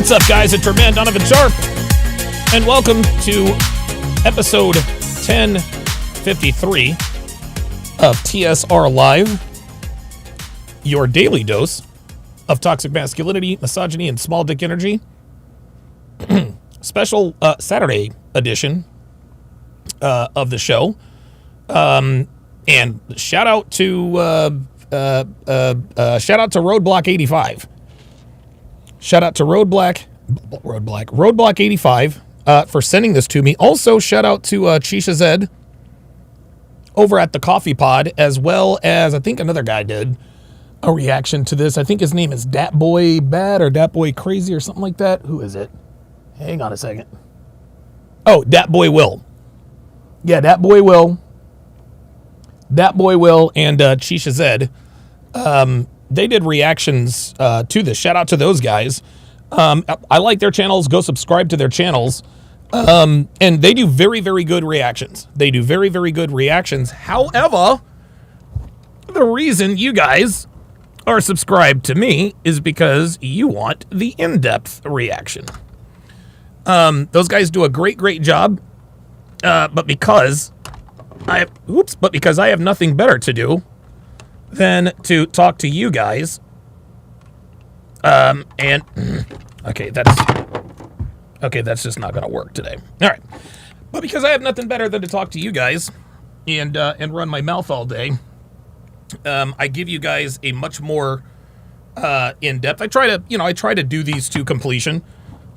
What's up, guys? It's your man, Donovan Sharpe, and welcome to episode 1053 of TSR Live, your daily dose of toxic masculinity, misogyny, and small dick energy. Special Saturday edition of the show. And shout out to Roadblock 85. Shout out to Roadblock 85 for sending this to me. Also, shout out to Chisha Zed over at the Coffee Pod, as well as I think another guy did a reaction to this. I think his name is Dat Boy Bad or Dat Boy Crazy or something like that. Who is it? Hang on a second. Oh, Dat Boy Will. Yeah, Dat Boy Will. Dat Boy Will and Chisha Zed. They did reactions to this. Shout out to those guys. I like their channels. Go subscribe to their channels. And they do very, very good reactions. However, the reason you guys are subscribed to me is because you want the in-depth reaction. Those guys do a great job. But because I have nothing better to do than to talk to you guys. And okay, that's just not gonna work today. All right, but because I have nothing better than to talk to you guys and run my mouth all day, I give you guys a much more in depth. I try to do these to completion.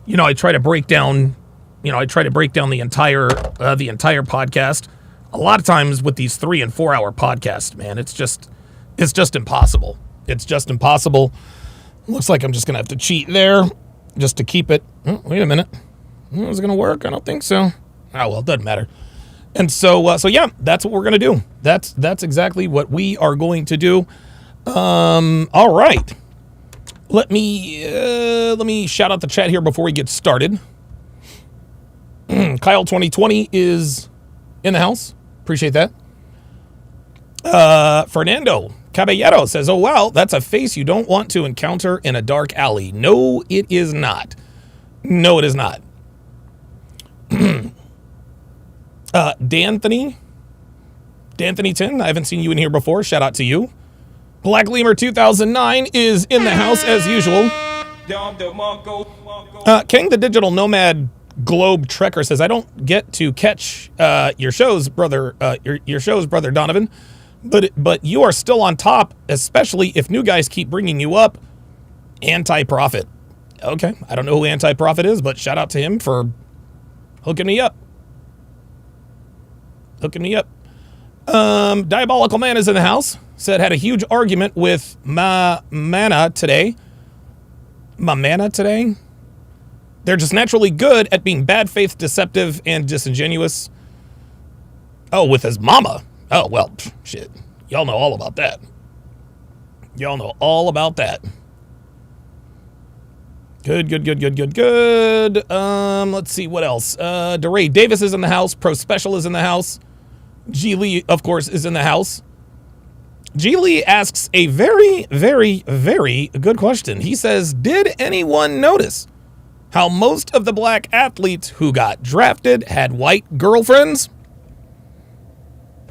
I try to break down the entire podcast. A lot of times with these 3 and 4 hour podcasts, man, it's just impossible. Looks like I'm just gonna have to cheat there just to keep it. Oh, wait a minute. Is it gonna work? I don't think so. Oh well, it doesn't matter. And so yeah, that's what we're gonna do. That's exactly what we are going to do. All right. Let me shout out the chat here before we get started. Kyle 2020 is in the house. Appreciate that. Fernando Caballero says, "Oh wow, that's a face you don't want to encounter in a dark alley." No, it is not. No, it is not. D'Anthony 10, I haven't seen you in here before. Shout out to you. Black Lemur 2009 is in the house as usual. King the Digital Nomad Globe Trekker says, "I don't get to catch your shows, brother. Your shows, brother Donovan. But you are still on top, especially if new guys keep bringing you up. Anti-Prophet." Okay, I don't know who Anti-Prophet is, but shout out to him for hooking me up. Diabolical Man is in the house. Said, "Had a huge argument with my mana today. They're just naturally good at being bad faith, deceptive, and disingenuous." Oh, with his mama. Oh, well, shit. Y'all know all about that. Good. Let's see what else. DeRay Davis is in the house. Pro Special is in the house. G. Lee, of course, is in the house. G. Lee asks a very, very, very good question. He says, "Did anyone notice how most of the black athletes who got drafted had white girlfriends?"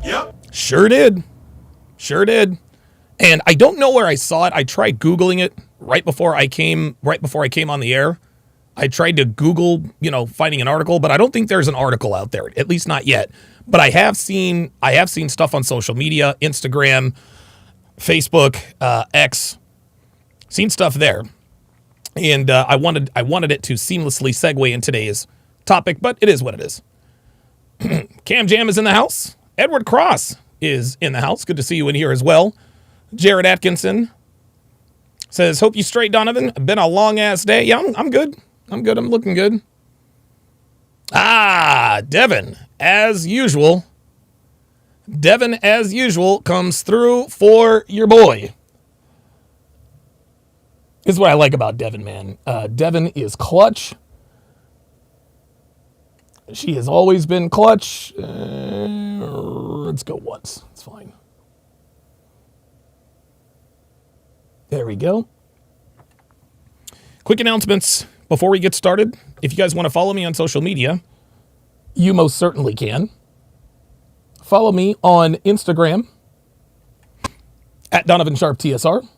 Yep. Sure did. And I don't know where I saw it. I tried Googling it right before I came on the air. I tried to Google, finding an article, but I don't think there's an article out there, at least not yet. But I have seen stuff on social media, Instagram, Facebook, X, seen stuff there. And I wanted it to seamlessly segue in today's topic, but it is what it is. Cam Jam is in the house. Edward Cross is in the house. Good to see you in here as well. Jared Atkinson says, "Hope you straight, Donovan. Been a long ass day." Yeah, I'm good. I'm looking good. Devin, as usual. Comes through for your boy. This is what I like about Devin, man. Devin is clutch. She has always been clutch. Let's go once. It's fine. There we go. Quick announcements before we get started, if you guys want to follow me on social media, you most certainly can. Follow me on Instagram at Donovan Sharpe TSR.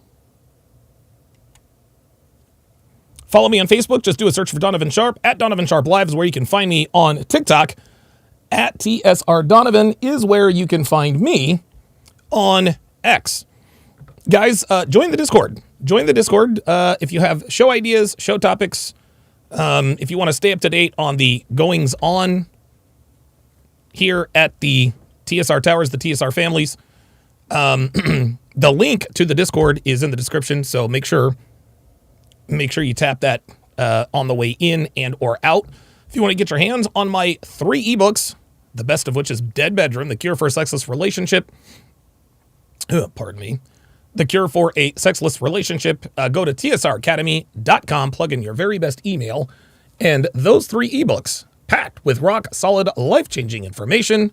Follow me on Facebook. Just do a search for Donovan Sharpe. At Donovan Sharpe Live is where you can find me on TikTok. At TSR Donovan is where you can find me on X. Guys, join the Discord. Join the Discord if you have show ideas, show topics, if you want to stay up to date on the goings on here at the TSR Towers, the TSR families. The link to the Discord is in the description, so make sure you tap that on the way in and or out. If you want to get your hands on my 3 ebooks, the best of which is Dead Bedroom, The Cure for a Sexless Relationship. Pardon me. The Cure for a Sexless Relationship. Go to tsracademy.com, plug in your very best email, and those 3 ebooks, packed with rock-solid, life-changing information,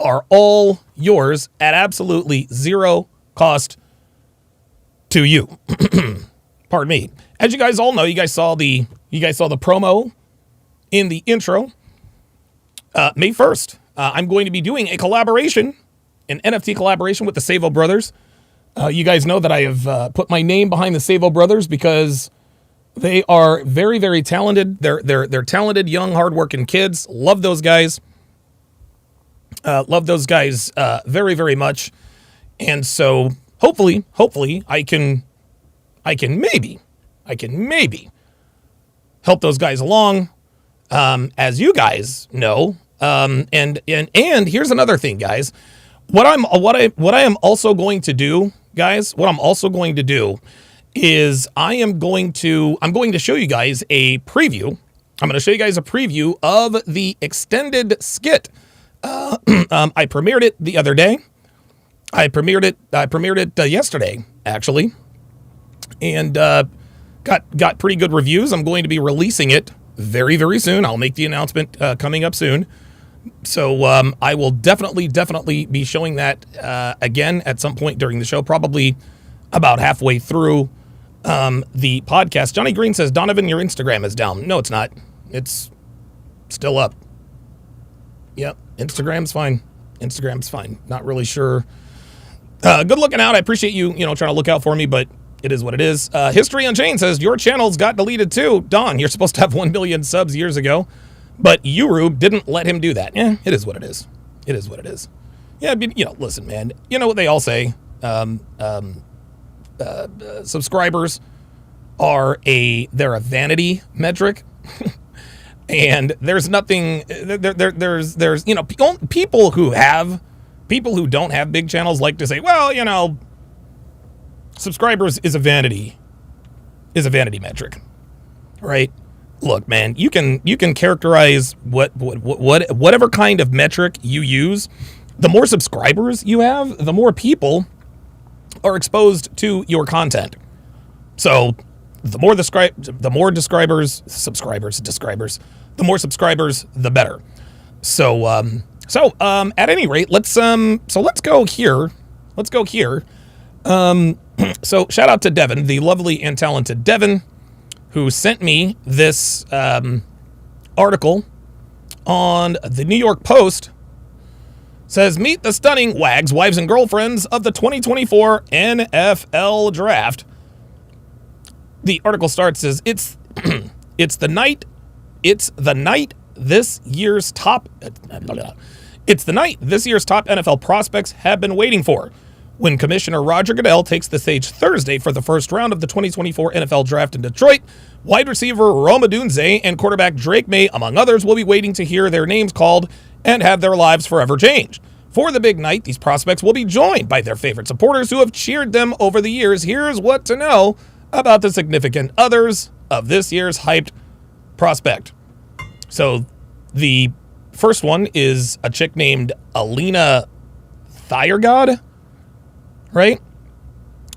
are all yours at absolutely zero cost to you. Pardon me. As you guys all know, you guys saw the promo in the intro. May 1st, I'm going to be doing a collaboration, an NFT collaboration with the Savo Brothers. You guys know that I have put my name behind the Savo Brothers because they are very, very talented. They're talented, young, hardworking kids. Love those guys. Love those guys very, very much. And so hopefully I can maybe help those guys along. As you guys know. And here's another thing, guys. What I am also going to do, guys, is I'm going to show you guys a preview. I'm going to show you guys a preview of the extended skit. I premiered it the other day. I premiered it yesterday, actually, and got pretty good reviews. I'm going to be releasing it very, very soon. I'll make the announcement coming up soon. So I will definitely be showing that again at some point during the show, probably about halfway through the podcast. Johnny Green says, Donovan, your Instagram is down. No, it's not. It's still up. Yep, Instagram's fine. Not really sure. Good looking out. I appreciate you trying to look out for me, but it is what it is. History Unchained says, your channels got deleted too. Don, you're supposed to have 1 billion subs years ago, but Urub didn't let him do that. It is what it is. It is what it is. Yeah, listen, man. You know what they all say. Subscribers they're a vanity metric. And there's nothing, there's people who don't have big channels like to say, well, subscribers is a vanity metric, right? Look, man, you can characterize whatever kind of metric you use. The more subscribers you have, the more people are exposed to your content. So the more subscribers, the better. So at any rate, let's go here. So shout out to Devin, the lovely and talented Devin, who sent me this article on the New York Post. Says, meet the stunning wags, wives, and girlfriends of the 2024 NFL Draft. The article starts as it's the night this year's top NFL prospects have been waiting for, when Commissioner Roger Goodell takes the stage Thursday for the first round of the 2024 NFL Draft in Detroit. Wide receiver Rome Odunze and quarterback Drake May, among others, will be waiting to hear their names called and have their lives forever changed. For the big night, these prospects will be joined by their favorite supporters who have cheered them over the years. Here's what to know about the significant others of this year's hyped prospect. So the first one is a chick named Alina Thiergod, right?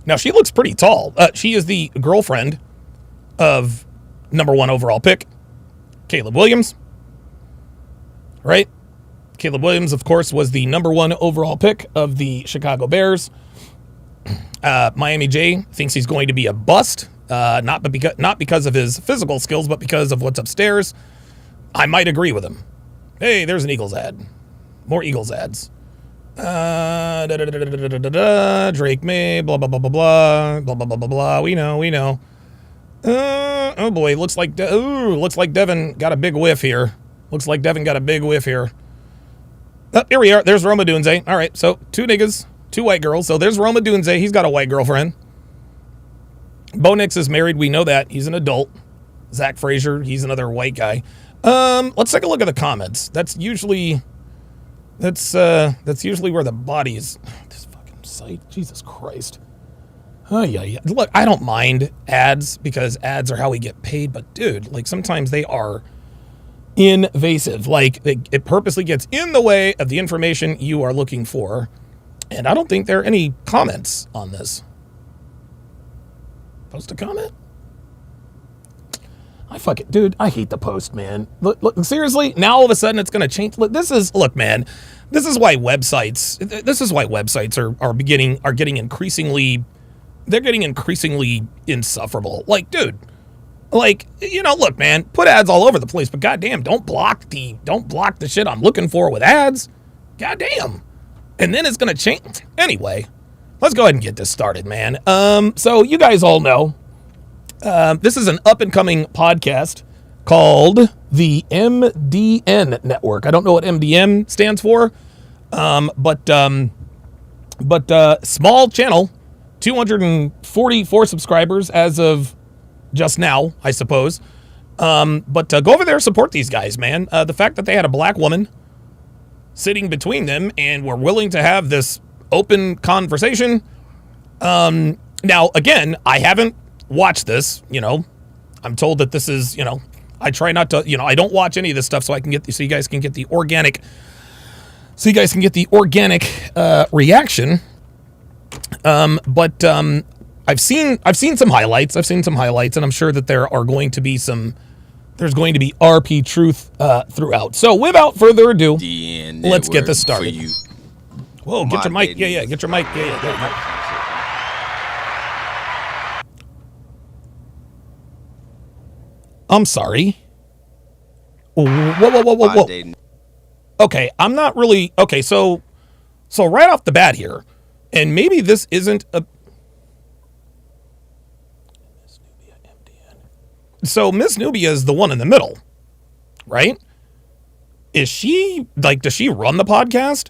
Now, she looks pretty tall. She is the girlfriend of number 1 overall pick, Caleb Williams, right? Caleb Williams, of course, was the number 1 overall pick of the Chicago Bears. Miami J thinks he's going to be a bust Not because of his physical skills, but because of what's upstairs. I might agree with him. Hey, there's an Eagles ad. More Eagles ads. Drake May, blah, blah, blah, blah, blah, blah, blah, blah, blah, blah. We know. Oh boy, looks like Devin got a big whiff here. Oh, here we are. There's Roma Dunze. All right, so 2 niggas, 2 white girls. So there's Roma Dunze. He's got a white girlfriend. Bo Nix is married. We know that. He's an adult. Zach Frazier, he's another white guy. Let's take a look at the comments. That's usually where the body is. This fucking site. Jesus Christ. Oh, yeah. Look, I don't mind ads because ads are how we get paid. But, dude, like, sometimes they are invasive. Like, it purposely gets in the way of the information you are looking for. And I don't think there are any comments on this. Post a comment? Dude, I hate the post, man. Look, seriously, now all of a sudden it's going to change. This is why websites are getting increasingly insufferable. Like, dude, look, man, put ads all over the place, but goddamn, don't block the shit I'm looking for with ads. Goddamn. And then it's going to change. Anyway, let's go ahead and get this started, man. So you guys all know, this is an up-and-coming podcast called the MDN Network. I don't know what MDN stands for, but small channel, 244 subscribers as of just now, I suppose. But go over there, support these guys, man. The fact that they had a black woman sitting between them and were willing to have this open conversation. Now, again, I haven't watch this, I'm told that this is, I try not to, I don't watch any of this stuff so you guys can get the organic reaction. But I've seen some highlights, and I'm sure that there's going to be RP truth throughout. So without further ado, let's get this started. Whoa, get your mic. Yeah, get your mic. Yeah. I'm sorry. Whoa. Okay, I'm not really... Okay, so right off the bat here, and maybe this isn't a... So Miss Nubia is the one in the middle, right? Is she, does she run the podcast?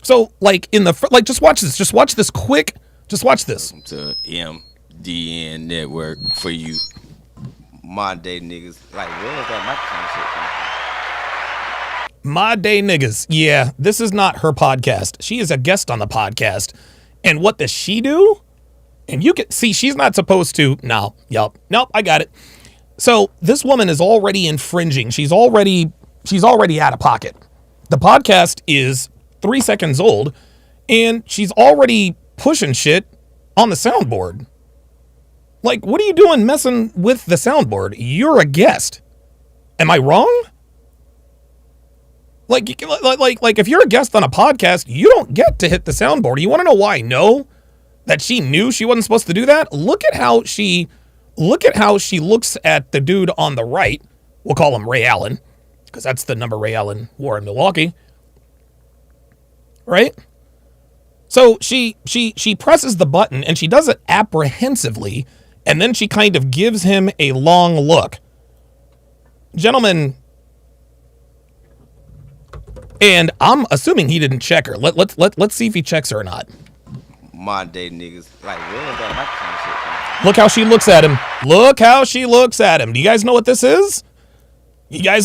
So, just watch this. Just watch this quick. Just watch this. To MDN Network for you. My day niggas. Like, where is that microphone shit? My day niggas. Yeah, this is not her podcast. She is a guest on the podcast. And what does she do? And you can see she's not supposed to. Nope, I got it. So this woman is already infringing. She's already out of pocket. The podcast is 3 seconds old, and she's already pushing shit on the soundboard. Like, what are you doing messing with the soundboard? You're a guest. Am I wrong? Like if you're a guest on a podcast, you don't get to hit the soundboard. You want to know why I know that she knew she wasn't supposed to do that? Look at how she looks at the dude on the right. We'll call him Ray Allen, because that's the number Ray Allen wore in Milwaukee. Right? So she presses the button, and she does it apprehensively, and then she kind of gives him a long look. Gentlemen, and I'm assuming he didn't check her. Let's see if he checks her or not. My day niggas. Like, where is that microphone shit? Look how she looks at him. Do you guys know what this is? This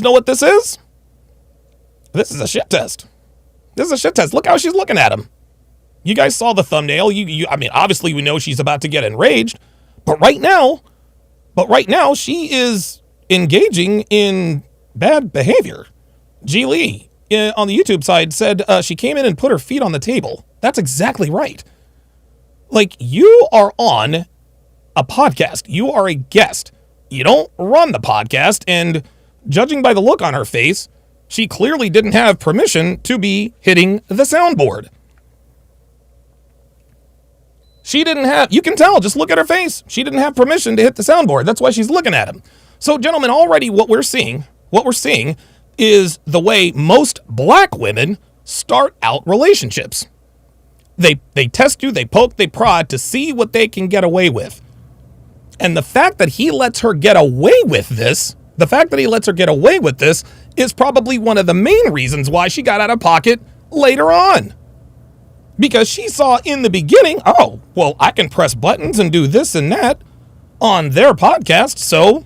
is a shit test. Look how she's looking at him. You guys saw the thumbnail. I mean, obviously we know she's about to get enraged, but right now she is engaging in bad behavior. G Lee on the YouTube side said she came in and put her feet on the table. That's exactly right. Like, you are on a podcast. You are a guest. You don't run the podcast, and judging by the look on her face, she clearly didn't have permission to be hitting the soundboard. She didn't have, you can tell, just look at her face. She didn't have permission to hit the soundboard. That's why she's looking at him. So, gentlemen, already what we're seeing is the way most black women start out relationships. They test you, they poke, they prod to see what they can get away with. And the fact that he lets her get away with this, is probably one of the main reasons why she got out of pocket later on. Because she saw in the beginning, oh, well, I can press buttons and do this and that on their podcast, so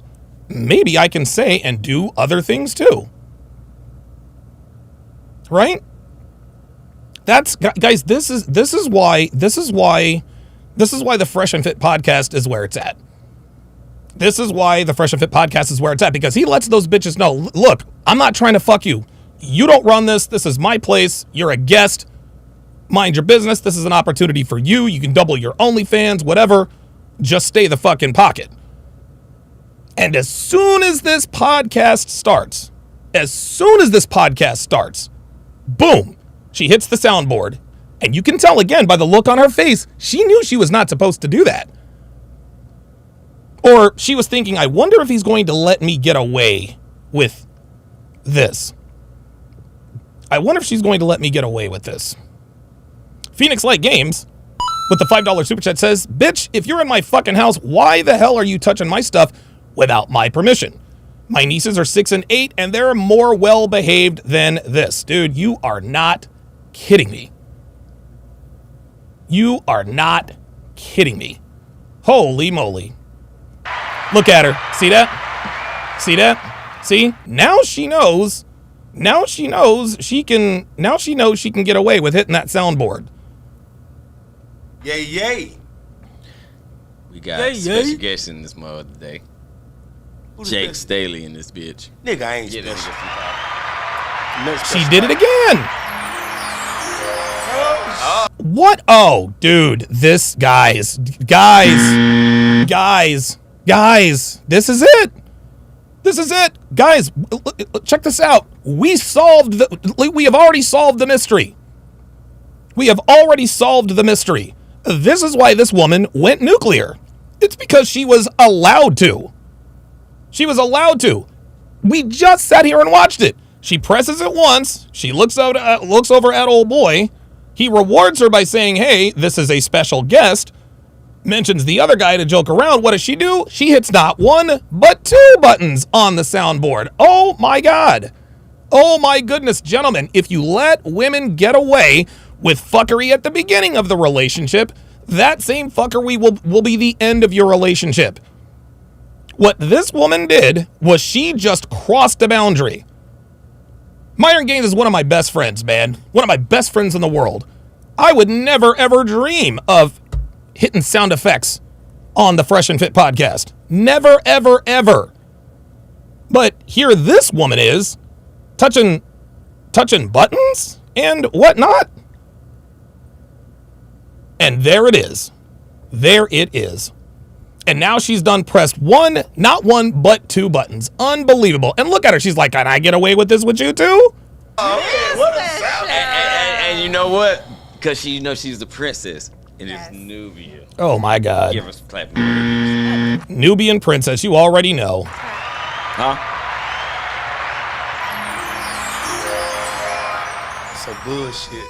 maybe I can say and do other things too. Right? That's, guys, this is why the Fresh and Fit podcast is where it's at. This is why the Fresh and Fit podcast is where it's at, because he lets those bitches know, look, I'm not trying to fuck you. You don't run this. This is my place. You're a guest. Mind your business. This is an opportunity for you. You can double your OnlyFans, whatever. Just stay the fuck in pocket. And as soon as this podcast starts, boom, she hits the soundboard. And you can tell again by the look on her face, she knew she was not supposed to do that. Or she was thinking, I wonder if he's going to let me get away with this. I wonder if she's going to let me get away with this. Phoenix Light Games, with the $5 super chat, says, bitch, if you're in my fucking house, why the hell are you touching my stuff without my permission? My nieces are 6 and 8, and they're more well-behaved than this. Dude, you are not kidding me. You are not kidding me. Holy moly. Look at her. See that? See that? See? Now she knows she can get away with hitting that soundboard. Yay, yay. We got special guests in this mode today. Jake Staley in this bitch. Nigga, I ain't special. She did it again. What? Oh, dude, this guys, this is it. Guys, check this out. We have already solved the mystery. This is why this woman went nuclear. It's because she was allowed to. We just sat here and watched it. She presses it once. She looks over at old boy. He rewards her by saying, hey, this is a special guest. Mentions the other guy to joke around. What does she do? She hits not one, but 2 buttons on the soundboard. Oh my God. Oh my goodness, gentlemen. If you let women get away with fuckery at the beginning of the relationship, that same fuckery will be the end of your relationship. What this woman did was she just crossed a boundary. Myron Gaines is one of my best friends, man. One of my best friends in the world. I would never, ever dream of hitting sound effects on the Fresh and Fit podcast. Never, ever, ever. But here this woman is touching buttons and whatnot. And there it is. And now she's done pressed not one, but 2 buttons. Unbelievable. And look at her. She's like, can I get away with this with you too? What a sound. And you know what? Because she's the princess. And it's Nubia. Oh my God. Give us a clap. Nubian princess. You already know. Huh? Some bullshit.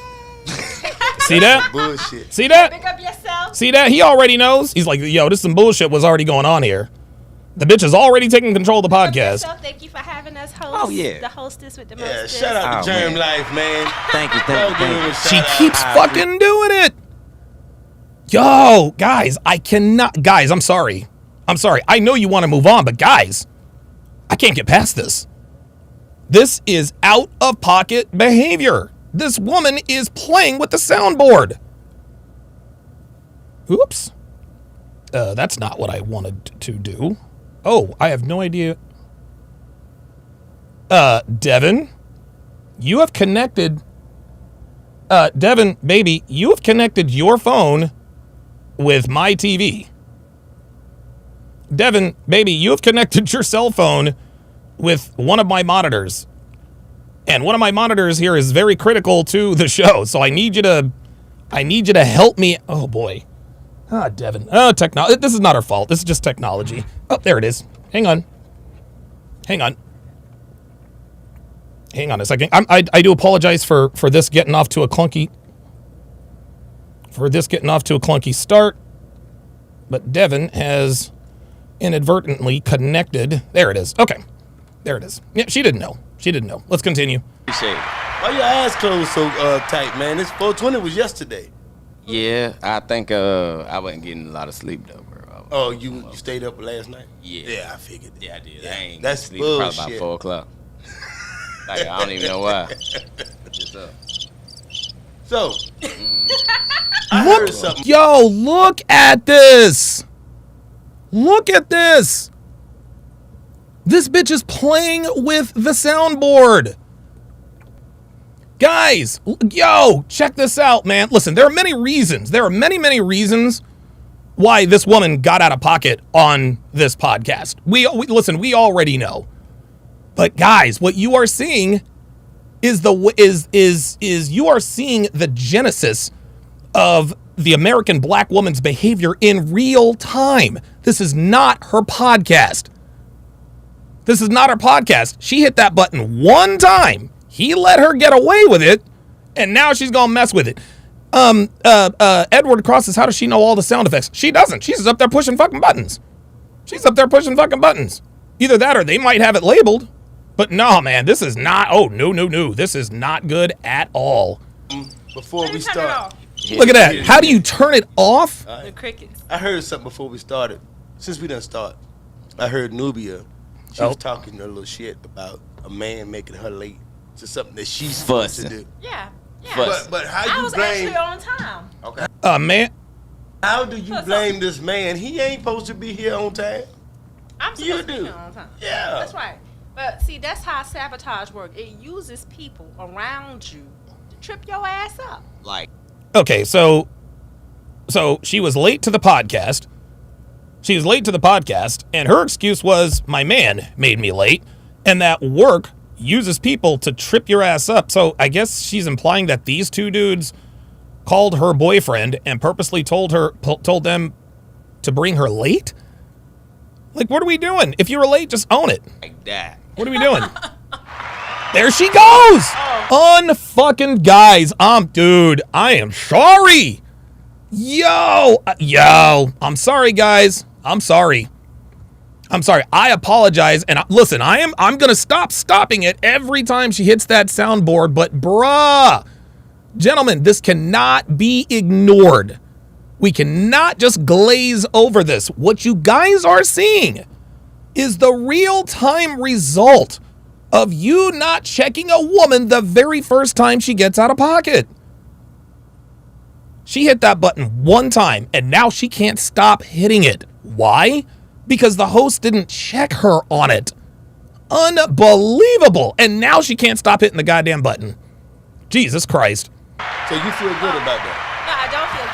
See that? Bullshit. See that? Pick up yourself. See that? He already knows. He's like, yo, this some bullshit was already going on here. The bitch is already taking control of the podcast. Thank you for having us host. Oh, yeah. The hostess with the Yeah, mostest. shout out to Germ Life, man. Thank you. She keeps fucking doing it. Yo, guys, I cannot. Guys, I'm sorry. I know you want to move on, but guys, I can't get past this. This is out of pocket behavior. This woman is playing with the soundboard. Oops. That's not what I wanted to do. Oh, I have no idea. Devin, you have connected. Devin, baby, you have connected your phone with my TV. Devin, baby, you have connected your cell phone with one of my monitors. And one of my monitors here is very critical to the show. So I need you to help me. Oh boy. Ah, Devin. Oh, technology. This is not our fault. This is just technology. Oh, there it is. Hang on. Hang on a second. I do apologize for this getting off to a clunky start. But Devin has inadvertently connected. There it is. Okay. There it is. Yeah, she didn't know. Let's continue. Appreciate it. Why your eyes closed so tight, man? This 420 was yesterday. Yeah, I think I wasn't getting a lot of sleep though, bro. Oh, you stayed up last night? Yeah. Yeah, I figured. Yeah, I did. Yeah, I ain't that's sleep probably about bullshit. 4 o'clock. Like, I don't even know why. Just up. So, I heard something. Yo, look at this. Look at this. This bitch is playing with the soundboard. Guys, yo, check this out, man. Listen, there are many reasons. There are many reasons why this woman got out of pocket on this podcast. We already know. But guys, what you are seeing is you are seeing the genesis of the American black woman's behavior in real time. This is not her podcast. This is not her podcast. She hit that button one time. He let her get away with it, and now she's gonna mess with it. Edward crosses, how does she know all the sound effects? She doesn't. She's just up there pushing fucking buttons. Either that or they might have it labeled. But no, man, this is not, no. This is not good at all. Before we Turn it start, off. Look at that. How do you turn it off? The crickets. I heard something before we started. Since we done start, I heard Nubia. She was talking a little shit about a man making her late to something that she's supposed to Fussing. do. Yeah. But how I you was blame? actually on time. Okay. Man. How do you What's blame this man? He ain't supposed to be here on time. I'm You supposed to be do. here on time. Yeah. That's right. But see, that's how sabotage works. It uses people around you to trip your ass up. Like, Okay, so she was late to the podcast. And her excuse was, my man made me late, and that work uses people to trip your ass up. So I guess she's implying that these two dudes called her boyfriend and purposely told them to bring her late? Like, what are we doing? If you were late, just own it. like that. What are we doing? There she goes. Unfucking guys. Dude, I am sorry. Yo, I'm sorry, guys. I'm sorry. I apologize. And listen, I'm going to stop stopping it every time she hits that soundboard. But bruh, gentlemen, this cannot be ignored. We cannot just glaze over this. What you guys are seeing is the real-time result of you not checking a woman the very first time she gets out of pocket. She hit that button one time, and now she can't stop hitting it. Why? Because the host didn't check her on it. Unbelievable. And now she can't stop hitting the goddamn button. Jesus Christ. So you feel good about that? No, I don't feel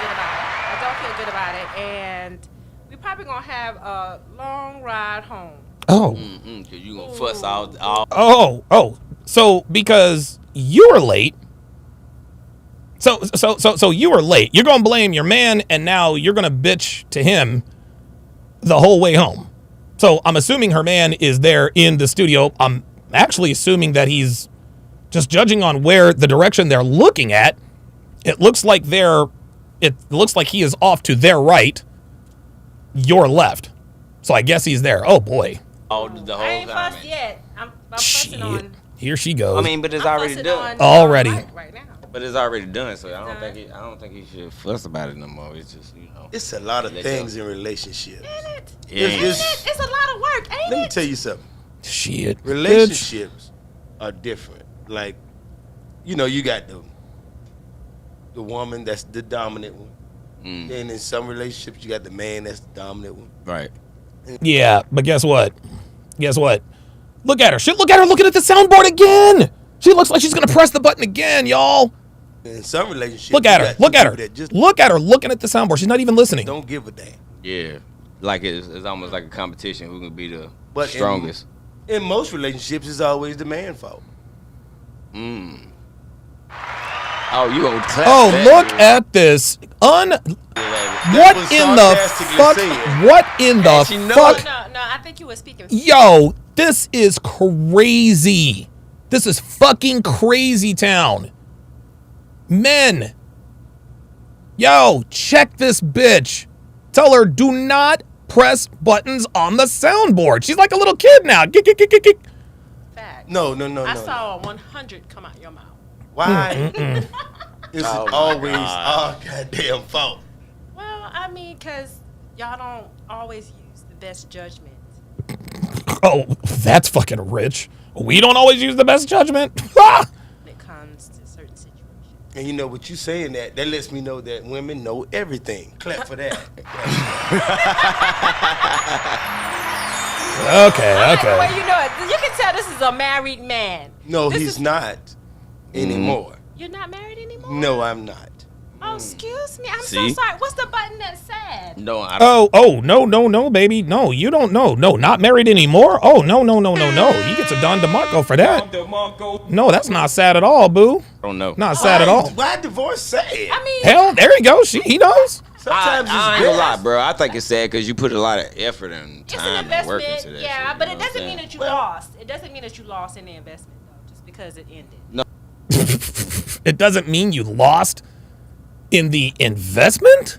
good about it. And we're probably going to have a long ride home. Oh. Cause you gonna fuss all. Oh. So because you were late. So you were late. You're going to blame your man, and now you're going to bitch to him the whole way home. So I'm assuming her man is there in the studio. I'm actually assuming that he's just judging on where the direction they're looking at. It looks like he is off to their right, your left. So I guess he's there. Oh boy. All the whole I ain't time. fussed yet. I'm Shit. fussing on. Here she goes. I mean, but it's I'm already fussing done. on Already. right now. But it's already done, so I don't think he should fuss about it no more. It's just, It's a lot of Let things in relationships. Ain't it? Yeah. It's- It's a lot of work, ain't Let me it? tell you something. Shit. Bitch. Relationships are different. Like, you got the woman that's the dominant one. Then in some relationships, you got the man that's the dominant one. right. Yeah, but guess what? Look at her. Look at her looking at the soundboard again. She looks like she's going to press the button again, y'all. In some relationships, Look at you her. got Look two at her. people that just Look at her looking at the soundboard. She's not even listening. don't give a damn. Yeah. Like it's almost like a competition who can be the But strongest. In most relationships, it's always the man's fault. Oh, you gonna clap Oh, that, look dude. at this. Yeah, baby. What was in the sarcastically fuck? said. What in the she know fuck? it. No, I think you were speaking. Yo, this is crazy. This is fucking crazy town. Men. Yo, check this bitch. Tell her, do not press buttons on the soundboard. She's like a little kid now. Fact. No. I saw a 100 come out your mouth. Why? It's Oh, my always God. our goddamn fault. Well, I mean, because y'all don't always use the best judgment. Oh, that's fucking rich. We don't always use the best judgment. Ah! When it comes to certain situations. And you know what you saying that lets me know that women know everything. Clap for that. Okay. Well, you know it. You can tell this is a married man. No, This he's is- not anymore. You're not married anymore? No, I'm not. Oh, excuse me. I'm See? so sorry. What's the button that said? No, I don't. Oh, no, baby. No, you don't know. No, not married anymore. Oh, no. You get to Don DeMarco for that. No, that's not sad at all, boo. don't know. Not sad at all. Why divorce sad? I mean, Hell, there you go. He knows. Sometimes I it's ain't gonna lie, best. bro. I think it's sad because you put a lot of effort and it's an time and work into investment. that. Yeah, shit, but you it know what doesn't I'm mean saying? that you lost. It doesn't mean that you lost in the investment, though, just because it ended. It doesn't mean you lost in the investment?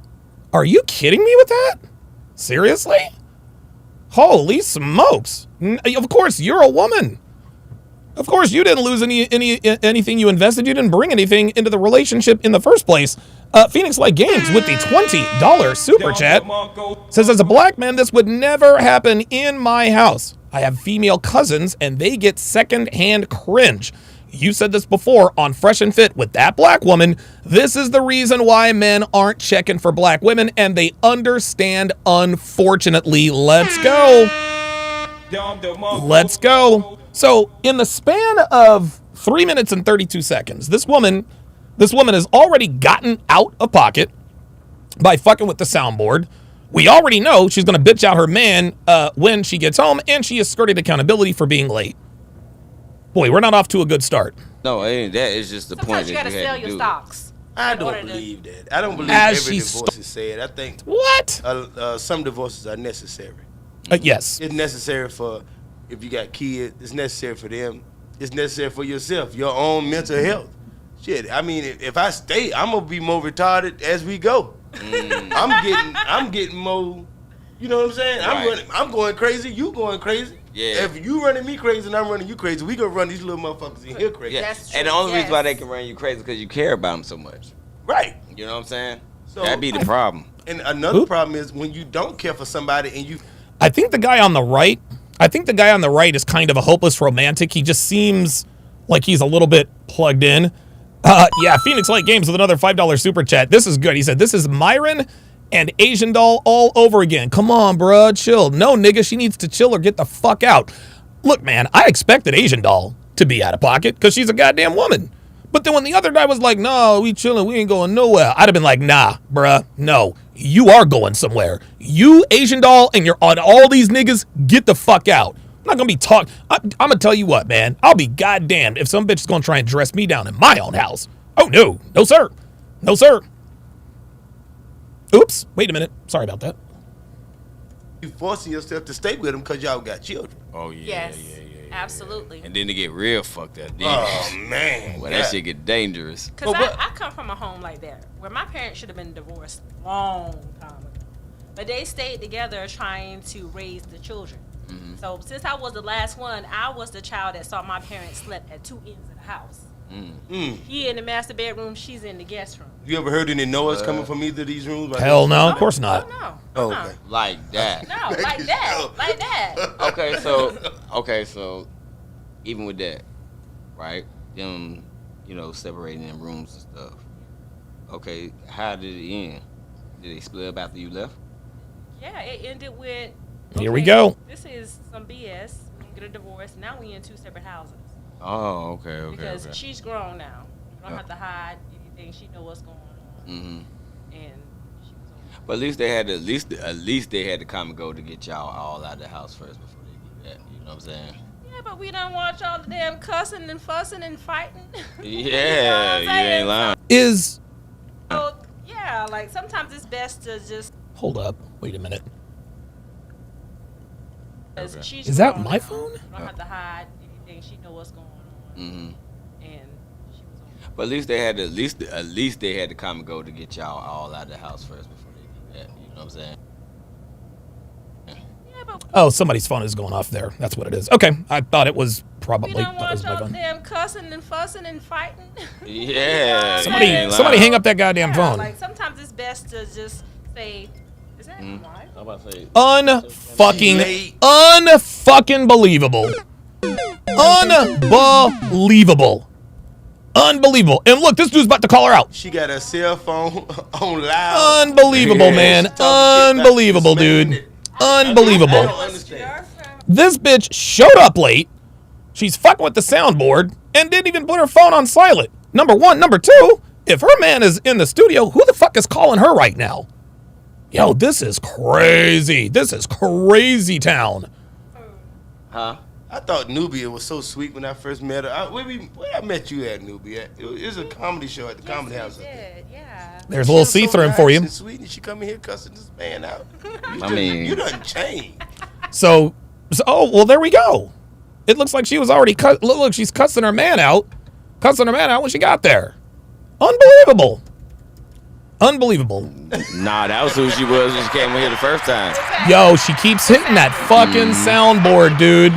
Are you kidding me with that? Seriously? Holy smokes. Of course, you're a woman. Of course, you didn't lose anything you invested. You didn't bring anything into the relationship in the first place. Phoenix Light Games with the $20 super chat says, as a black man, this would never happen in my house. I have female cousins and they get secondhand cringe. You said this before on Fresh and Fit with that black woman. This is the reason why men aren't checking for black women, and they understand, unfortunately. Let's go. Let's go. So in the span of 3 minutes and 32 seconds, this woman has already gotten out of pocket by fucking with the soundboard. We already know she's going to bitch out her man when she gets home, and she has skirted accountability for being late. Boy, we're not off to a good start. No, it ain't that. It's just the point Sometimes that you gotta you had sell to your do. stocks. I in order don't to- believe that. I don't believe As every she divorce is sad. I think What? some divorces are necessary. Yes. It's necessary for if you got kids. It's necessary for them. It's necessary for yourself, your own mental health. Shit, I mean, if I stay, I'm gonna be more retarded as we go. I'm getting more. You know what I'm saying? Right. I'm going crazy. You going crazy? Yeah. If you running me crazy and I'm running you crazy, we gonna run these little motherfuckers in here crazy. Yeah. That's And the true, only reason why yes. they can run you crazy is because you care about them so much. Right. You know what I'm saying? So- That'd be the problem. And another Oop. problem is when you don't care for somebody and you. I think the guy on the right is kind of a hopeless romantic. He just seems like he's a little bit plugged in. Yeah, Phoenix Light Games with another $5 super chat. This is good. He said, this is Myron and Asian Doll all over again. Come on, bruh, chill. No, nigga, she needs to chill or get the fuck out. Look, man, I expected Asian Doll to be out of pocket because she's a goddamn woman. But then when the other guy was like, no, we chilling, we ain't going nowhere, I'd have been like, nah, bruh, no, you are going somewhere. You, Asian Doll, and you're on all these niggas, get the fuck out. I'm not gonna be talking. I'm gonna tell you what, man. I'll be goddamned if some bitch is gonna try and dress me down in my own house. Oh, no. No, sir. No, sir. Oops. Wait a minute. Sorry about that. You forcing yourself to stay with them because y'all got children. Oh, yeah, Yes, yeah. absolutely. And then they get real fucked up. Then. Oh man, Well, God. that shit get dangerous. Because Well, what- I come from a home like that, where my parents should have been divorced long time ago. But they stayed together trying to raise the children. Mm-hmm. So since I was the last one, I was the child that saw my parents slept at two ends of the house. He in the master bedroom, she's in the guest room. You ever heard any noise coming from either of these rooms? Like Hell this? no. Of course not. Oh, no. Oh, Uh-uh. okay. Like that. No, like that. Like that. Okay, so even with that, right? Them, separating them rooms and stuff. Okay, how did it end? Did they split up after you left? Yeah, it ended with. Here we go. This is some BS. We get a divorce. Now we in two separate houses. Oh, okay. Because she's grown now. You don't have to hide anything. She know what's going on. Mm-hmm. And she was over. But at least they had to come and go to get y'all all out of the house first before they did that. You know what I'm saying? Yeah, but we don't watch all the damn cussing and fussing and fighting. Yeah, you ain't lying. Is So, yeah, like sometimes it's best to just. Hold up. Wait a minute. She's Is that grown my now. phone? You don't have to hide anything. She know what's going on. Mm-hmm. And she was on. But at least they had at least they had to come and go to get y'all all out of the house first before they did that. You know what I'm saying? Yeah, but Oh, somebody's phone is going off there. That's what it is. Okay. I thought it was we probably. don't That want was my y'all phone. damn cussing and fussing and fighting. Yeah. Somebody, Yeah. somebody hang up that goddamn Yeah, phone. like sometimes it's best to just say, "Is that Mm. my?" I'm about to say. Unfucking believable. Unbelievable. Unbelievable. And look, this dude's about to call her out. She got her cell phone on loud. Unbelievable, Yeah, man. she talking shit about Unbelievable, this man dude. I Unbelievable. don't understand. This bitch showed up late. She's fucking with the soundboard and didn't even put her phone on silent. Number one. Number two, if her man is in the studio, who the fuck is calling her right now? Yo, this is crazy. This is crazy town. Huh? I thought Nubia was so sweet when I first met her. Where I met you at, Nubia? It was a comedy show at the Comedy House. Yeah. There's a little She was so see-through for you. nice and sweet, and she come in here cussing this man out. mean- you done changed. So, oh, well, there we go. It looks like she was already cut. Look, she's cussing her man out. Cussing her man out when she got there. Unbelievable. Unbelievable. Nah, that was who she was when she came in here the first time. Yo, she keeps hitting that fucking soundboard, dude.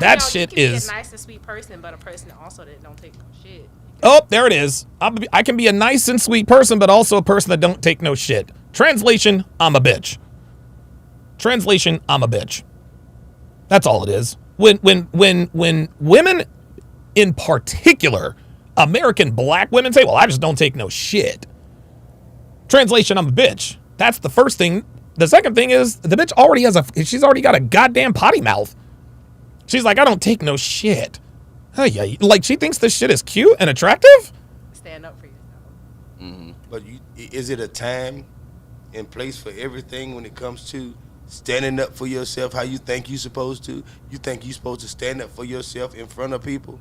That shit you can is. be a nice and sweet person, but a person also that don't take no shit. Oh, there it is. I can be a nice and sweet person, but also a person that don't take no shit. Translation, I'm a bitch. Translation, I'm a bitch. That's all it is. When women, in particular, American black women say, well, I just don't take no shit. Translation, I'm a bitch. That's the first thing. The second thing is the bitch she's already got a goddamn potty mouth. She's like, I don't take no shit. Hey, like she thinks this shit is cute and attractive? Stand up for yourself. Mm-hmm. But is it a time and place for everything when it comes to standing up for yourself how you think you're supposed to? You think you're supposed to stand up for yourself in front of people?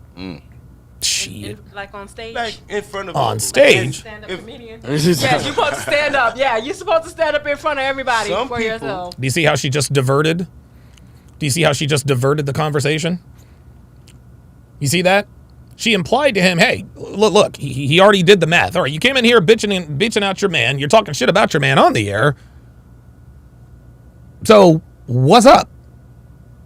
Shit. Like on stage. Like in front of On people. stage? Stand up If- comedian. Yeah, you're supposed to stand up. Yeah, you're supposed to stand up in front of everybody Some for people- yourself. Do you see how she just diverted? Do you see how she just diverted the conversation? You see that? She implied to him, hey, look, he already did the math. All right, you came in here bitching out your man. You're talking shit about your man on the air. So what's up?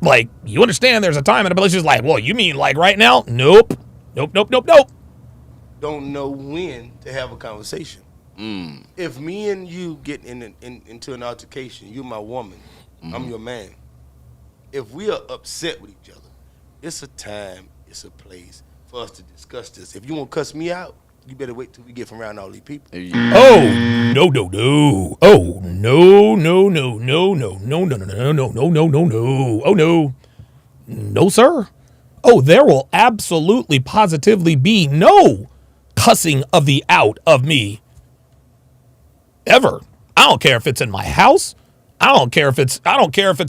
Like, you understand there's a time and a place. She's like, well, you mean like right now? Nope. Don't know when to have a conversation. If me and you get into an altercation, you're my woman, I'm your man. If we are upset with each other, it's a time, it's a place for us to discuss this. If you want to cuss me out, you better wait till we get from around all these people. Oh, no. Oh, no. Oh, no. No, sir. Oh, there will absolutely, positively be no cussing of the out of me. Ever. I don't care if it's in my house. I don't care if it's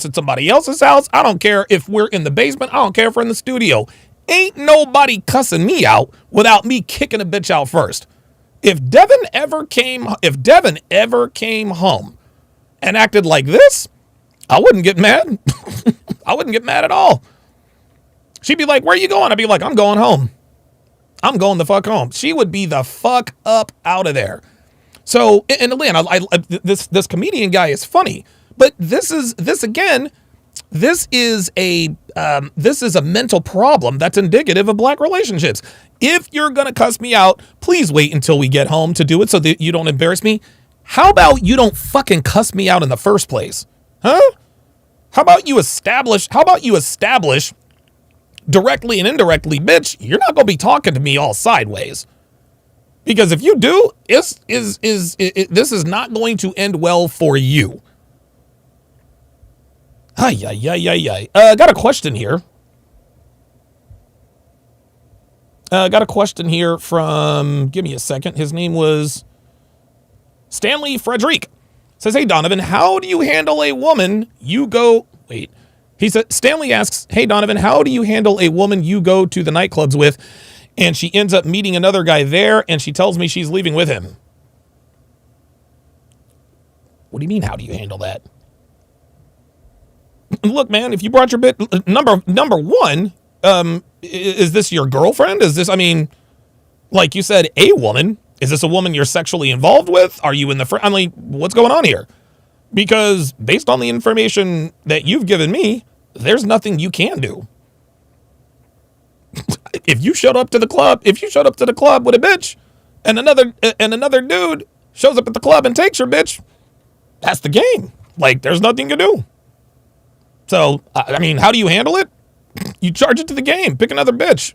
in somebody else's house. I don't care if we're in the basement. I don't care if we're in the studio. Ain't nobody cussing me out without me kicking a bitch out first. If Devin ever came home and acted like this, I wouldn't get mad. I wouldn't get mad at all. She'd be like, where are you going? I'd be like, I'm going home. I'm going the fuck home. She would be the fuck up out of there. So, and Lynn, this comedian guy is funny, but this is a mental problem that's indicative of black relationships. If you're gonna cuss me out, please wait until we get home to do it so that you don't embarrass me. How about you don't fucking cuss me out in the first place? Huh? How about you establish directly and indirectly, bitch, you're not gonna be talking to me all sideways. Because if you do, this is not going to end well for you. Got a question here. From, give me a second. His name was Stanley Frederick. Says, hey, Donovan, how do you handle a woman you go... Wait. He said, Stanley asks, hey, Donovan, how do you handle a woman you go to the nightclubs with and she ends up meeting another guy there and she tells me she's leaving with him? What do you mean, how do you handle that? Look, man, if you brought your bit, number one, is this your girlfriend? Is this, I mean, like you said, a woman? Is this a woman you're sexually involved with? Are you in the, I mean, what's going on here? Because based on the information that you've given me, there's nothing you can do. If you showed up to the club with a bitch and another dude shows up at the club and takes your bitch, that's the game. Like, there's nothing to do. So, I mean, how do you handle it? You charge it to the game. Pick another bitch.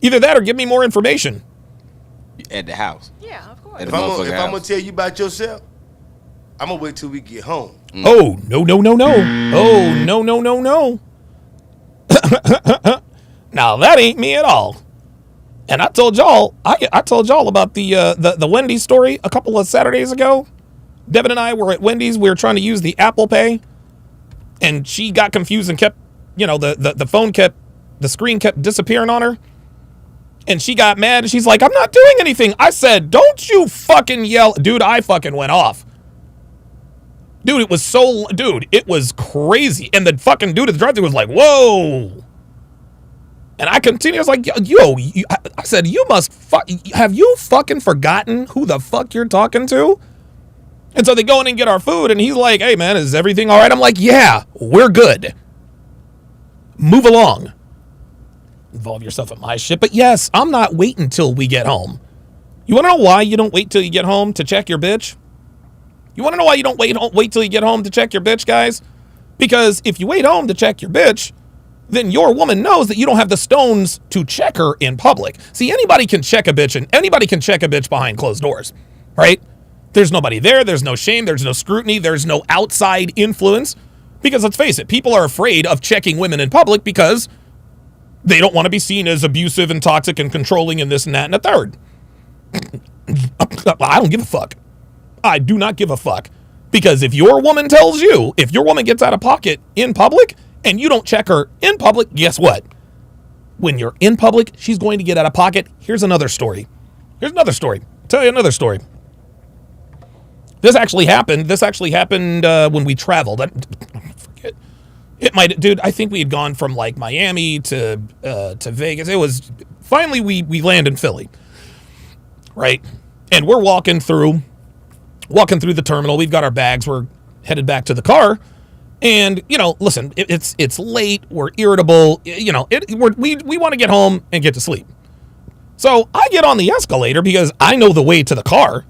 Either that or give me more information. At the house. Yeah, of course. If I'm going to tell you about yourself, I'm going to wait till we get home. Oh, no. Oh, no. Now, that ain't me at all. And I told y'all about the Wendy's story a couple of Saturdays ago. Devin and I were at Wendy's. We were trying to use the Apple Pay. And she got confused and kept, the screen kept disappearing on her. And she got mad and she's like, I'm not doing anything. I said, don't you fucking yell. Dude, I fucking went off. Dude, it was crazy. And the fucking dude at the drive-thru was like, whoa. And I continued, I was like, I said, have you fucking forgotten who the fuck you're talking to? And so they go in and get our food, and he's like, hey, man, is everything all right? I'm like, yeah, we're good. Move along. Involve yourself in my shit. But yes, I'm not waiting till we get home. You want to know why you don't wait till you get home to check your bitch? You want to know why you don't wait till you get home to check your bitch, guys? Because if you wait home to check your bitch, then your woman knows that you don't have the stones to check her in public. See, anybody can check a bitch, and anybody can check a bitch behind closed doors, right? There's nobody there. There's no shame. There's no scrutiny. There's no outside influence. Because let's face it, people are afraid of checking women in public because they don't want to be seen as abusive and toxic and controlling and this and that and a third. I don't give a fuck. I do not give a fuck. Because if your woman gets out of pocket in public and you don't check her in public, guess what? When you're in public, she's going to get out of pocket. Here's another story. I'll tell you another story. This actually happened when we traveled. I forget. It might, dude, I think we had gone from like Miami to Vegas. It was, finally we land in Philly, right? And we're walking through the terminal. We've got our bags. We're headed back to the car. And, listen, it's late. We're irritable. We want to get home and get to sleep. So I get on the escalator because I know the way to the car.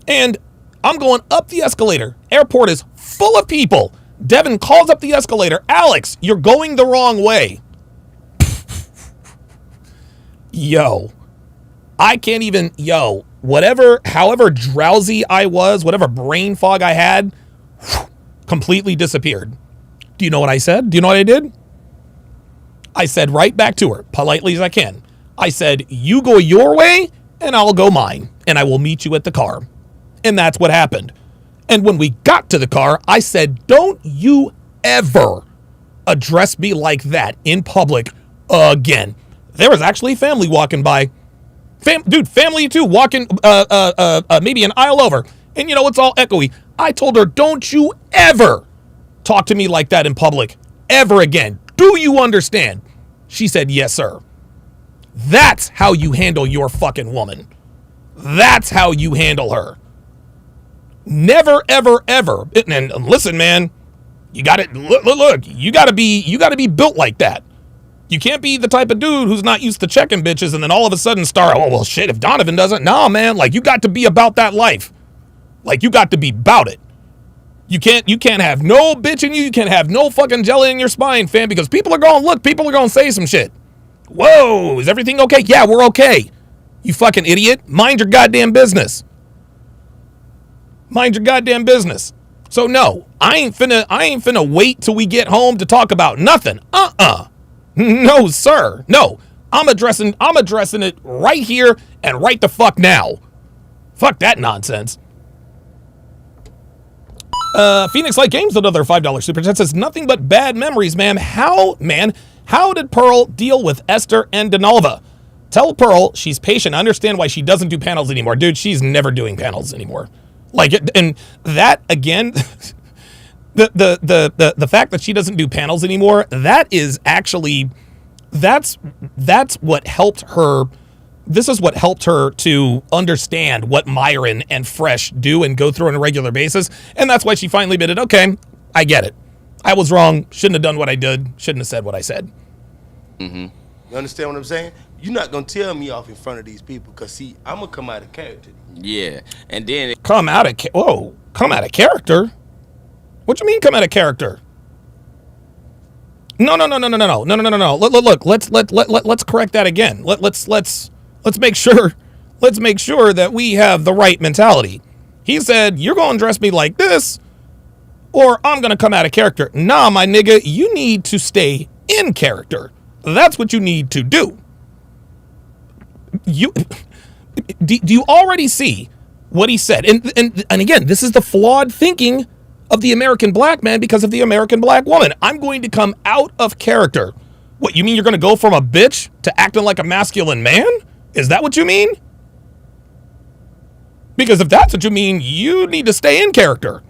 And I'm going up the escalator. Airport is full of people. Devin calls up the escalator. Alex, you're going the wrong way. However drowsy I was, whatever brain fog I had, completely disappeared. Do you know what I said? Do you know what I did? I said right back to her, politely as I can. I said, you go your way and I'll go mine, and I will meet you at the car. And that's what happened. And when we got to the car, I said, don't you ever address me like that in public again. There was actually family walking by. Family too, walking maybe an aisle over. And it's all echoey. I told her, don't you ever talk to me like that in public ever again. Do you understand? She said, yes, sir. That's how you handle your fucking woman. That's how you handle her. Never, ever, ever. And listen, man, you got to look. You got to be built like that. You can't be the type of dude who's not used to checking bitches and then all of a sudden start, oh well, shit. If Donovan doesn't, nah, man. Like, you got to be about that life. Like, you got to be about it. You can't have no bitch in you. You can't have no fucking jelly in your spine, fam. Because people are going to say some shit. Whoa, is everything okay? Yeah, we're okay. You fucking idiot. Mind your goddamn business. Mind your goddamn business. So no, I ain't finna wait till we get home to talk about nothing. No, sir. No. I'm addressing it right here and right the fuck now. Fuck that nonsense. Phoenix Light Games, another $5 super chat, says nothing but bad memories, ma'am. How did Pearl deal with Esther and Denalva? Tell Pearl she's patient. I understand why she doesn't do panels anymore. Dude, she's never doing panels anymore. Like, and that again, the fact that she doesn't do panels anymore, that is actually, that's what helped her. This is what helped her to understand what Myron and Fresh do and go through on a regular basis. And that's why she finally admitted, okay, I get it. I was wrong. Shouldn't have done what I did. Shouldn't have said what I said. You understand what I'm saying? You're not going to tell me off in front of these people because, see, I'm going to come out of character. Yeah, and then Come out of character? What you mean come out of character? No. Look, let's correct that again. Let's make sure that we have the right mentality. He said, you're going to dress me like this or I'm going to come out of character. Nah, my nigga, you need to stay in character. That's what you need to do. Do you already see what he said? And again, this is the flawed thinking of the American black man because of the American black woman. I'm going to come out of character. What, you mean you're going to go from a bitch to acting like a masculine man? Is that what you mean? Because if that's what you mean, you need to stay in character.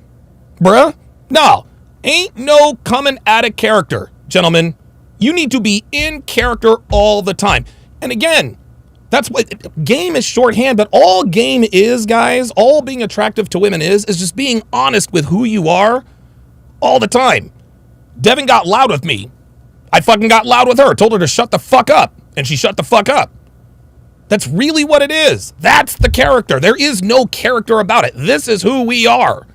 Bruh. No. Ain't no coming out of character, gentlemen. You need to be in character all the time. And again, that's what game is shorthand, but all game is, guys, all being attractive to women is just being honest with who you are all the time. Devin got loud with me. I fucking got loud with her. Told her to shut the fuck up. And she shut the fuck up. That's really what it is. That's the character. There is no character about it. This is who we are.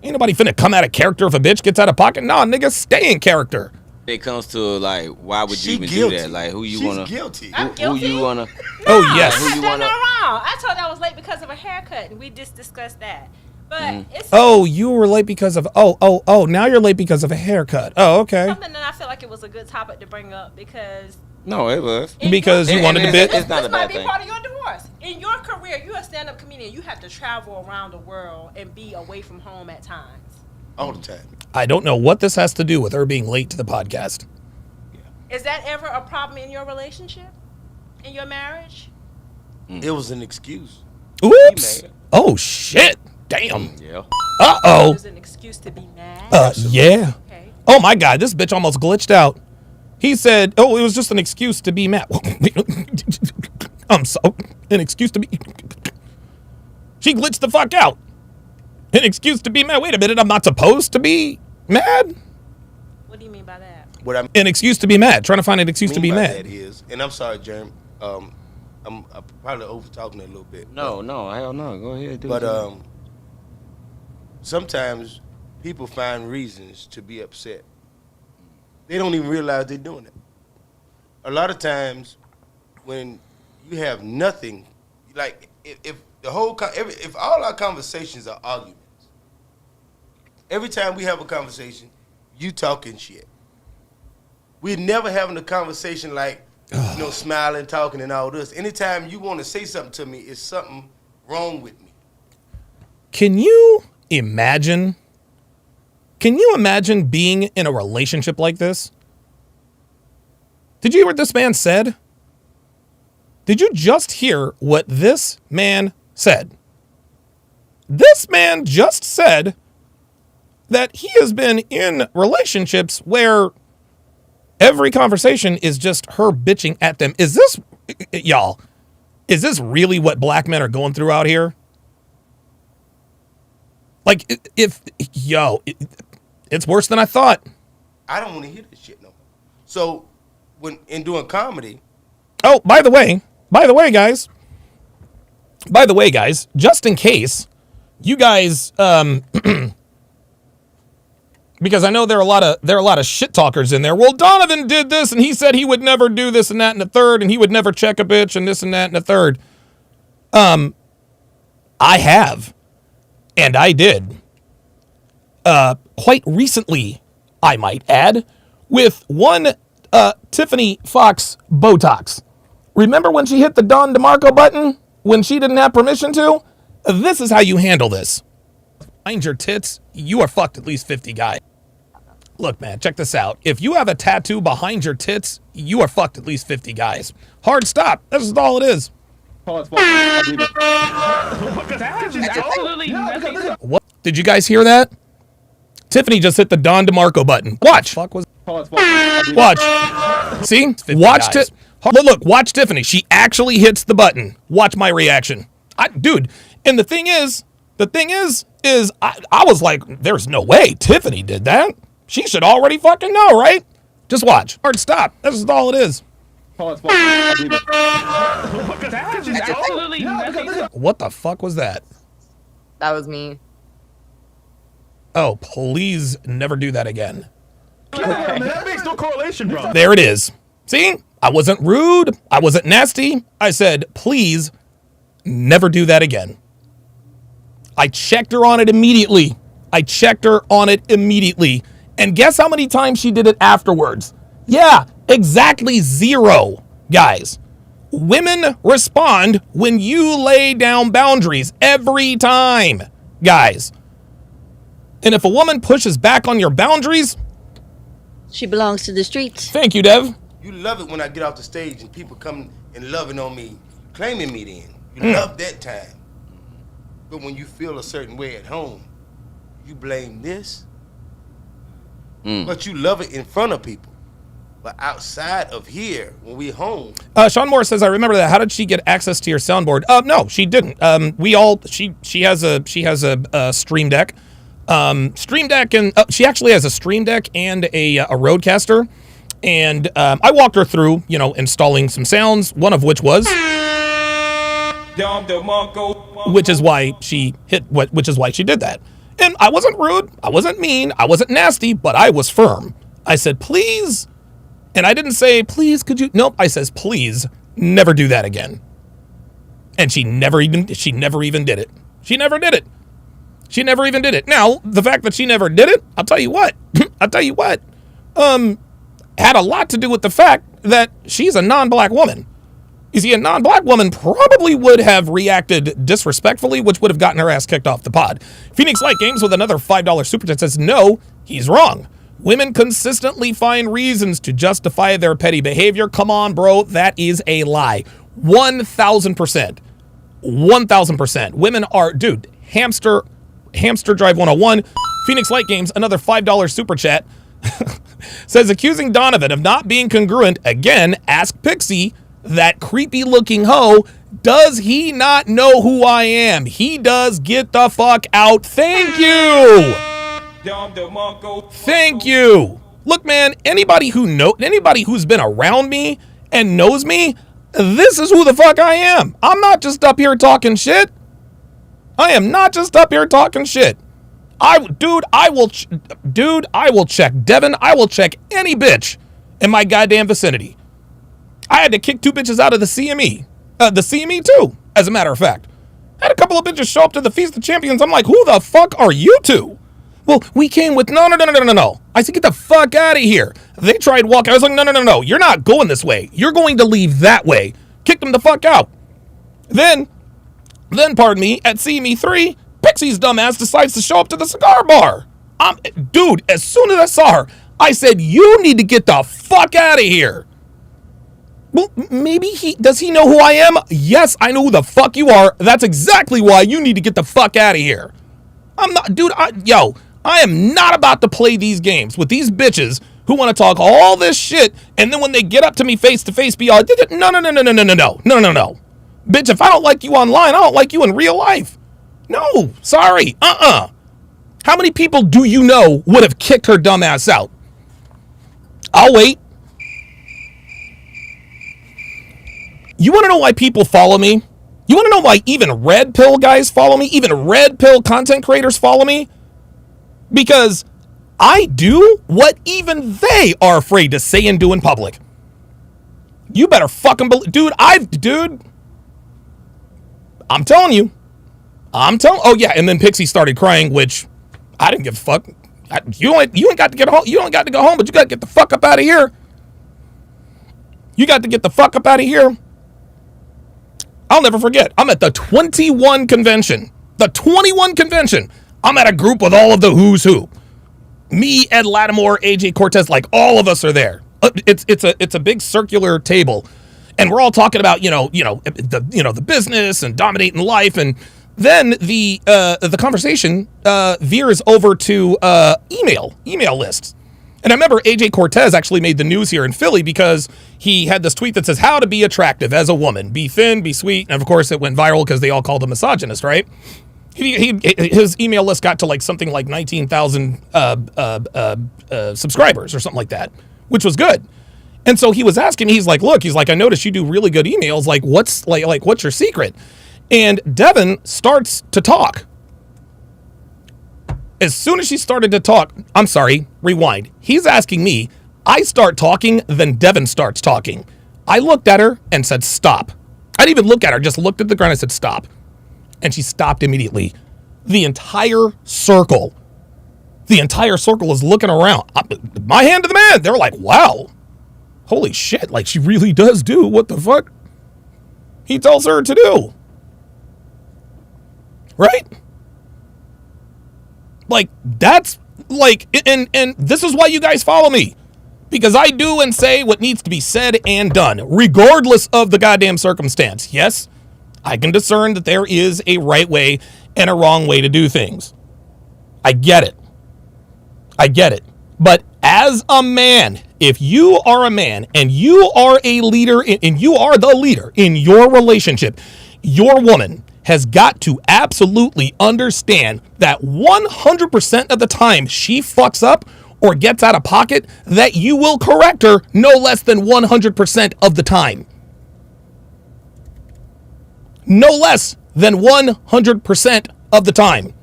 Ain't nobody finna come out of character if a bitch gets out of pocket. No, nigga, stay in character. it comes to like, why would you even guilty. do that? Like, who you She's wanna? guilty. I'm Who guilty. you wanna? Oh yes. Who you That's wanna? not wrong. I told her I was late because of a haircut, and we just discussed that. But it's Oh, you were late because of oh. Now you're late because of a haircut. Oh, okay. something that I feel like it was a good topic to bring up because No, it was. Because you And- wanted to and bit. it's not this a might bad be thing. part of your divorce. In your career, you're a stand-up comedian. You have to travel around the world and be away from home at times. All the time. I don't know what this has to do with her being late to the podcast. Is that ever a problem in your relationship? In your marriage? It was an excuse. Oops. Oh shit. Damn. Yeah. It Uh-oh. was an excuse to be mad? Yeah. Okay. Oh my God, this bitch almost glitched out. He said, "Oh, it was just an excuse to be mad." An excuse to be. She glitched the fuck out. An excuse to be mad. Wait a minute, I'm not supposed to be mad. What do you mean by that? What I An excuse to be mad. Trying to find an excuse to be mean by mad. that is, and I'm sorry, Jeremy. I'm probably over talking it a little bit. No, hell no. Go ahead. Do But it. sometimes people find reasons to be upset. They don't even realize they're doing it. A lot of times, when you have nothing, like if all our conversations are arguments, every time we have a conversation, you talking shit. We're never having a conversation like, smiling, talking, and all this. Anytime you want to say something to me, it's something wrong with me. Can you imagine? Can you imagine being in a relationship like this? Did you hear what this man said? Did you just hear what this man said? This man just said that he has been in relationships where every conversation is just her bitching at them. Is this, y'all, is this really what black men are going through out here? Like, it's worse than I thought. I don't want to hear this shit no more. So, when in doing comedy, Oh, by the way, guys, just in case you guys, because I know there are a lot of shit talkers in there. Well, Donovan did this, and he said he would never do this and that and the third, and he would never check a bitch and this and that and the third. I have, and I did, quite recently, I might add, with one Tiffany Fox Botox. Remember when she hit the Don DeMarco button when she didn't have permission to? This is how you handle this. Behind your tits, you are fucked at least 50 guys. Look, man, check this out. If you have a tattoo behind your tits, you are fucked at least 50 guys. Hard stop. This is all it is. That has absolutely nothing to Did you guys hear that? Tiffany just hit the Don DeMarco button. Watch. Watch. See? Watch it. Look, watch Tiffany. She actually hits the button. Watch my reaction. Dude, and the thing is I was like, there's no way Tiffany did that. She should already fucking know, right? Just watch. Hard stop. This is all it is. What the fuck was that? That was me. Oh, please never do that again. Yeah, man, that makes no correlation, bro. There it is. See? I wasn't rude. I wasn't nasty. I said, please never do that again. I checked her on it immediately. And guess how many times she did it afterwards? Yeah, exactly 0, guys. Women respond when you lay down boundaries every time, guys. And if a woman pushes back on your boundaries, she belongs to the streets. Thank you, Dev. You love it when I get off the stage and people come and loving on me, claiming me then. You love that time. But when you feel a certain way at home, you blame this. But you love it in front of people. But outside of here, when we home. Sean Moore says, I remember that. How did she get access to your soundboard? No, she didn't. She has a Stream Deck. Stream Deck, and she actually has a Stream Deck and a Rodecaster. And I walked her through, installing some sounds, one of which was, which is why she did that. And I wasn't rude, I wasn't mean, I wasn't nasty, but I was firm. I said, please, and I didn't say, please, could you? Nope, I says, please, never do that again. And she never even did it. She never even did it. Now, the fact that she never did it, I'll tell you what, had a lot to do with the fact that she's a non-black woman. You see, a non-black woman probably would have reacted disrespectfully, which would have gotten her ass kicked off the pod. Phoenix Light Games with another $5 super chat says, no, he's wrong. Women consistently find reasons to justify their petty behavior. Come on, bro, that is a lie. 1,000%. 1,000%. Women are, dude, Hamster Drive 101. Phoenix Light Games, another $5 super chat. Says, accusing Donovan of not being congruent. Again, ask Pixie, that creepy looking hoe, does he not know who I am? He does. Get the fuck out. Thank you. Thank you. Look, man, anybody who's been around me and knows me, this is who the fuck I am. I'm not just up here talking shit. I am not just up here talking shit. I will check Devin. I will check any bitch in my goddamn vicinity. I had to kick 2 bitches out of the CME. The CME too, as a matter of fact. I had a couple of bitches show up to the Feast of Champions. I'm like, who the fuck are you two? Well, we came with no. I said, get the fuck out of here. They tried walking. I was like, no. You're not going this way. You're going to leave that way. Kick them the fuck out. Then, pardon me, at CME 3, Pixie's dumbass decides to show up to the cigar bar. Dude, as soon as I saw her, I said, you need to get the fuck out of here. Well, maybe does he know who I am? Yes, I know who the fuck you are. That's exactly why you need to get the fuck out of here. I'm not, dude, I am not about to play these games with these bitches who want to talk all this shit, and then when they get up to me face to face, be all, no. Bitch, if I don't like you online, I don't like you in real life. No, sorry, How many people do you know would have kicked her dumb ass out? I'll wait. You want to know why people follow me? You want to know why even red pill guys follow me? Even red pill content creators follow me? Because I do what even they are afraid to say and do in public. You better fucking believe, dude, I'm telling you. Oh yeah, and then Pixie started crying, which I didn't give a fuck. You ain't got to get home. You don't got to go home, but you got to get the fuck up out of here. You got to get the fuck up out of here. I'll never forget. I'm at the 21 convention. The 21 convention. I'm at a group with all of the who's who. Me, Ed Lattimore, AJ Cortez, like all of us are there. It's a big circular table, and we're all talking about the business and dominating life, and then the conversation veers over to email lists. And I remember AJ Cortez actually made the news here in Philly because he had this tweet that says how to be attractive as a woman, be thin, be sweet, and of course it went viral because they all called him misogynist, right? His email list got to like something like 19,000 subscribers or something like that, which was good. And so he was asking me, he's like, I noticed you do really good emails. Like, what's your secret? And Devin starts to talk. As soon as she started to talk, I'm sorry, rewind. He's asking me, I start talking, then Devin starts talking. I looked at her and said, stop. I didn't even look at her, just looked at the ground and said, stop. And she stopped immediately. The entire circle is looking around. My hand to the man. They're like, wow, holy shit. Like, she really does do what the fuck he tells her to do. Right? Like, that's like, and this is why you guys follow me. Because I do and say what needs to be said and done, regardless of the goddamn circumstance. Yes, I can discern that there is a right way and a wrong way to do things. I get it. But as a man, if you are a man and you are a leader and you are the leader in your relationship, your woman has got to absolutely understand that 100% of the time she fucks up or gets out of pocket, that you will correct her no less than 100% of the time. No less than 100% of the time.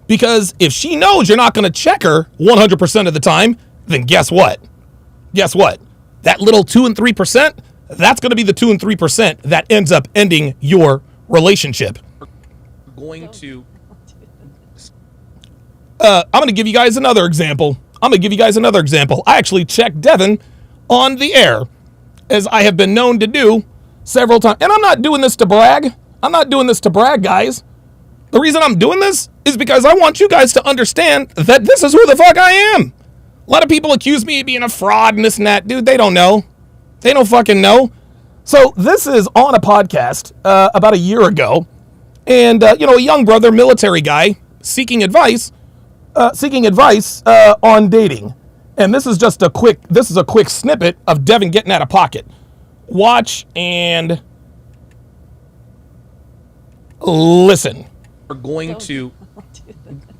Because if she knows you're not going to check her 100% of the time, then guess what? That little 2 and 3%, that's going to be the 2 and 3% that ends up ending your relationship. I'm going to give you guys another example. I actually checked Devin on the air, as I have been known to do several times. And I'm not doing this to brag. Guys. The reason I'm doing this is because I want you guys to understand that this is who the fuck I am. A lot of people accuse me of being a fraud and this and that. Dude, they don't know. They don't fucking know. So this is on a podcast about a year ago. And, a young brother, military guy, seeking advice on dating. And this is just a quick snippet of Devin getting out of pocket. Watch and listen. Are going to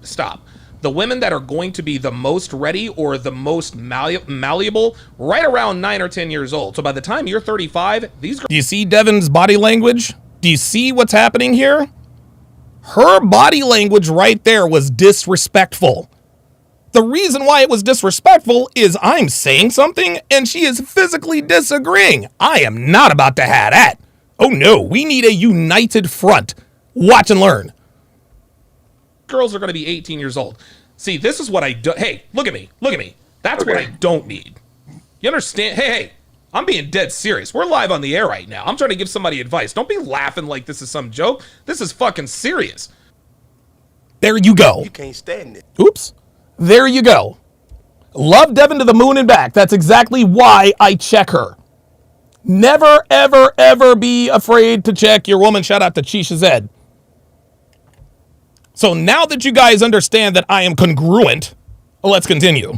stop. The women that are going to be the most ready or the most malleable, right around 9 or 10 years old. So by the time you're 35, these girls. Do you see Devin's body language? Do you see what's happening here? Her body language right there was disrespectful. The reason why it was disrespectful is I'm saying something and she is physically disagreeing. I am not about to have that. Oh no, we need a united front. Watch and learn. Girls are going to be 18 years old. See, this is what I do. Hey, look at me. That's what I don't need. You understand? Hey, I'm being dead serious. We're live on the air right now. I'm trying to give somebody advice. Don't be laughing like this is some joke. This is fucking serious. There you go. You can't stand it. Oops. There you go. Love Devin to the moon and back. That's exactly why I check her. Never, ever, ever be afraid to check your woman. Shout out to Chisha Zed. So now that you guys understand that I am congruent, let's continue.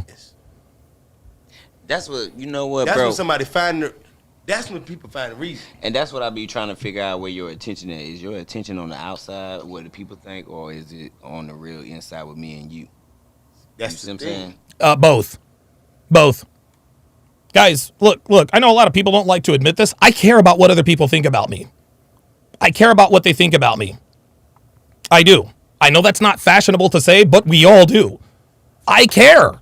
That's what, bro. That's when people find a reason. And that's what I be trying to figure out where your attention is. Is your attention on the outside, what the people think, or is it on the real inside with me and you? That's what I'm saying. Both. Guys, look, I know a lot of people don't like to admit this. I care about what other people think about me. I care about what they think about me. I do. I know that's not fashionable to say, but we all do. I care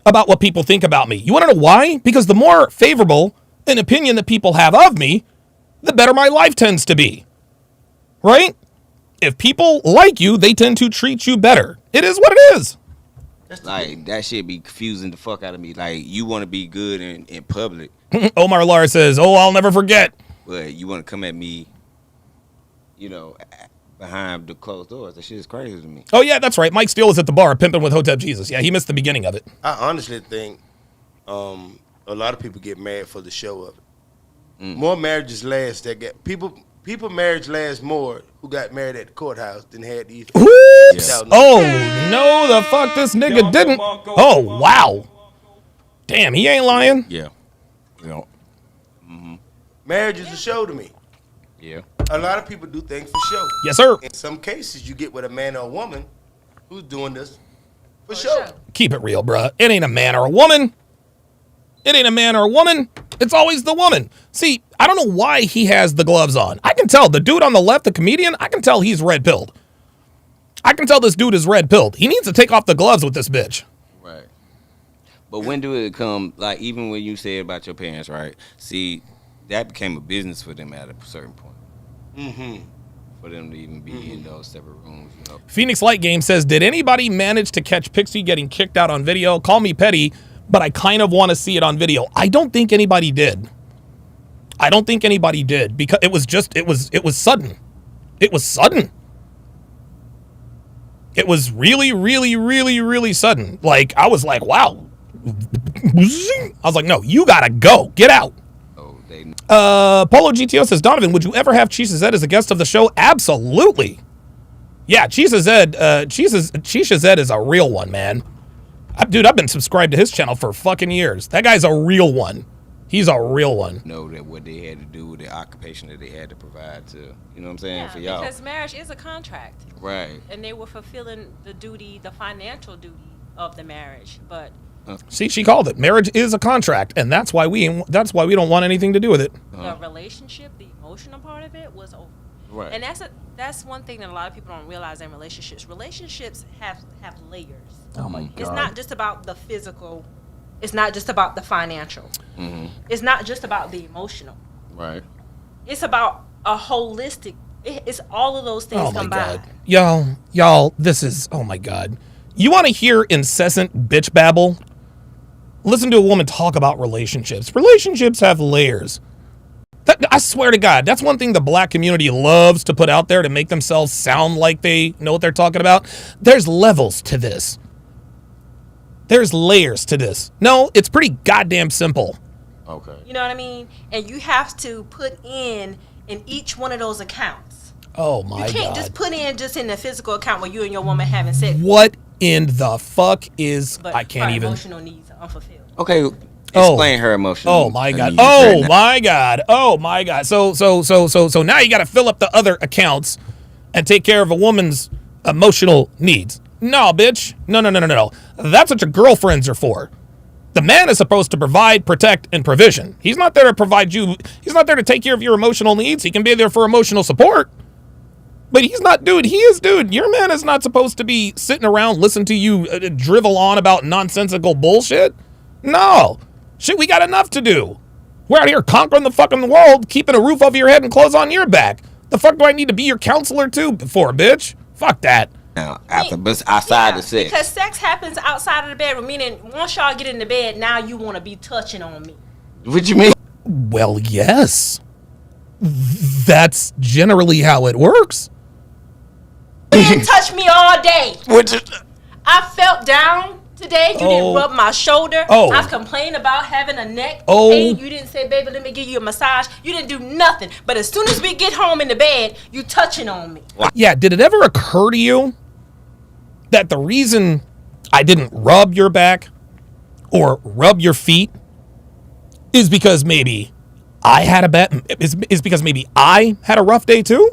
about what people think about me. You want to know why? Because the more favorable an opinion that people have of me, the better my life tends to be. Right? If people like you, they tend to treat you better. It is what it is. Like, that shit be confusing the fuck out of me. Like, you want to be good in public. Omar Lar says, I'll never forget. But you want to come at me, behind the closed doors. That shit is crazy to me. Oh, yeah, that's right. Mike Steele was at the bar pimping with Hotep Jesus. Yeah, he missed the beginning of it. I honestly think a lot of people get mad for the show of it. More marriages last that get people people marriage lasts more who got married at the courthouse than had these. Oops. Yeah. Oh, no, the fuck this nigga didn't. Oh, wow. Damn, he ain't lying. Yeah. Marriage is a show to me. Yeah. A lot of people do things for show. Yes, sir. In some cases, you get with a man or a woman who's doing this for show. Keep it real, bruh. It ain't a man or a woman. It ain't a man or a woman. It's always the woman. See, I don't know why he has the gloves on. I can tell the dude on the left, the comedian, I can tell he's red-pilled. I can tell this dude is red-pilled. He needs to take off the gloves with this bitch. Right. But when do it come, like, even when you said about your parents, right? See, that became a business for them at a certain point. Mm-hmm. For them to even be in those separate rooms, you know. Phoenix Light Game says, did anybody manage to catch Pixie getting kicked out on video? Call me petty, but I kind of want to see it on video. I don't think anybody did. I don't think anybody did because it was sudden. It was sudden. It was really, really, really, really sudden. Like, I was like, wow. I was like, no, you gotta go. Get out. Polo GTO says, Donovan, would you ever have Chisha Zed as a guest of the show? Absolutely. Yeah, Chisha Zed is a real one, man. Dude, I've been subscribed to his channel for fucking years. That guy's a real one. He's a real one. Know that what they had to do with the occupation that they had to provide to, you know what I'm saying, for y'all. Because marriage is a contract. Right. And they were fulfilling the duty, the financial duty of the marriage, but see, she called it. Marriage is a contract, and that's why we don't want anything to do with it. the relationship, the emotional part of it was over. Right. And that's one thing that a lot of people don't realize in relationships. Relationships have layers. Oh my God. It's not just about the physical. It's not just about the financial. Mm-hmm. It's not just about the emotional. Right. It's about a holistic. It's all of those things Oh my combined. God. Y'all, this is, oh my God. You want to hear incessant bitch babble? Listen to a woman talk about relationships. Relationships have layers. I swear to God, that's one thing the black community loves to put out there to make themselves sound like they know what they're talking about. There's levels to this. There's layers to this. No, it's pretty goddamn simple. Okay. You know what I mean? And you have to put in each one of those accounts. Oh my God. You can't just put in just in the physical account where you and your woman having sex. What in the fuck is, But I can't her even. emotional needs are unfulfilled. Okay. Explain her emotion. Oh my God. needs Oh right now. my God. Oh my God. So now you got to fill up the other accounts and take care of a woman's emotional needs. No, bitch. No. That's what your girlfriends are for. The man is supposed to provide, protect, and provision. He's not there to provide you. He's not there to take care of your emotional needs. He can be there for emotional support. But he's not, dude. He is, dude. Your man is not supposed to be sitting around listening to you drivel on about nonsensical bullshit. No. Shit, we got enough to do. We're out here conquering the fucking world, keeping a roof over your head and clothes on your back. The fuck do I need to be your counselor too for, bitch? Fuck that. Now, but outside the sex. Because sex happens outside of the bedroom, meaning once y'all get in the bed, now you want to be touching on me. What you mean? Well, yes. That's generally how it works. You didn't touch me all day. What? I felt down today. You didn't rub my shoulder. Oh. I've complained about having a neck Oh. pain. You didn't say, baby, let me give you a massage. You didn't do nothing. But as soon as we get home in the bed, you touching on me. Yeah, did it ever occur to you that the reason I didn't rub your back or rub your feet is because maybe I had a bad, is because maybe I had a rough day too?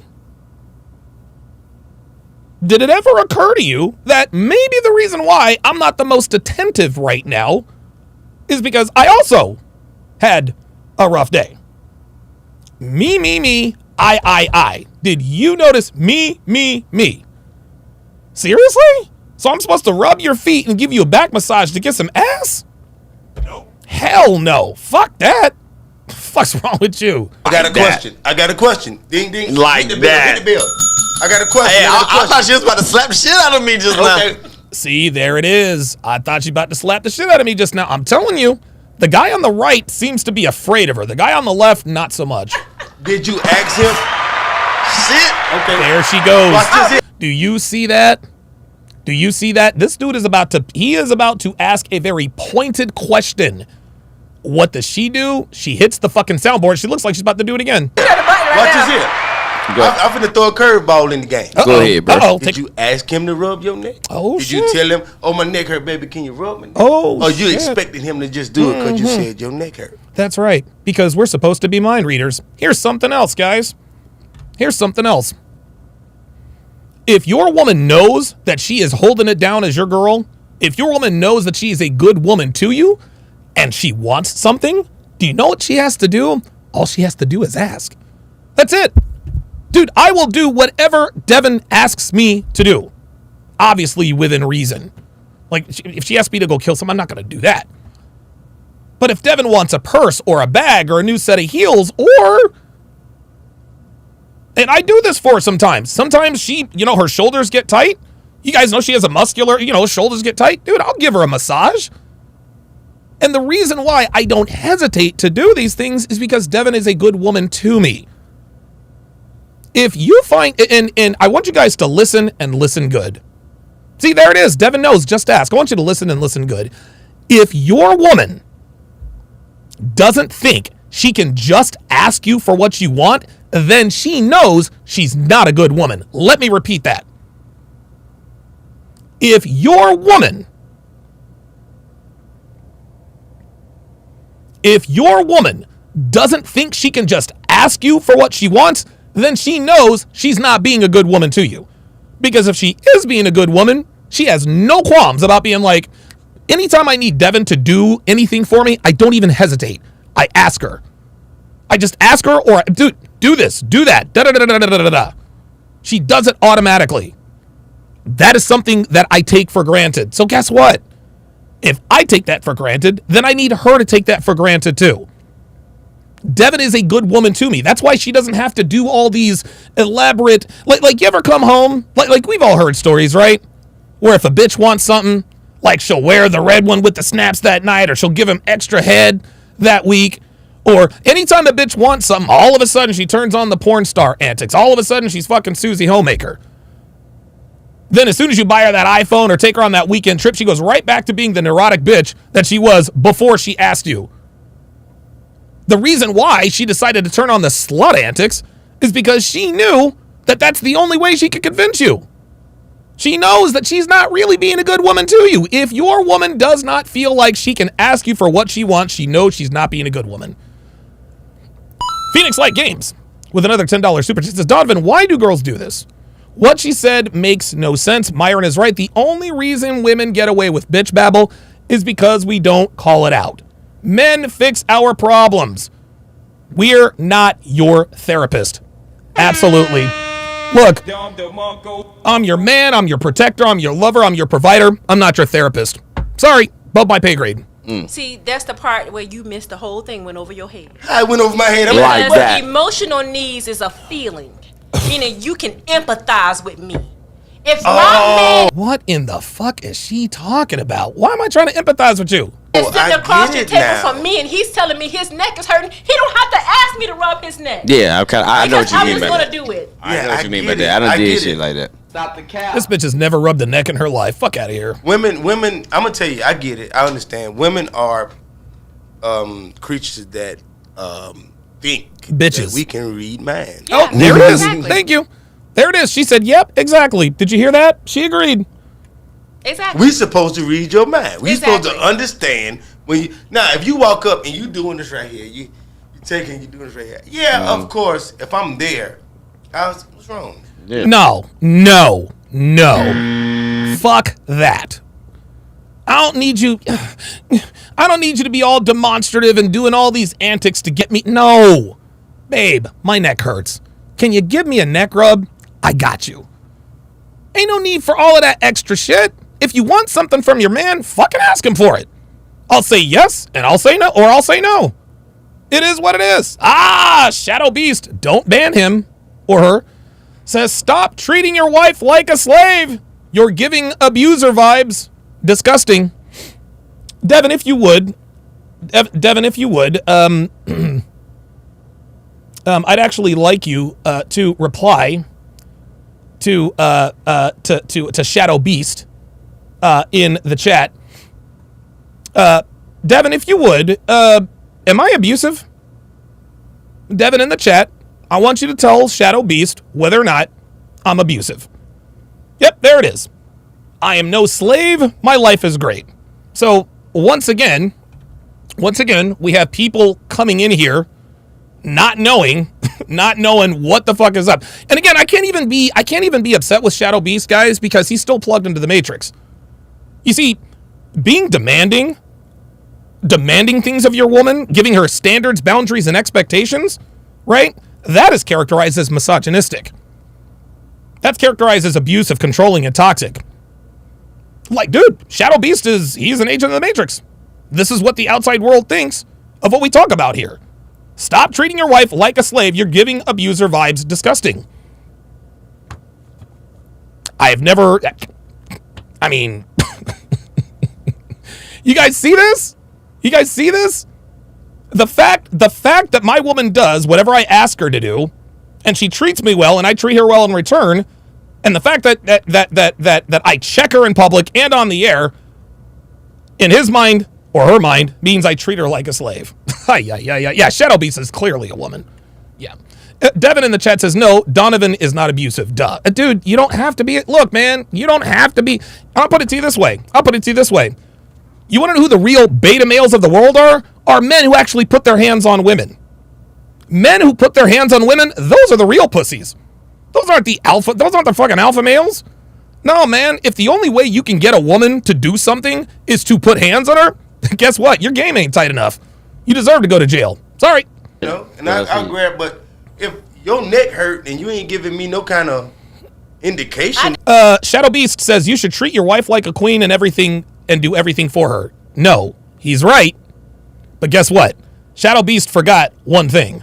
Did it ever occur to you that maybe the reason why I'm not the most attentive right now is because I also had a rough day? Me, I. Did you notice me? Seriously? So I'm supposed to rub your feet and give you a back massage to get some ass? No. Hell no. Fuck that. Fuck's wrong with you? I got a question. Ding, ding. Like Hit the bill, that. hit the bill. I got a question. Hey, I thought she was about to slap the shit out of me just now. See, there it is. I thought you about to slap the shit out of me just now. I'm telling you, the guy on the right seems to be afraid of her. The guy on the left, not so much. Did you ask him? Shit. Okay. There she goes. Watch this here. Do you see that? Do you see that? This dude is about to ask a very pointed question. What does she do? She hits the fucking soundboard. She looks like she's about to do it again. Watch this here. I'm finna throw a curveball in the game. Go ahead, bro. Uh-oh. Did you ask him to rub your neck? Oh, Did shit. you tell him, oh, my neck hurt, baby, can you rub my neck? Oh, Or you shit. expected him to just do it because you said your neck hurt? That's right, because we're supposed to be mind readers. Here's something else, guys. Here's something else. If your woman knows that she is holding it down as your girl, if your woman knows that she is a good woman to you, and she wants something, do you know what she has to do? All she has to do is ask. That's it. Dude, I will do whatever Devin asks me to do. Obviously, within reason. Like, if she asks me to go kill someone, I'm not going to do that. But if Devin wants a purse or a bag or a new set of heels or... And I do this for her sometimes. Sometimes she, her shoulders get tight. You guys know she has a muscular, shoulders get tight. Dude, I'll give her a massage. And the reason why I don't hesitate to do these things is because Devin is a good woman to me. If you find, and I want you guys to listen and listen good. See, there it is. Devin knows, just ask. I want you to listen and listen good. If your woman doesn't think she can just ask you for what you want, then she knows she's not a good woman. Let me repeat that. If your woman doesn't think she can just ask you for what she wants, then she knows she's not being a good woman to you. Because if she is being a good woman, she has no qualms about being like, anytime I need Devin to do anything for me, I don't even hesitate. I ask her. I just ask her, or do this, do that, da-da-da-da-da-da-da-da. She does it automatically. That is something that I take for granted. So guess what? If I take that for granted, then I need her to take that for granted too. Devin is a good woman to me. That's why she doesn't have to do all these elaborate, like you ever come home, like we've all heard stories, right? Where if a bitch wants something, like she'll wear the red one with the snaps that night, or she'll give him extra head that week. Or anytime a bitch wants something, all of a sudden she turns on the porn star antics. All of a sudden she's fucking Susie Homemaker. Then as soon as you buy her that iPhone or take her on that weekend trip, she goes right back to being the neurotic bitch that she was before she asked you. The reason why she decided to turn on the slut antics is because she knew that that's the only way she could convince you. She knows that she's not really being a good woman to you. If your woman does not feel like she can ask you for what she wants, she knows she's not being a good woman. Phoenix Light Games with another $10 super chat says, Donovan, why do girls do this? What she said makes no sense. Myron is right. The only reason women get away with bitch babble is because we don't call it out. Men fix our problems. We're not your therapist. Absolutely. Look, I'm your man, I'm your protector, I'm your lover, I'm your provider. I'm not your therapist. Sorry, above my pay grade. See, that's the part where you missed the whole thing, went over your head. I went over my head. I'm Like Because that. emotional needs is a feeling, meaning you can empathize with me. If my man What in the fuck is she talking about? Why am I trying to empathize with you? is sitting I across the get it table now. from me and he's telling me his neck is hurting, he don't have to ask me to rub his neck. Yeah, I know what Because you I'm mean just by gonna that. do it. I know Yeah, what I you mean get by it. that. I I done did get shit it. like that. Stop the cap. This bitch has never rubbed a neck in her life. Fuck out of here. Women, I'm gonna tell you, I get it. I understand. Women are creatures that think Bitches. that we can read minds. Yeah, Oh, there it is. exactly. Thank you. There it is. She said, yep, exactly. Did you hear that? She agreed. Exactly. We supposed to read your mind. We supposed to Exactly. understand when you. Now, if you walk up and you doing this right here, you taking, you doing this right here. Yeah, of course. If I'm there, what's wrong? Yeah. No. Fuck that. I don't need you to be all demonstrative and doing all these antics to get me. No. Babe, my neck hurts. Can you give me a neck rub? I got you. Ain't no need for all of that extra shit. If you want something from your man, fucking ask him for it. I'll say yes, and I'll say no, or I'll say no. It is what it is. Shadow Beast, don't ban him or her. Says, stop treating your wife like a slave. You're giving abuser vibes. Disgusting. Devin, if you would, I'd actually like you to reply to Shadow Beast in the chat. Devin, if you would, am I abusive? Devin in the chat, I want you to tell Shadow Beast whether or not I'm abusive. Yep, there it is. I am no slave. My life is great. So once again, we have people coming in here not knowing what the fuck is up. And again, I can't even be upset with Shadow Beast, guys, because he's still plugged into the Matrix. You see, being demanding things of your woman, giving her standards, boundaries, and expectations, right? That is characterized as misogynistic. That's characterized as abusive, controlling, and toxic. Like, dude, Shadow Beast he's an agent of the Matrix. This is what the outside world thinks of what we talk about here. Stop treating your wife like a slave. You're giving abuser vibes. Disgusting. I mean, you guys see this? You guys see this? The fact that my woman does whatever I ask her to do, and she treats me well, and I treat her well in return, and the fact that I check her in public and on the air, in his mind or her mind, means I treat her like a slave. Yeah. Shadow Beast is clearly a woman. Yeah. Devin in the chat says, no, Donovan is not abusive. Duh. Dude, you don't have to be. Look, man, you don't have to be. I'll put it to you this way. You want to know who the real beta males of the world are? Are men who actually put their hands on women. Men who put their hands on women, those are the real pussies. Those aren't the fucking alpha males. No, man, if the only way you can get a woman to do something is to put hands on her, guess what? Your game ain't tight enough. You deserve to go to jail. Sorry. You know, and I'll grab, but if your neck hurt and you ain't giving me no kind of indication. Shadow Beast says you should treat your wife like a queen and do everything for her. No, he's right. But guess what? Shadow Beast forgot one thing.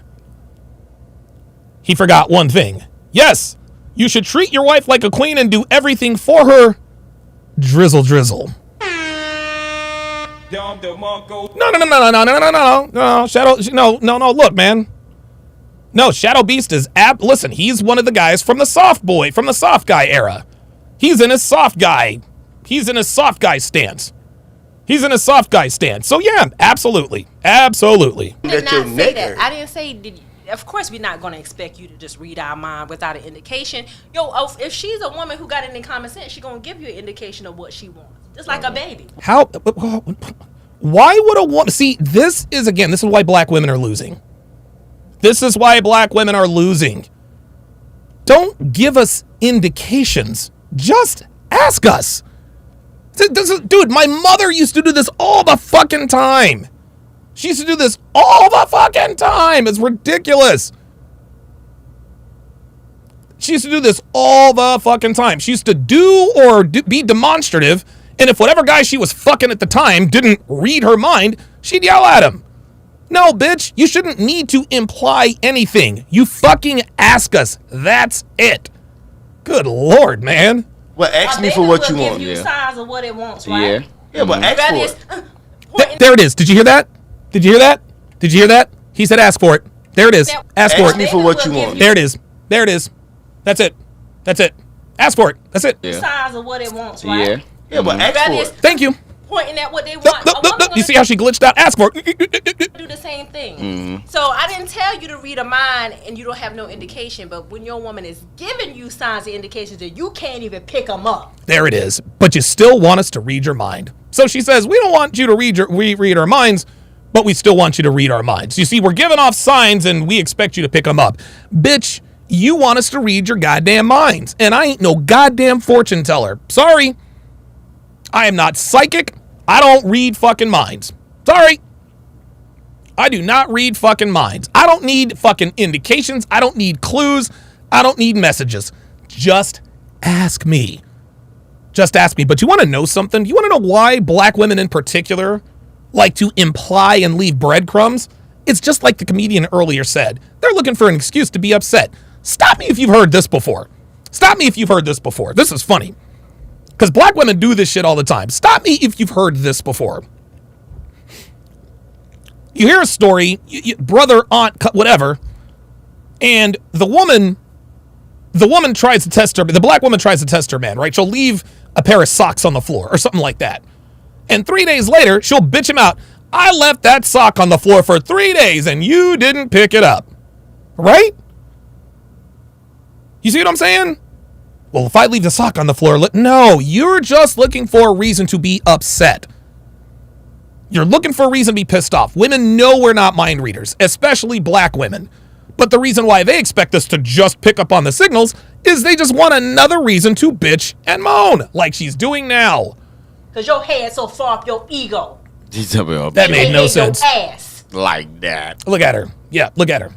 He forgot one thing. Yes, you should treat your wife like a queen and do everything for her. Drizzle. No, Shadow, no, look, man. No, Shadow Beast is listen, he's one of the guys from the soft guy era. He's in his soft guy stance. So yeah, absolutely. I did not say that. I didn't say, of course we're not going to expect you to just read our mind without an indication. If she's a woman who got any common sense, she's going to give you an indication of what she wants. Just like a baby. Why would a woman... See, this is why black women are losing. Don't give us indications. Just ask us. Dude, my mother used to do this all the fucking time. She used to do this all the fucking time. It's ridiculous. She used to do this all the fucking time. She used to be demonstrative, and if whatever guy she was fucking at the time didn't read her mind, she'd yell at him. No, bitch, you shouldn't need to imply anything. You fucking ask us. That's it. Good Lord, man. Well, ask me for what you want. Give you signs of what it wants, right? Yeah, but ask for it. There it is. Did you hear that? He said ask for it. There it is. Ask for it. Ask me for what you want. There it is. That's it. Ask for it. That's it. Signs of what it wants, right? Yeah, but ask for it. Thank you. Pointing at what they want. You see how she glitched out? Ask for it. Do the same thing. So I didn't tell you to read a mind and you don't have no indication, but when your woman is giving you signs and indications that you can't even pick them up. There it is. But you still want us to read your mind. So she says, we don't want you to read our minds, but we still want you to read our minds. You see, we're giving off signs and we expect you to pick them up. Bitch, you want us to read your goddamn minds. And I ain't no goddamn fortune teller. Sorry. I am not psychic. I don't read fucking minds. Sorry. I do not read fucking minds. I don't need fucking indications. I don't need clues. I don't need messages. Just ask me. But you want to know something? You want to know why black women in particular like to imply and leave breadcrumbs? It's just like the comedian earlier said. They're looking for an excuse to be upset. Stop me if you've heard this before. This is funny. Because black women do this shit all the time. Stop me if you've heard this before. You hear a story, brother, aunt, whatever, and the woman tries to test her, the black woman tries to test her man, right? She'll leave a pair of socks on the floor or something like that. And 3 days later, she'll bitch him out. I left that sock on the floor for 3 days and you didn't pick it up. Right? You see what I'm saying? Well, if I leave the sock on the floor, no, you're just looking for a reason to be upset. You're looking for a reason to be pissed off. Women know we're not mind readers, especially black women. But the reason why they expect us to just pick up on the signals is they just want another reason to bitch and moan, like she's doing now. Because your head's so far up your ego. That made no sense. Ass. Like that. Look at her. Yeah, look at her.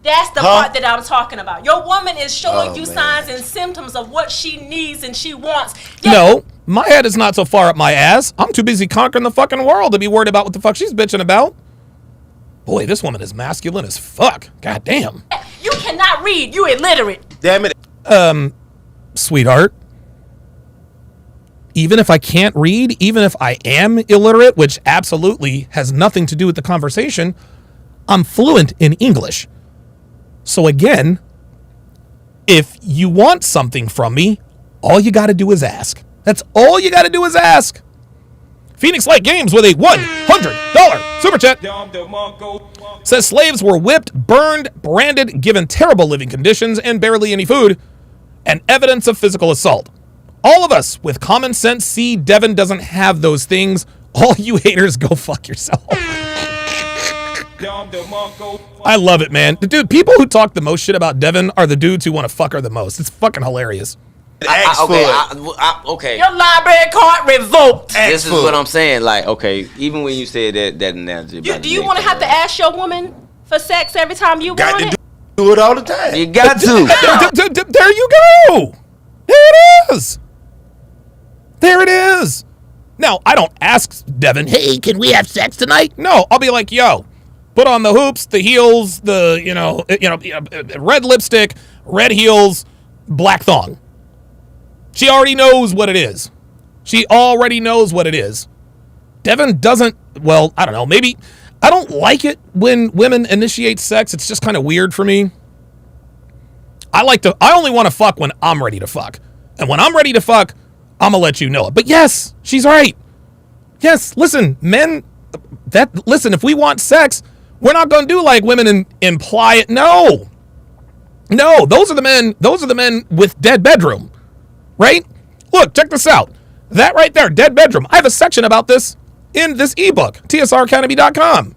That's the part that I'm talking about. Your woman is showing you signs and symptoms of what she needs and she wants. Yet No, my head is not so far up my ass. I'm too busy conquering the fucking world to be worried about what the fuck she's bitching about. Boy, this woman is masculine as fuck. God damn. you cannot read. You illiterate. Damn it. Sweetheart. Even if I can't read, even if I am illiterate, which absolutely has nothing to do with the conversation, I'm fluent in English. So again, if you want something from me, all you got to do is ask. That's all you got to do is ask. Phoenix Light Games with a $100 super chat says slaves were whipped, burned, branded, given terrible living conditions and barely any food, and evidence of physical assault. All of us with common sense see Devin doesn't have those things. All you haters, go fuck yourself. I love it, man. Dude, people who talk the most shit about Devin are the dudes who want to fuck her the most. It's fucking hilarious. Okay. Your library card revoked. This is what I'm saying. Like, okay, even when you said that analogy. Do you want to have to ask your woman for sex every time you want it? Do it all the time. You got to. There you go. There it is. There it is. Now, I don't ask Devin, hey, can we have sex tonight? No, I'll be like, yo, put on the hoops, the heels, the, red lipstick, red heels, black thong. She already knows what it is. She already knows what it is. Devin doesn't, well, I don't know, maybe, I don't like it when women initiate sex. It's just kind of weird for me. I only want to fuck when I'm ready to fuck. And when I'm ready to fuck, I'm going to let you know it. But yes, she's right. Yes, listen, men, if we want sex, we're not going to do like women and imply it. No, those are the men with dead bedroom, right? Look, check this out. That right there, dead bedroom. I have a section about this in this ebook, tsracademy.com.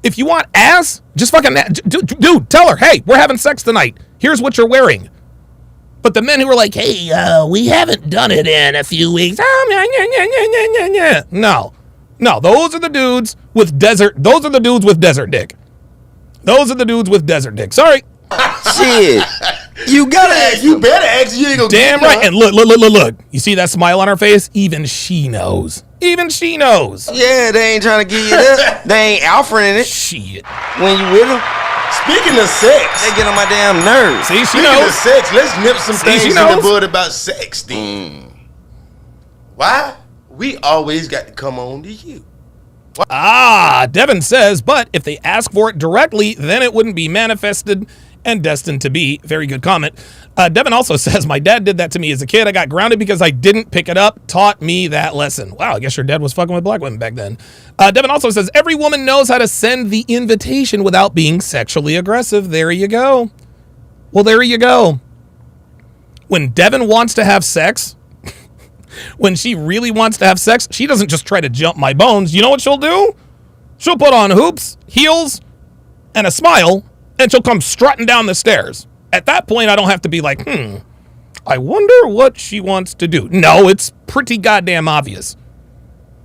If you want ass, just fucking, dude, tell her, hey, we're having sex tonight. Here's what you're wearing. But the men who are like, hey, we haven't done it in a few weeks. No, those are the dudes with desert dick. Those are the dudes with desert dick. Sorry. Shit. You gotta ask. You better ask. You ain't gonna damn right. And look. You see that smile on her face? Even she knows. Yeah, they ain't trying to give you that. They ain't offering it. Shit. When you with them. Speaking of sex, they get on my damn nerves. See, she speaking knows. of sex, let's nip some things in the bud about sex then. Why? We always got to come on to you. Devin says, but if they ask for it directly, then it wouldn't be manifested and destined to be. Very good comment. Devin also says, my dad did that to me as a kid. I got grounded because I didn't pick it up. Taught me that lesson. Wow, I guess your dad was fucking with black women back then. Devin also says, every woman knows how to send the invitation without being sexually aggressive. There you go. Well, there you go. When Devin wants to have sex, when she really wants to have sex, she doesn't just try to jump my bones. You know what she'll do? She'll put on hoops, heels, and a smile, and she'll come strutting down the stairs. At that point, I don't have to be like, I wonder what she wants to do. No, it's pretty goddamn obvious.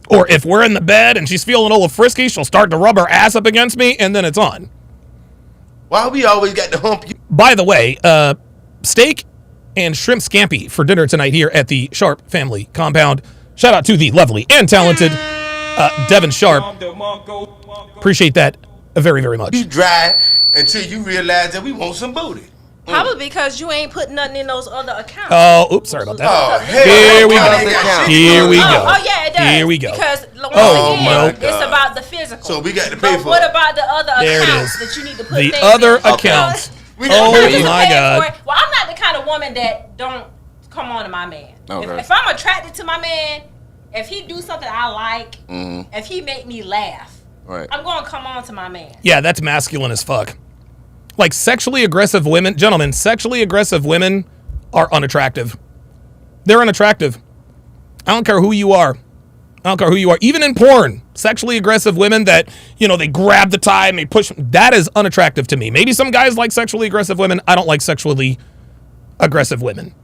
Or if we're in the bed and she's feeling a little frisky, she'll start to rub her ass up against me, and then it's on. Why we always got to hump you? By the way, steak and shrimp scampi for dinner tonight here at the Sharpe family compound. Shout out to the lovely and talented Devin Sharpe. Appreciate that very, very much. You dry until you realize that we want some booty. Probably because you ain't putting nothing in those other accounts. Oh, oops, sorry about that. Oh, hell. Here we go. Oh, yeah, it does. Here we go. Because once again, it's God. about the physical. So we got to pay but for what it. about the other There it accounts is. that you need to put The things other in? accounts. We Oh, got to pay my God. Well, I'm not the kind of woman that don't come on to my man. Okay. If I'm attracted to my man, if he do something I like, if he make me laugh, Right. I'm going to come on to my man. Yeah, that's masculine as fuck. Like sexually aggressive women, gentlemen, sexually aggressive women are unattractive. They're unattractive. I don't care who you are. I don't care who you are. Even in porn, sexually aggressive women that, they grab the tie and they push. That is unattractive to me. Maybe some guys like sexually aggressive women. I don't like sexually aggressive women.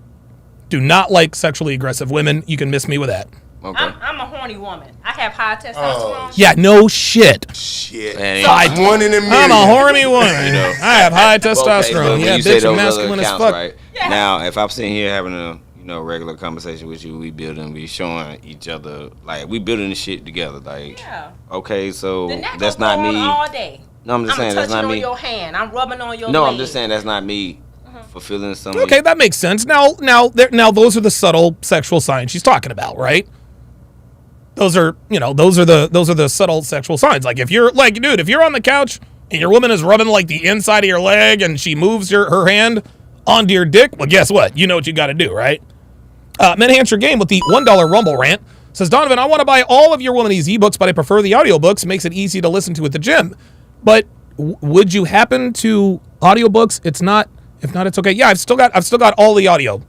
Do not like sexually aggressive women. You can miss me with that. Okay. I'm a horny woman. I have high testosterone. Yeah, no shit. Shit. And One in a million. I'm a horny woman. I have high testosterone. Okay, Yeah, you say bitch, those I'm masculine other as accounts, fuck. right? Yeah. Now, if I'm sitting here having a regular conversation with you, we building, we showing each other, like, we building this shit together. Like, Yeah. okay, so Then that that's go on not me. all day. No, I'm just saying that's not touching me. on your hand. I'm rubbing on your No, leg. I'm just saying that's not me fulfilling some. Okay, that makes sense. Now, those are the subtle sexual signs she's talking about, right? Those are the subtle sexual signs. Like if you're like, dude, if you're on the couch and your woman is rubbing like the inside of your leg and she moves her hand onto your dick, well, guess what? You know what you got to do, right? Menhansher Game with the $1 Rumble rant says, Donovan, I want to buy all of your Womanese ebooks, but I prefer the audiobooks. Makes it easy to listen to at the gym. But would you happen to audiobooks? It's not. If not, it's okay. Yeah, I've still got all the audio.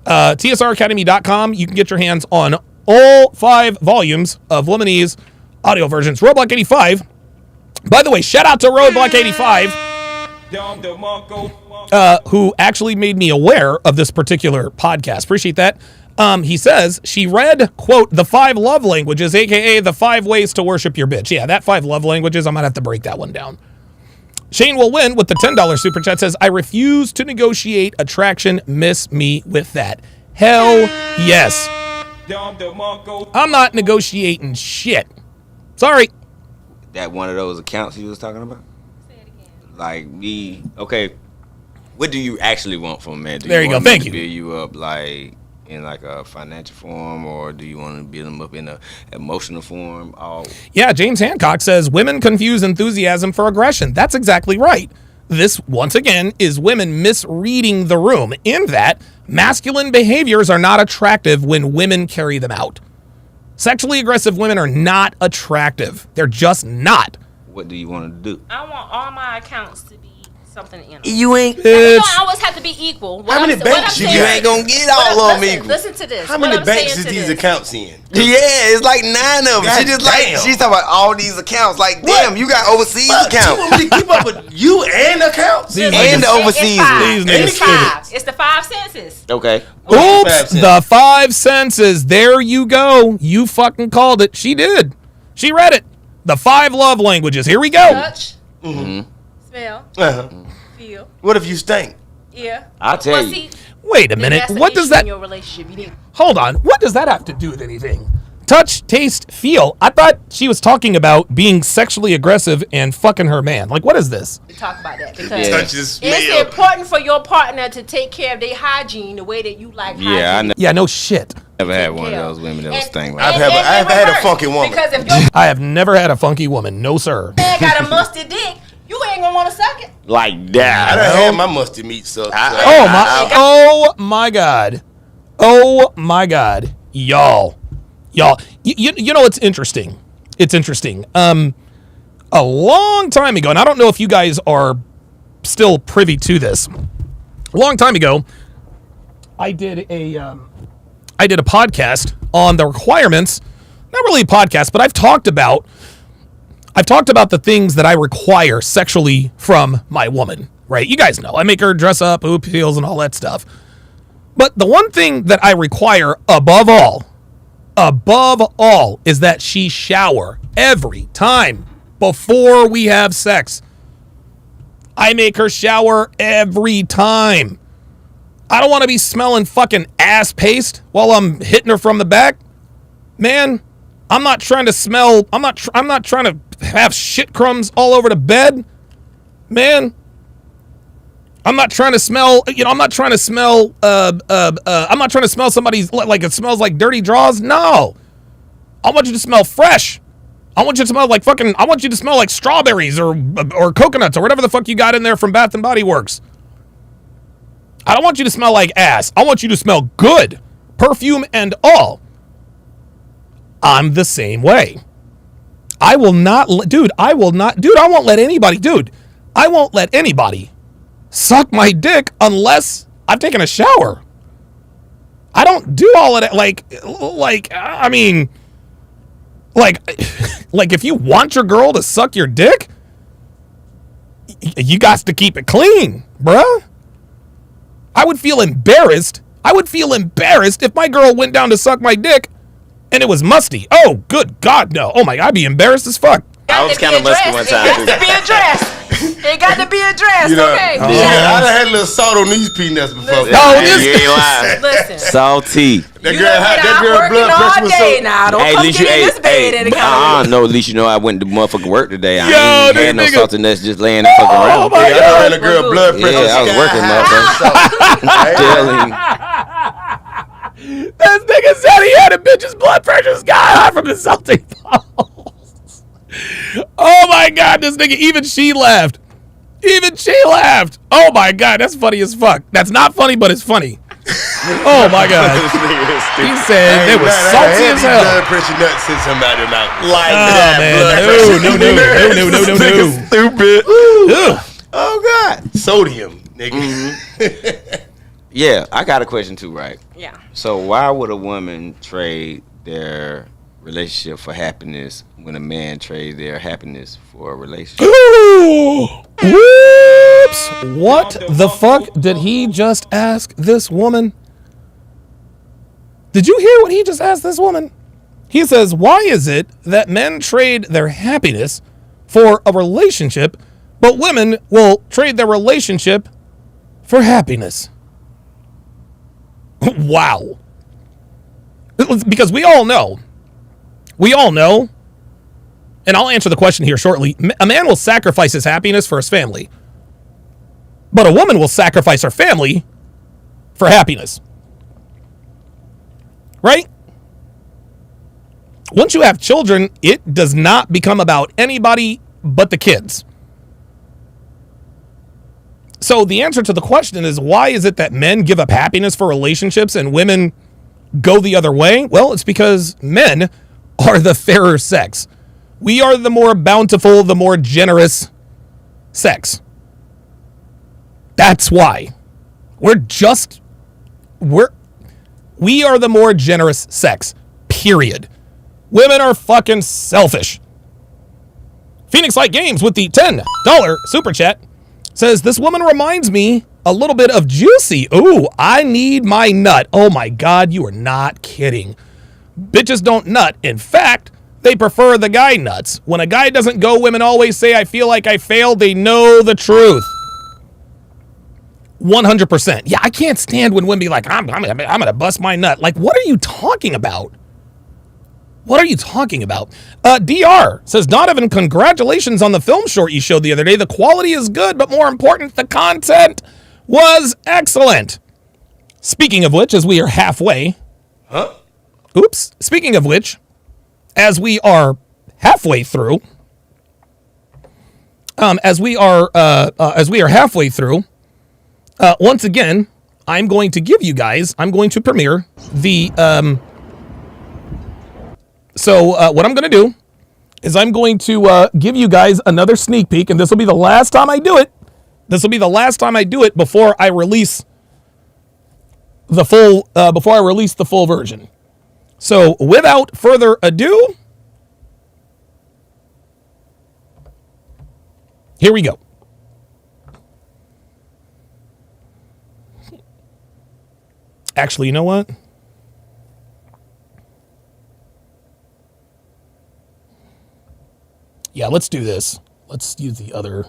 TSRacademy.com. You can get your hands on all 5 volumes of Womanese audio versions. Roadblock 85. By the way, shout out to Roadblock 85, who actually made me aware of this particular podcast. Appreciate that. He says she read, quote, the 5 love languages, aka the 5 ways to worship your bitch. Yeah, that 5 love languages, I'm gonna have to break that one down. Shane will win with the $10 super chat says, I refuse to negotiate attraction. Miss me with that. Hell yes. I'm not negotiating shit. Sorry. That one of those accounts you was talking about? Say it again. Like me, okay. What do you actually want from a man? Do There you go. want him Thank to you. build you up like in like a financial form, or do you want to build them up in a emotional form? Yeah, James Hancock says women confuse enthusiasm for aggression. That's exactly right. This, once again, is women misreading the room in that masculine behaviors are not attractive when women carry them out. Sexually aggressive women are not attractive. They're just not. What do you want to do? I want all my accounts to be something in them. You ain't. It don't always have to be equal. How many banks You ain't gonna get all of them equal. Listen to this. How many banks is these accounts in? Yeah, it's like 9 of them. God She just damn. she's talking about all these accounts. Like, What? damn, you got overseas Fuck, you accounts. want me to keep up with you and accounts? These And the niggas- overseas These one. niggas It's 5. It's the 5 senses. Okay. Oops, the 5 senses. There you go. You fucking called it. She did. She read it. The 5 love languages. Here we go. Touch. Smell. Uh-huh. Feel. What if you stink? Yeah. I'll tell Well, you. see, Wait a then minute. that's the What does issue that... in your relationship? You need Hold on. What does that have to do with anything? Touch, taste, feel. I thought she was talking about being sexually aggressive and fucking her man. Like, what is this? to talk about that because Yeah. Touch this smell. it's important for your partner to take care of their hygiene the way that you like Yeah, I hygiene. Yeah, no shit. never had one of Yeah. those women that was And- stink I've like had- that. I've had a reverse. funky woman. Because if your I have never had a funky woman. No, sir. man got a musty dick, you ain't gonna want to suck it. Like I that. done had my musty meat sucked. Oh my God. Oh my God. Y'all. You know, it's interesting. It's interesting. A long time ago, and I don't know if you guys are still privy to this. A long time ago, I did a podcast on the requirements. Not really a podcast, but I've talked about the things that I require sexually from my woman, right? You guys know. I make her dress up, hoop heels, and all that stuff. But the one thing that I require above all, is that she shower every time before we have sex. I make her shower every time. I don't want to be smelling fucking ass paste while I'm hitting her from the back. Man, I'm not trying to smell, I'm not trying to have shit crumbs all over the bed. Man, I'm not trying to smell, I'm not trying to smell somebody's, like it smells like dirty drawers. No. I want you to smell fresh. I want you to smell like I want you to smell like strawberries or coconuts or whatever the fuck you got in there from Bath and Body Works. I don't want you to smell like ass. I want you to smell good. Perfume and all. I'm the same way. I won't let anybody, I won't let anybody suck my dick unless I've taken a shower. I don't do all of that. Like, I mean, like if you want your girl to suck your dick, you got to keep it clean, bruh. I would feel embarrassed. If my girl went down to suck my dick and it was musty. Oh, good God, no. Oh my God, I'd be embarrassed as fuck. I was kind of musty one time. It got to be addressed. It got to be addressed. You know, Okay. I done had a little salt on these peanuts before. No, You ain't lying. Listen. Salty. That girl blood pressure was so. Now, don't come get in this bed and no, at least you know I went to motherfucking work today. I ain't had no nigga. salty nuts just laying the fucking around. my I done had a girl blood pressure. Yeah, I was working, motherfucker. This nigga said he had a bitch's blood pressure sky high from the salty balls. Oh my God, this nigga, even she laughed. Oh my God, that's funny as fuck. That's not funny, but it's funny. Oh my God. He said they was salty as hell. Blood pressure nuts in somebody's mouth. Like No. Stupid. Ugh. Oh God. Sodium, nigga. Mm-hmm. Yeah, I got a question too, right? Yeah. So why would a woman trade their relationship for happiness when a man trades their happiness for a relationship? Ooh. Whoops. What the fuck did he just ask this woman? Did you hear what he just asked this woman? He says, why is it that men trade their happiness for a relationship, but women will trade their relationship for happiness? Wow. Because we all know, and I'll answer the question here shortly, a man will sacrifice his happiness for his family, but a woman will sacrifice her family for happiness. Right? Once you have children, it does not become about anybody but the kids. So the answer to the question is, why is it that men give up happiness for relationships and women go the other way? Well, it's because men are the fairer sex. We are the more bountiful, the more generous sex. That's why. We are the more generous sex. Period. Women are fucking selfish. Phoenix Light Games with the $10 super chat says, this woman reminds me a little bit of Juicy. Ooh, I need my nut. Oh my God, you are not kidding. Bitches don't nut. In fact, they prefer the guy nuts. When a guy doesn't go, women always say, I feel like I failed. They know the truth. 100%. Yeah, I can't stand when women be like, I'm going to bust my nut. Like, what are you talking about? What are you talking about? DR says, Donovan, congratulations on the film short you showed the other day. The quality is good, but more important, the content was excellent. Speaking of which, as we are halfway. Huh? Oops. Speaking of which, as we are halfway through, once again, I'm going to premiere the, what I'm going to do is I'm going to give you guys another sneak peek, and this will be the last time I do it. Before I release the full version. So without further ado, here we go. Actually, you know what? Yeah, let's do this. Let's use the other.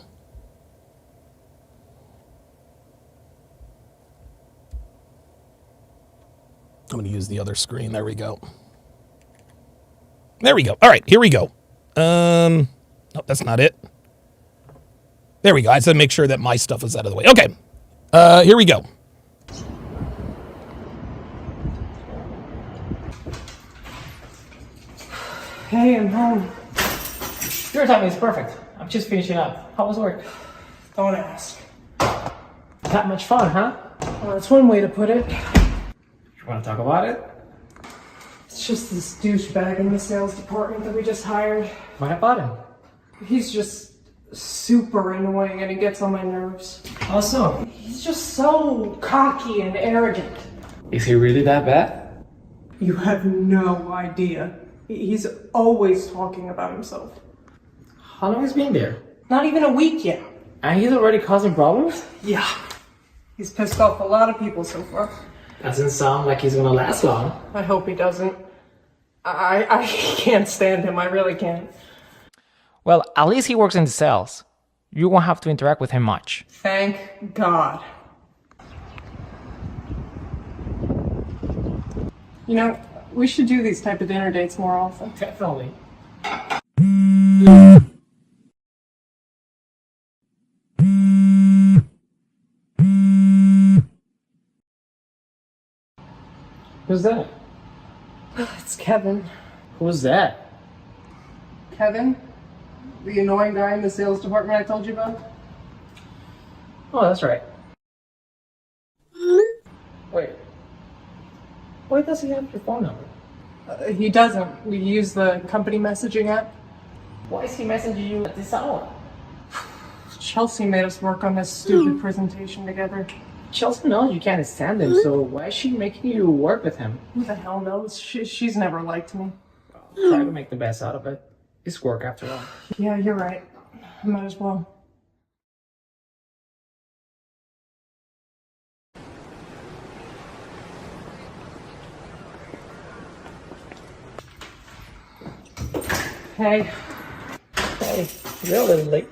I'm going to use the other screen. There we go. All right, here we go. No, that's not it. There we go. I said make sure that my stuff is out of the way. Okay. Here we go. Hey, I'm home. Your timing is perfect. I'm just finishing up. How was work? Don't ask. Not much fun, huh? Well, that's one way to put it. You want to talk about it? It's just this douchebag in the sales department that we just hired. What about him? He's just super annoying and he gets on my nerves. How so? He's just so cocky and arrogant. Is he really that bad? You have no idea. He's always talking about himself. How long has he been there? Not even a week yet. And he's already causing problems? Yeah. He's pissed off a lot of people so far. Doesn't sound like he's gonna last long. I hope he doesn't. I can't stand him. I really can't. Well, at least he works in the sales. You won't have to interact with him much. Thank God. You know, we should do these type of dinner dates more often. Definitely. Who's that? It's Kevin. Who's that? Kevin? The annoying guy in the sales department I told you about? Oh, that's right. Wait. Why does he have your phone number? He doesn't. We use the company messaging app. Why is he messaging you at this hour? Chelsea made us work on this stupid presentation together. Chelsea knows you can't stand him, so why is she making you work with him? Who the hell knows? She's never liked me. Try to make the best out of it. It's work after all. Yeah, you're right. Might as well. Hey. Hey, you're a little late.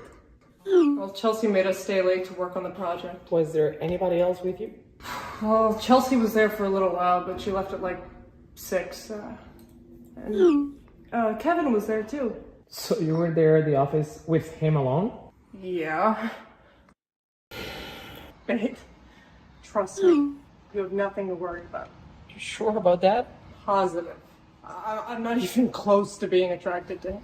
Well, Chelsea made us stay late to work on the project. Was there anybody else with you? Well, Chelsea was there for a little while, but she left at like 6. And Kevin was there too. So you were there at the office with him alone? Yeah. Babe, trust me, you have nothing to worry about. You sure about that? Positive. I'm not even close to being attracted to him.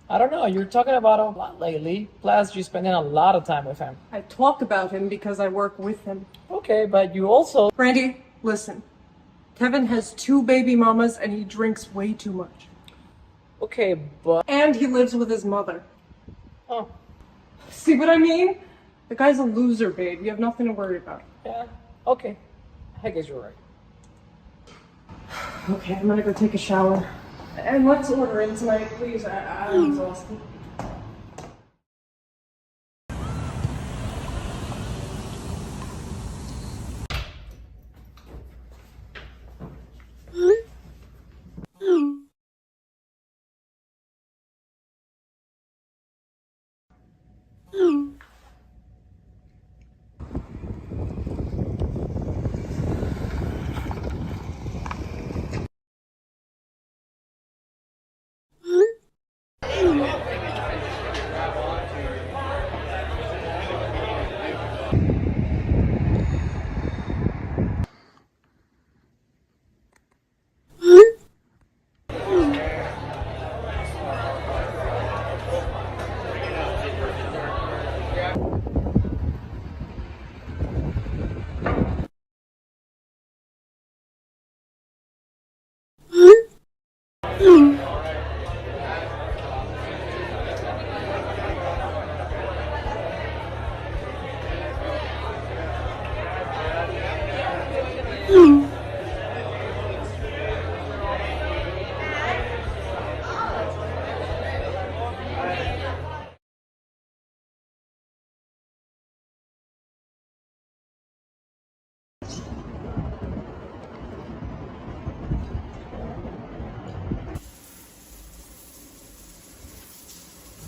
I don't know, you're talking about him a lot lately. Plus, you're spending a lot of time with him. I talk about him because I work with him. Okay, but you also... Randy, listen. Kevin has 2 baby mamas and he drinks way too much. Okay, but... And he lives with his mother. Oh. See what I mean? The guy's a loser, babe. You have nothing to worry about. Yeah, okay. I guess you're right. Okay, I'm gonna go take a shower. And let's order in tonight, please. I'm exhausted.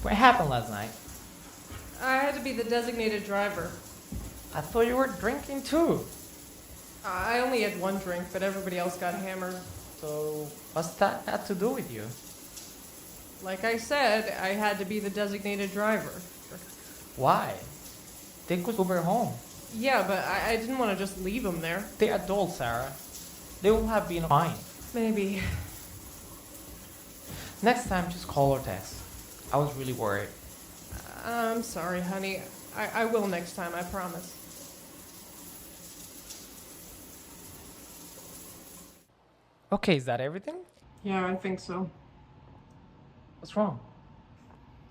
What happened last night? I had to be the designated driver. I thought you were drinking too. I only had 1 drink, but everybody else got hammered. So, what's that got to do with you? Like I said, I had to be the designated driver. Why? They could Uber home. Yeah, but I didn't want to just leave them there. They're adults, Sarah. They will have been fine. Maybe. Next time, just call or text. I was really worried. I'm sorry, honey. I will next time, I promise. Okay, is that everything? Yeah, I think so. What's wrong?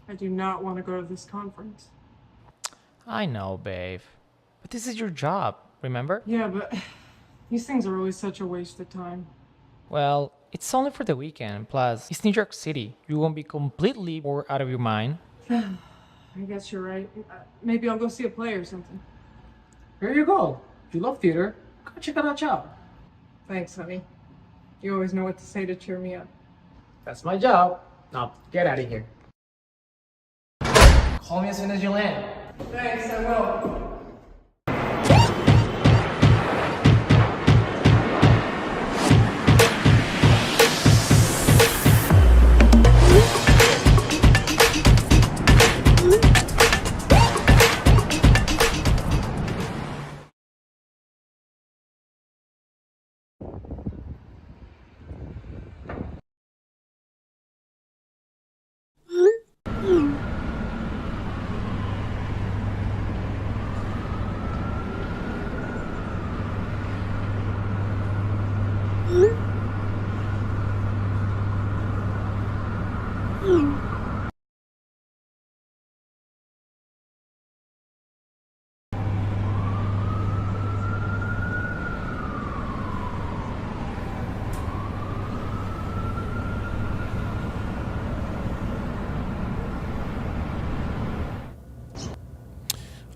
I do not want to go to this conference. I know, babe. But this is your job, remember? Yeah, but these things are always such a waste of time. Well, it's only for the weekend. Plus, it's New York City. You won't be completely bored out of your mind. I guess you're right. Maybe I'll go see a play or something. Here you go. If you love theater, go check it out. Thanks, honey. You always know what to say to cheer me up. That's my job. Now, get out of here. Call me as soon as you land. Thanks, I will.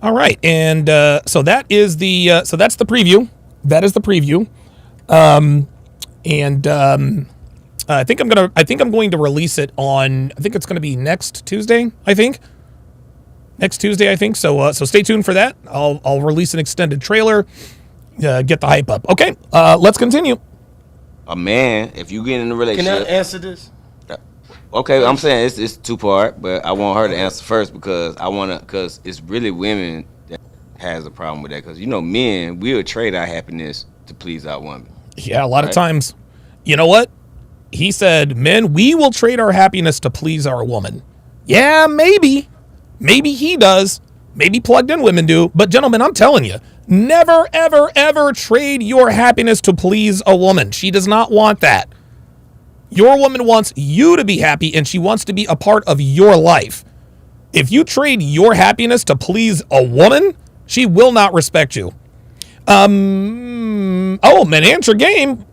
All right, and so that is the that's the preview. That is the preview. I think I'm going to release it on. I think it's going to be next Tuesday. I think next Tuesday. I think so. So stay tuned for that. I'll release an extended trailer. Get the hype up. Okay, let's continue. A man, if you get in a Can relationship, I answer this? okay, I'm saying it's two part, but I want her to answer first because it's really women that has a problem with that. Because men, we'll trade our happiness to please our woman. Yeah, a lot of times. You know what? He said, men, we will trade our happiness to please our woman. Yeah, maybe. Maybe he does. Maybe plugged in women do. But gentlemen, I'm telling you, never, ever, ever trade your happiness to please a woman. She does not want that. Your woman wants you to be happy, and she wants to be a part of your life. If you trade your happiness to please a woman, she will not respect you. Oh, man, answer game.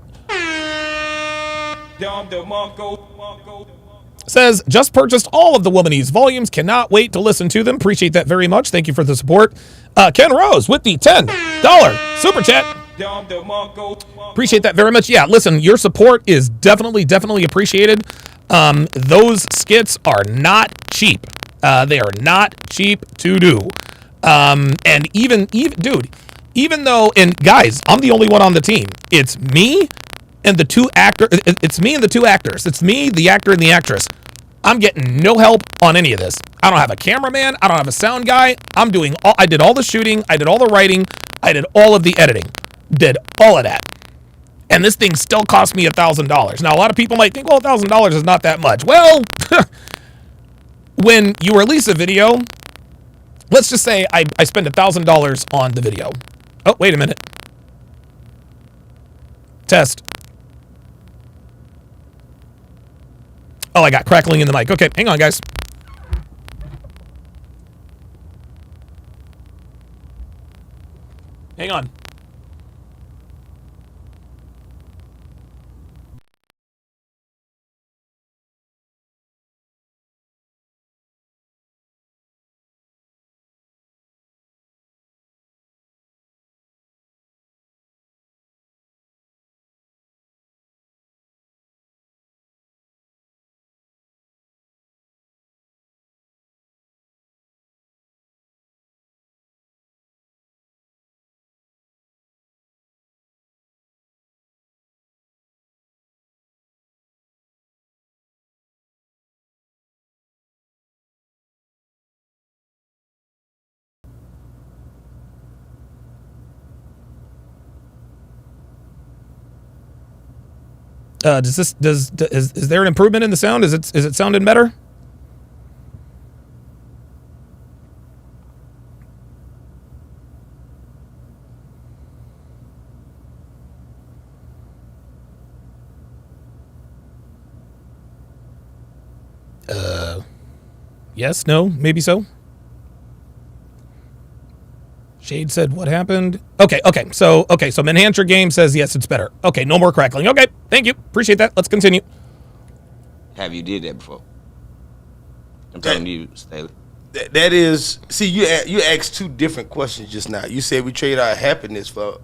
Says, just purchased all of the Womanies volumes. Cannot wait to listen to them. Appreciate that very much. Thank you for the support. Ken Rose with the $10 super chat. Appreciate that very much. Yeah, listen, your support is definitely appreciated. Those skits are not cheap. They are not cheap to do. And even dude, even though, and guys, I'm the only one on the team. It's me and the two actors. It's me and the two actors. It's me, the actor, and the actress. I'm getting no help on any of this. I don't have a cameraman. I don't have a sound guy. I did all the shooting. I did all the writing. I did all of the editing. Did all of that. And this thing still cost me $1,000. Now, a lot of people might think, well, $1,000 is not that much. Well, when you release a video, let's just say I spend $1,000 on the video. Oh, wait a minute. Test. Oh, I got crackling in the mic. Okay, hang on, guys. Hang on. Is there an improvement in the sound? Is it sounding better? Yes, no, maybe so. Shade said, what happened? Okay, so Manhance Your Game says, yes, it's better. Okay, no more crackling. Okay, thank you. Appreciate that. Let's continue. Have you did that before? I'm telling you, Staley. That is, see, you asked two different questions just now. You said we trade our happiness for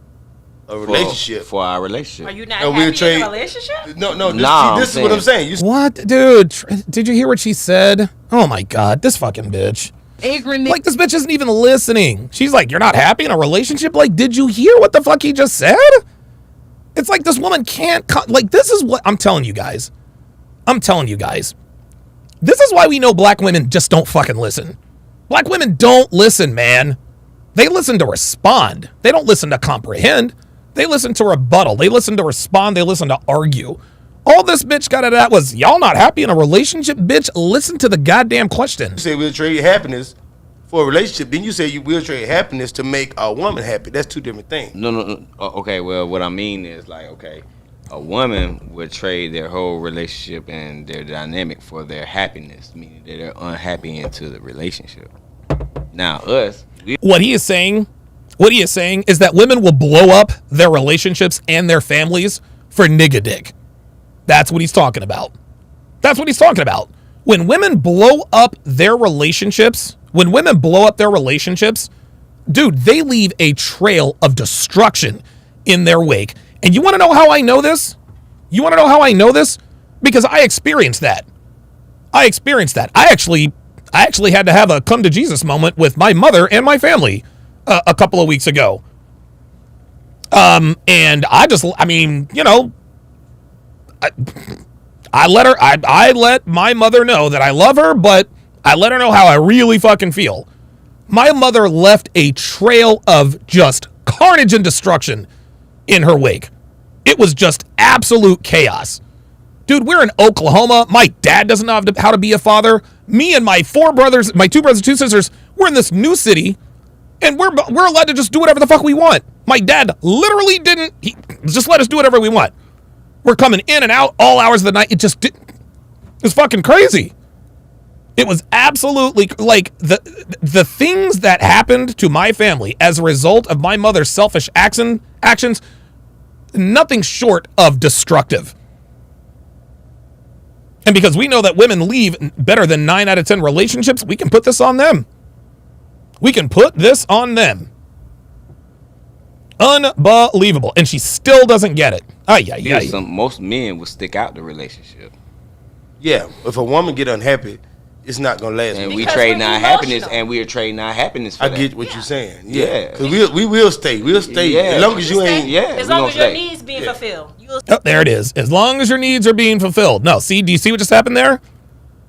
a relationship. For our relationship. Are you not happy in a relationship? No, this is what I'm saying. What? Dude, did you hear what she said? Oh my God, this fucking bitch. Like, this bitch isn't even listening. She's like, you're not happy in a relationship? Like, did you hear what the fuck he just said? It's like this woman can't, like, this is what I'm telling you guys. This is why we know black women just don't fucking listen. Black women don't listen, man. They listen to respond. They don't listen to comprehend. They listen to rebuttal. They listen to respond. They listen to argue. All this bitch got at that was, y'all not happy in a relationship? Bitch, listen to the goddamn question. You say we'll trade happiness for a relationship. Then you say you will trade happiness to make a woman happy. That's two different things. No. Okay, well, what I mean is, like, okay, a woman would trade their whole relationship and their dynamic for their happiness, meaning that they're unhappy into the relationship. Now, what he is saying is that women will blow up their relationships and their families for nigga dick. That's what he's talking about. When women blow up their relationships, dude, they leave a trail of destruction in their wake. And you want to know how I know this? Because I experienced that. I actually had to have a come to Jesus moment with my mother and my family a couple of weeks ago. And I let my mother know that I love her, but I let her know how I really fucking feel. My mother left a trail of just carnage and destruction in her wake. It was just absolute chaos. Dude, we're in Oklahoma. My dad doesn't know how to be a father. Me and my two brothers, 2 sisters, we're in this new city, and we're allowed to just do whatever the fuck we want. My dad literally he just let us do whatever we want. We're coming in and out all hours of the night. It was fucking crazy. It was absolutely, like, the things that happened to my family as a result of my mother's selfish actions, nothing short of destructive. And because we know that women leave better than 9 out of 10 relationships, we can put this on them. Unbelievable. And she still doesn't get it. Most men will stick out the relationship. Yeah, if a woman get unhappy, it's not gonna last. And we trade our happiness, and we are trading our happiness for I that. get what you're saying. Yeah, because we will stay. Yeah. As long as you ain't. Yeah, as long as your needs being fulfilled. Oh, there it is. As long as your needs are being fulfilled. No, do you see what just happened there?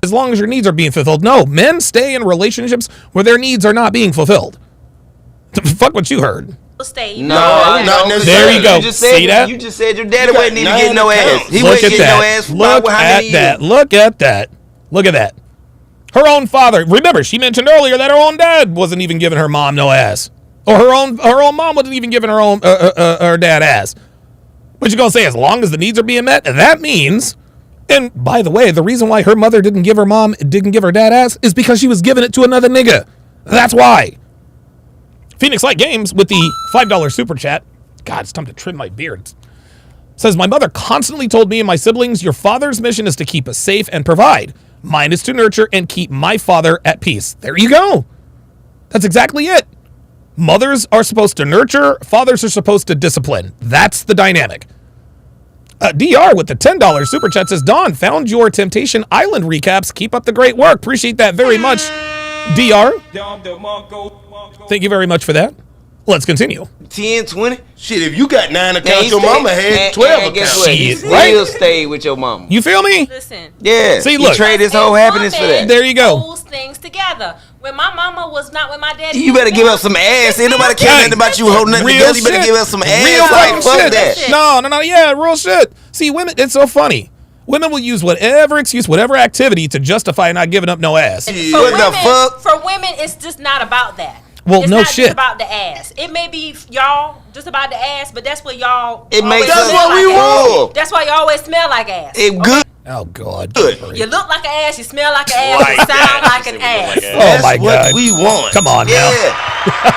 As long as your needs are being fulfilled. No, men stay in relationships where their needs are not being fulfilled. Fuck what you heard. Stay. No, not necessarily. There you go. See that? You just said your daddy wasn't even getting no ass. He wasn't getting no ass for how many years? Look at that. Her own father. Remember, she mentioned earlier that her own dad wasn't even giving her mom no ass, or her own mom wasn't even giving her dad ass. What you gonna say? As long as the needs are being met, that means. And by the way, the reason why her mother didn't give her dad ass is because she was giving it to another nigga. That's why. Phoenix Light Games with the $5 super chat. God, it's time to trim my beard. Says, my mother constantly told me and my siblings, your father's mission is to keep us safe and provide. Mine is to nurture and keep my father at peace. There you go. That's exactly it. Mothers are supposed to nurture. Fathers are supposed to discipline. That's the dynamic. DR with the $10 super chat says, Dawn, found your Temptation Island recaps. Keep up the great work. Appreciate that very much, DR. Thank you very much for that. Let's continue. 10, 20. Shit, if you got 9 accounts, your mama had 12 accounts. He still stayed with your mama. You feel me? Listen. Yeah. See, look. He traded his whole happiness for that. There you go. Holds things together. When my mama was not with my daddy, you better give up some ass. Ain't nobody care nothing about you holding nothing together. You better give up some ass. Real like, fuck shit. that. No. Yeah, real shit. See, women, it's so funny. Women will use whatever excuse, whatever activity to justify not giving up no ass. What the fuck? For women, it's just not about that. Well, it's no not shit. Just about the ass. It may be y'all just about the ass, but that's what y'all. It makes that's what we want. That's why you always smell like ass. It good. Oh God. Good. You look like an ass. You smell like an ass. You sound like an ass. Oh my God. That's what we want. Come on Yeah. now.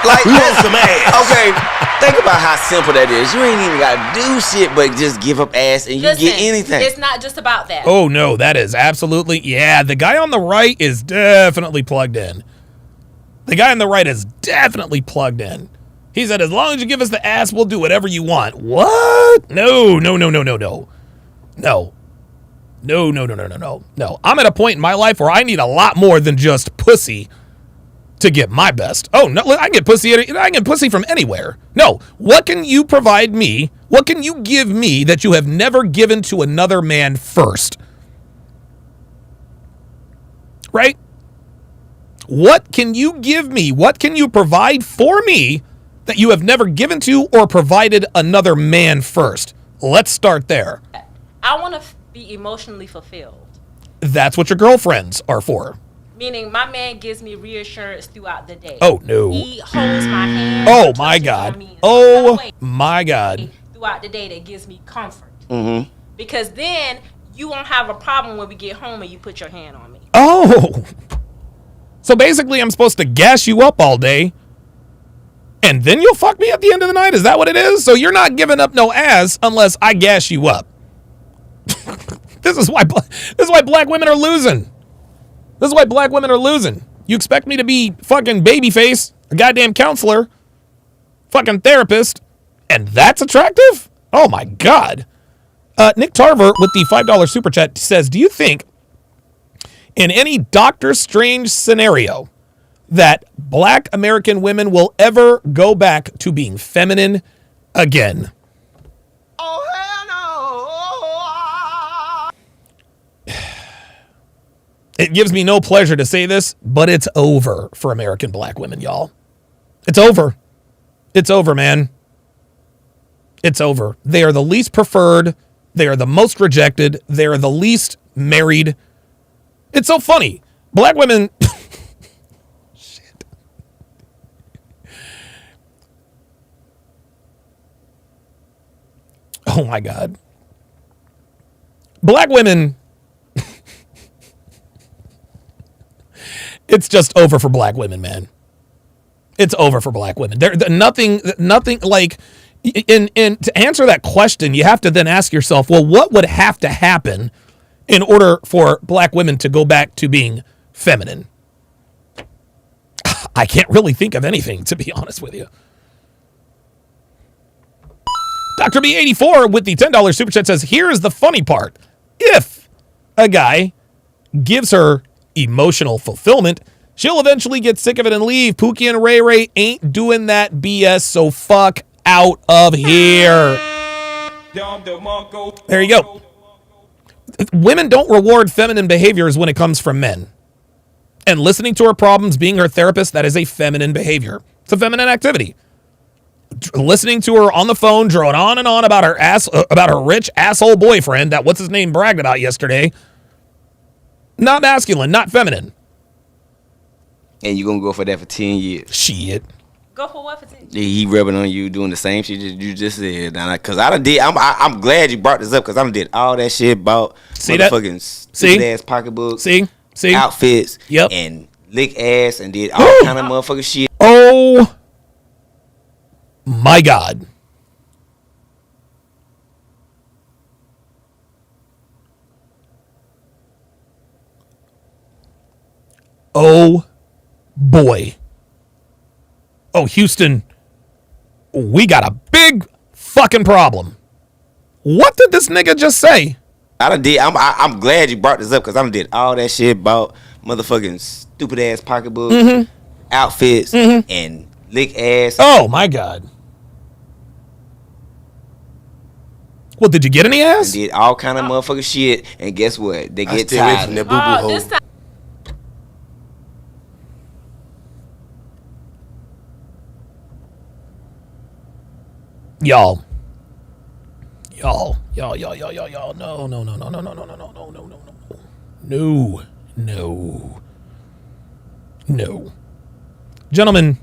Like, We want some ass. okay, think about how simple that is. You ain't even got to do shit but just give up ass and you Listen, get anything. it's not just about that. Oh no, that is absolutely, yeah. The guy on the right is definitely plugged in. The guy on the right is definitely plugged in. He said, as long as you give us the ass, we'll do whatever you want. What? No. No. I'm at a point in my life where I need a lot more than just pussy to get my best. Oh no, I get pussy from anywhere. No, what can you provide me? What can you give me that you have never given to another man first? Right? What can you give me? What can you provide for me that you have never given to or provided another man first? Let's start there. I want to be emotionally fulfilled. That's what your girlfriends are for. Meaning, my man gives me reassurance throughout the day. Oh, no. He holds my hand. Oh, my touches God. on me in Oh, some way my God. throughout the day that gives me comfort. Mm-hmm. Because then you won't have a problem when we get home and you put your hand on me. Oh. So basically, I'm supposed to gas you up all day, and then you'll fuck me at the end of the night? Is that what it is? So you're not giving up no ass unless I gas you up. This is why black women are losing. This is why black women are losing. You expect me to be fucking babyface, a goddamn counselor, fucking therapist, and that's attractive? Oh my God. Nick Tarver with the $5 super chat says, do you think in any Doctor Strange scenario that black American women will ever go back to being feminine again? Oh, hell no. It gives me no pleasure to say this, but it's over for American black women, y'all. It's over. It's over, man. It's over. They are the least preferred. They are the most rejected. They are the least married. It's so funny. Black women... Shit. Oh, my God. Black women... It's just over for black women, man. It's over for black women. There nothing like, and to answer that question, you have to then ask yourself, well, what would have to happen in order for black women to go back to being feminine? I can't really think of anything, to be honest with you. Dr. B84 with the $10 super chat says, here's the funny part. If a guy gives her emotional fulfillment, she'll eventually get sick of it and leave. Pookie and Ray Ray ain't doing that BS, so fuck out of here. There you go. Women don't reward feminine behaviors when it comes from men. And listening to her problems, being her therapist, that is a feminine behavior. It's a feminine activity. Listening to her on the phone, droning on and on about her rich asshole boyfriend that what's his name bragged about yesterday. Not masculine, not feminine. And you gonna go for that for 10 years. Shit. Go for what for 10 years? He rubbing on you, doing the same shit you just said. Cause I'm glad you brought this up, cause I did all that shit about motherfucking stupid ass pocketbooks, outfits, and lick ass, and did all kind of motherfucking shit. Oh my God. Oh boy. Oh, Houston, we got a big fucking problem. What did this nigga just say? I'm glad you brought this up, because I did all that shit about motherfucking stupid ass pocketbooks, outfits, and lick ass. Oh my God. Well, did you get any ass? And did all kind of motherfucking shit, and guess what? They get tired from that boo-boo hole. Y'all. No. Gentlemen,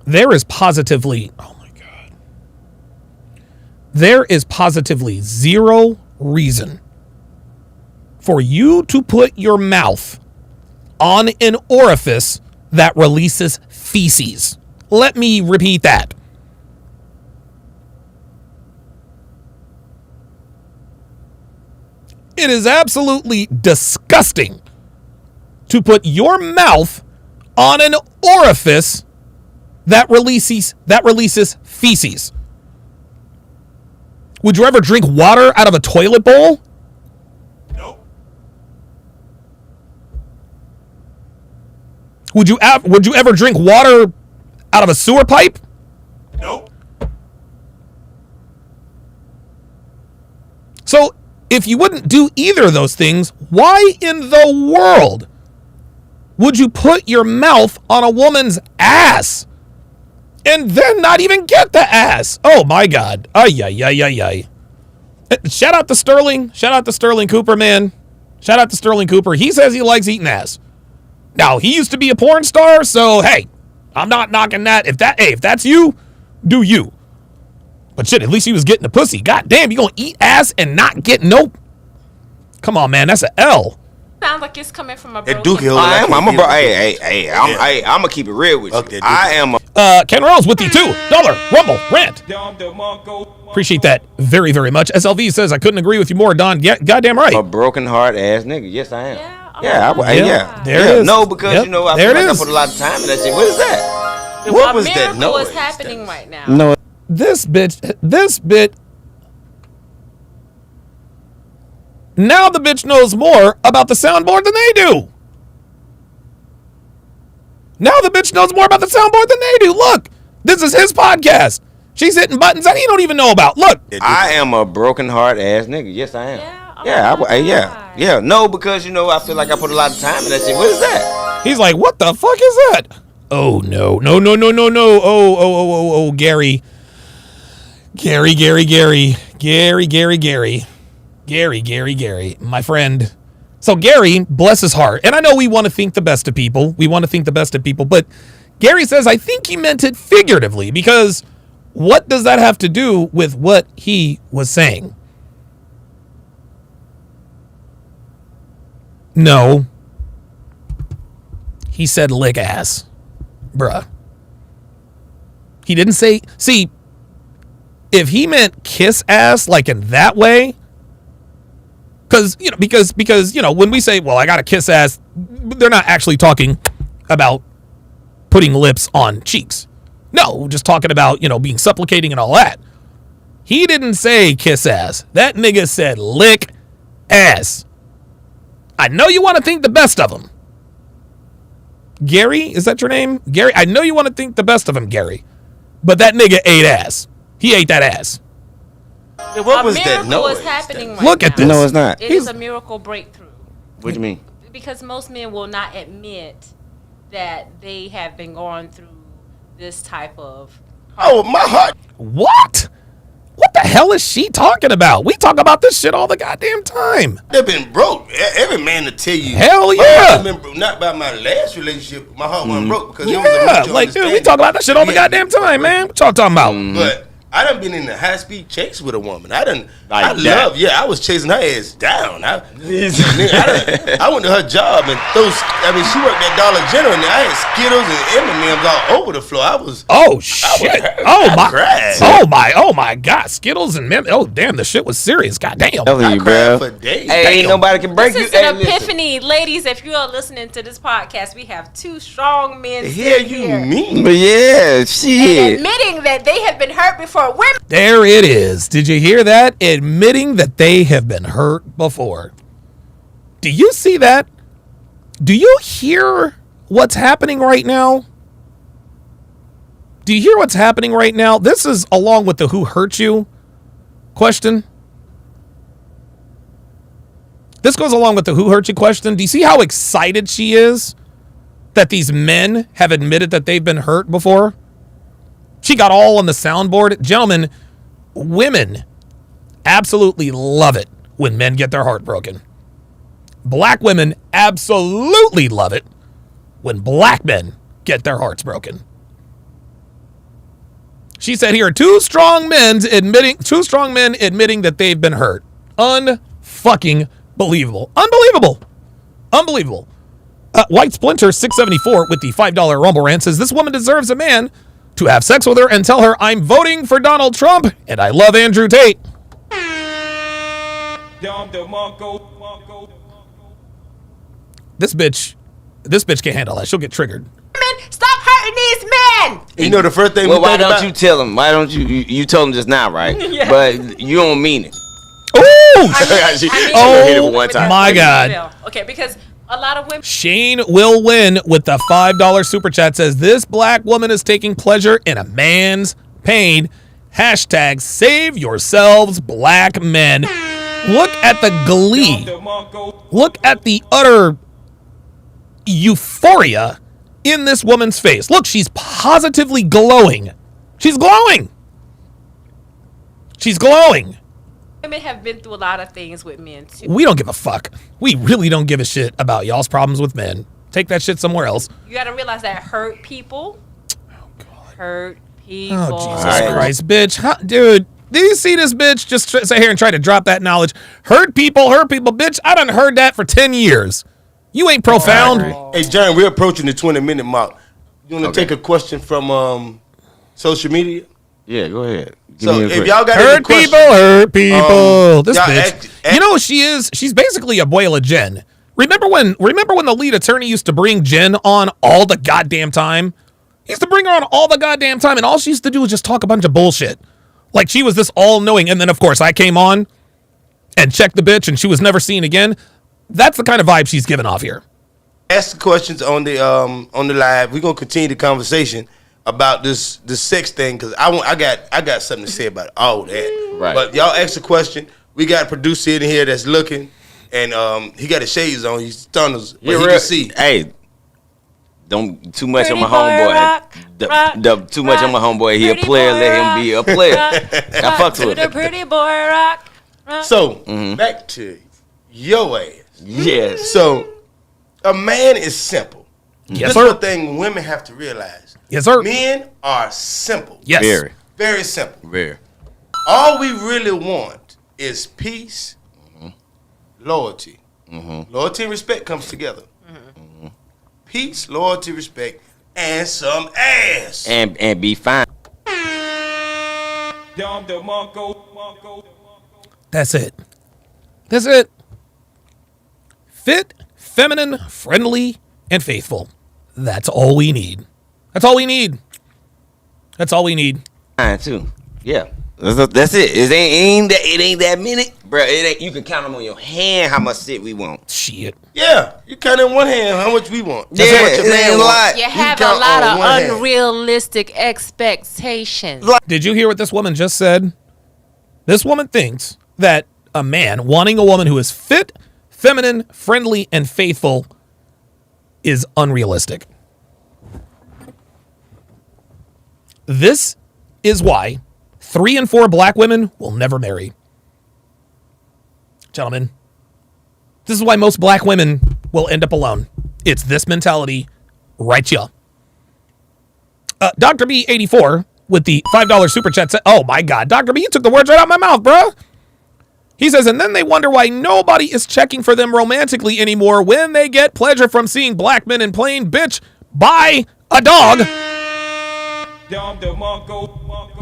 there is positively, oh my God. There is positively zero reason for you to put your mouth on an orifice that releases feces. Let me repeat that. It is absolutely disgusting to put your mouth on an orifice that releases feces. Would you ever drink water out of a toilet bowl? Nope. Would you ever drink water out of a sewer pipe? Nope. So, if you wouldn't do either of those things, why in the world would you put your mouth on a woman's ass and then not even get the ass? Oh my God. Ay, ay, ay, ay, ay. Shout out to Sterling. Shout out to Sterling Cooper, man. Shout out to Sterling Cooper. He says he likes eating ass. Now, he used to be a porn star, so hey, I'm not knocking that. If that's you, do you. But shit, at least he was getting the pussy. God damn, you gonna eat ass and not get no? Come on, man, that's an L. Sounds like it's coming from a That broken Duke I am. I'm a bro. Hey, I'm gonna keep it real with you. I am a Ken Rose with the $2 Rumble rant. Appreciate that very, very much. SLV says, I couldn't agree with you more, Don. Yeah, goddamn right. broken heart ass nigga. Yes, I am. Yeah, there it is. No, because Yep, you know I there feel it like is. I put a lot of time in that shit. What is that? What a was that miracle noise? is happening right now. No. This bit. Now the bitch knows more about the soundboard than they do. Now the bitch knows more about the soundboard than they do. Look, this is his podcast. She's hitting buttons that he don't even know about. Look. I am a broken heart ass nigga. Yes, I am. Yeah, No, because you know I feel like I put a lot of time in that shit. What is that? He's like, what the fuck is that? Oh, no. Oh, Gary. Gary, my friend. So Gary, bless his heart, and I know we want to think the best of people. But Gary says, I think he meant it figuratively, because what does that have to do with what he was saying? No. He said lick ass. Bruh. He didn't say, see, if he meant kiss ass like in that way, because when we say, well, I got to kiss ass, they're not actually talking about putting lips on cheeks. No, we're just talking about, being supplicating and all that. He didn't say kiss ass. That nigga said lick ass. I know you want to think the best of him. Gary, is that your name? Gary, I know you want to think the best of him, Gary. But that nigga ate ass. He ate that ass. Yeah, what was that noise? A miracle is happening right Look now. at this. No, it's not. It is a miracle breakthrough. What do you mean? Because most men will not admit that they have been going through this type of... Oh, my heart. What? What the hell is she talking about? We talk about this shit all the goddamn time. They've been broke. Every man to tell you. Hell My yeah. heart been broke. Not about my last relationship. My heart wasn't broke because it was a Yeah, mutual like, dude, we understanding. talk about that shit all the Yeah. goddamn time, man. What y'all talking about? But I done been in the high speed chase with a woman. I that. I was chasing her ass down. I went to her job and she worked at Dollar General and I had Skittles and M&M's all over the floor. Oh shit! cried. Oh my God! Skittles and oh damn, the shit was serious. God damn. I you, cried bro. for days. Hey, ain't nobody can break This you. is an Hey, listen. epiphany. Ladies, if you are listening to this podcast, we have two strong men The hell sitting you here mean? But yeah, and shit. admitting that they have been hurt before. Women There it is. Did you hear that? Admitting that they have been hurt before. Do you see that? Do you hear what's happening right now? Do you hear what's happening right now? This is along with the who hurt you question. This goes along with the who hurt you question. Do you see how excited she is that these men have admitted that they've been hurt before? She got all on the soundboard. Gentlemen, women absolutely love it when men get their heart broken. Black women absolutely love it when black men get their hearts broken. She said here, two strong men admitting that they've been hurt. unfucking believable. Unbelievable. Unbelievable. White Splinter 674 with the $5 Rumble rant says this woman deserves a man to have sex with her and tell her I'm voting for Donald Trump and I love Andrew Tate. This bitch can't handle that. She'll get triggered. Stop hurting these men. You know the first thing. Well, why don't you tell him? Why don't you told him just now, right? Yeah. But you don't mean it. Ooh! Oh one time. My God. Okay, because a lot of women. Shane will win with the $5 super chat says this black woman is taking pleasure in a man's pain. Hashtag save yourselves, black men. Look at the glee. Look at the utter euphoria in this woman's face. Look, she's positively glowing. She's glowing. She's glowing. Women have been through a lot of things with men too. We don't give a fuck. We really don't give a shit about y'all's problems with men. Take that shit somewhere else. You got to realize that hurt people. Oh, God. Hurt people. Oh, Jesus Christ, bitch. How, dude, do you see this bitch just sit here and try to drop that knowledge? Hurt people, bitch. I done heard that for 10 years. You ain't profound. Hey, John, we're approaching the 20-minute mark. You want to take a question from social media? Yeah, go ahead. So if y'all got hurt any questions, hurt people. This y'all bitch. You know what she is? She's basically Abuela Jen. Remember when the lead attorney used to bring Jen on all the goddamn time? He used to bring her on all the goddamn time, and all she used to do was just talk a bunch of bullshit. Like she was this all-knowing, and then of course I came on and checked the bitch, and she was never seen again. That's the kind of vibe she's giving off here. Ask the questions on the live. We're gonna continue the conversation about this sex thing because I got something to say about all that. Right. But y'all ask the question. We got a producer in here that's looking, and he got his shades on. He's tunnels, but he can see. Hey, don't too much on my Pretty boy, homeboy. Too much on my homeboy. He a player. Let him be a player. I fucks with the him. pretty boy rock. So back to your ass. Yes. So a man is simple. Yes, This sir. is the thing women have to realize. Yes, sir. Men are simple. Yes. Very. Very simple. Very. All we really want is peace, loyalty. Loyalty and respect comes together. Peace, loyalty, respect, and some ass. And be fine. That's it. That's it. Fit, feminine, friendly, and faithful. That's all we need. That's all we need. That's all we need. Fine too. Yeah. That's it. It ain't that many, bro. It ain't. You can count them on your hand how much shit we want. Shit. Yeah, you count in one hand how much we want. Yeah, how much it ain't a lot. You can have a count lot on of one hand. unrealistic expectations. Did you hear what this woman just said? This woman thinks that a man wanting a woman who is fit, feminine, friendly, and faithful is unrealistic. This is why 3 in 4 black women will never marry. Gentlemen, this is why most black women will end up alone. It's this mentality right here. Dr. B84 with the $5 super chat said, oh my God, Dr. B, you took the words right out of my mouth, bro. He says, and then they wonder why nobody is checking for them romantically anymore when they get pleasure from seeing black men in plain bitch buy a dog.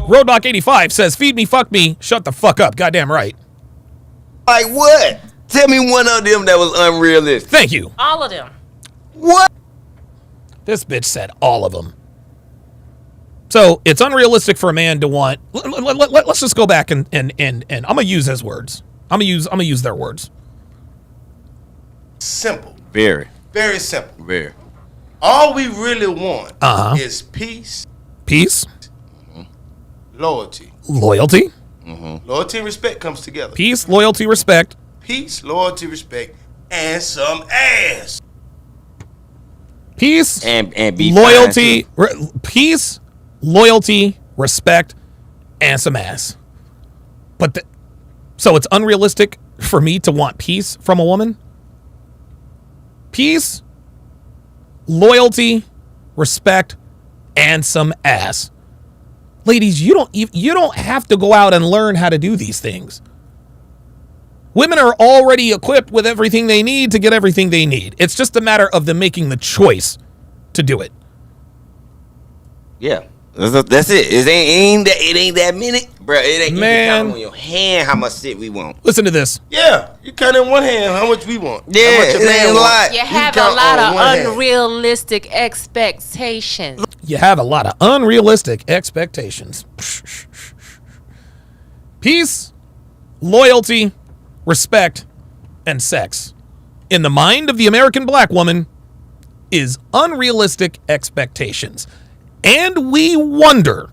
Roadblock85 says, feed me, fuck me, shut the fuck up. Goddamn right. Like what? Tell me one of them that was unrealistic. Thank you. All of them. What? This bitch said all of them. So it's unrealistic for a man to want. Let's just go back and I'm gonna use his words. I'm gonna use their words. Simple. Very. Very simple. Very. All we really want is peace, Peace, loyalty. loyalty, Loyalty and respect comes together. peace, loyalty, respect. Peace, loyalty, respect, and some ass. Peace And be loyalty, fine, too. peace, loyalty, respect, and some ass. But so it's unrealistic for me to want peace from a woman. Peace, loyalty, respect, and some ass. Ladies, you don't have to go out and learn how to do these things. Women are already equipped with everything they need to get everything they need. It's just a matter of them making the choice to do it. Yeah. That's it. It ain't that many, bro. It ain't. Man. You can count on your hand how much shit we want. Listen to this. Yeah, you count in one hand how much we want. Yeah, how much your it man ain't a want. lot. You You have a count lot on of one hand. unrealistic expectations. You have a lot of unrealistic expectations. Peace, loyalty, respect, and sex, in the mind of the American black woman, is unrealistic expectations. And we wonder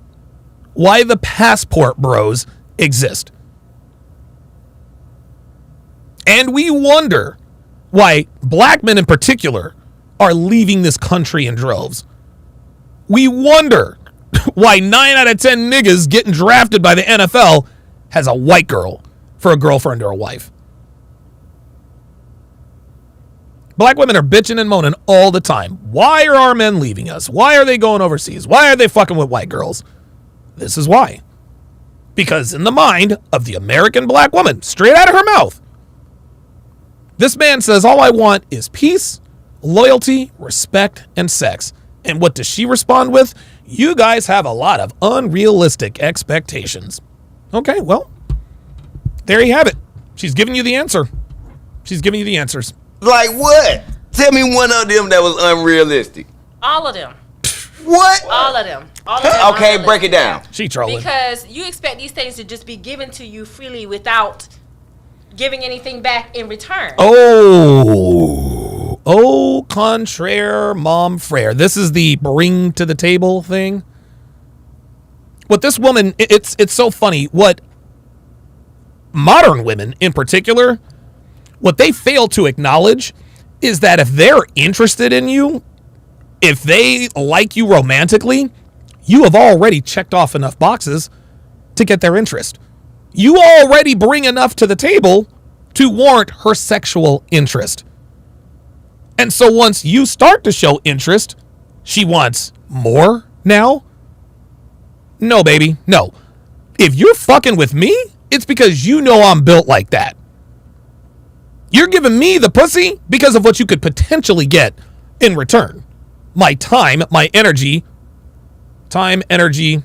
why the passport bros exist. And we wonder why black men in particular are leaving this country in droves. We wonder why 9 out of 10 niggas getting drafted by the NFL has a white girl for a girlfriend or a wife. Black women are bitching and moaning all the time. Why are our men leaving us? Why are they going overseas? Why are they fucking with white girls? This is why. Because in the mind of the American black woman, straight out of her mouth, this man says, all I want is peace, loyalty, respect, and sex. And what does she respond with? You guys have a lot of unrealistic expectations. Okay, well, there you have it. She's giving you the answer. She's giving you the answers. Like what? Tell me one of them that was unrealistic. All of them. What? All of them. All of them. Okay, break it down. She trolling. Because you expect these things to just be given to you freely without giving anything back in return. Oh, contraire, mom frere. This is the bring to the table thing. What this woman, it's so funny. What modern women in particular, what they fail to acknowledge is that if they're interested in you, if they like you romantically, you have already checked off enough boxes to get their interest. You already bring enough to the table to warrant her sexual interest. And so once you start to show interest, she wants more now? No, baby, no. If you're fucking with me, it's because you know I'm built like that. You're giving me the pussy because of what you could potentially get in return. My time, my energy. Time, energy.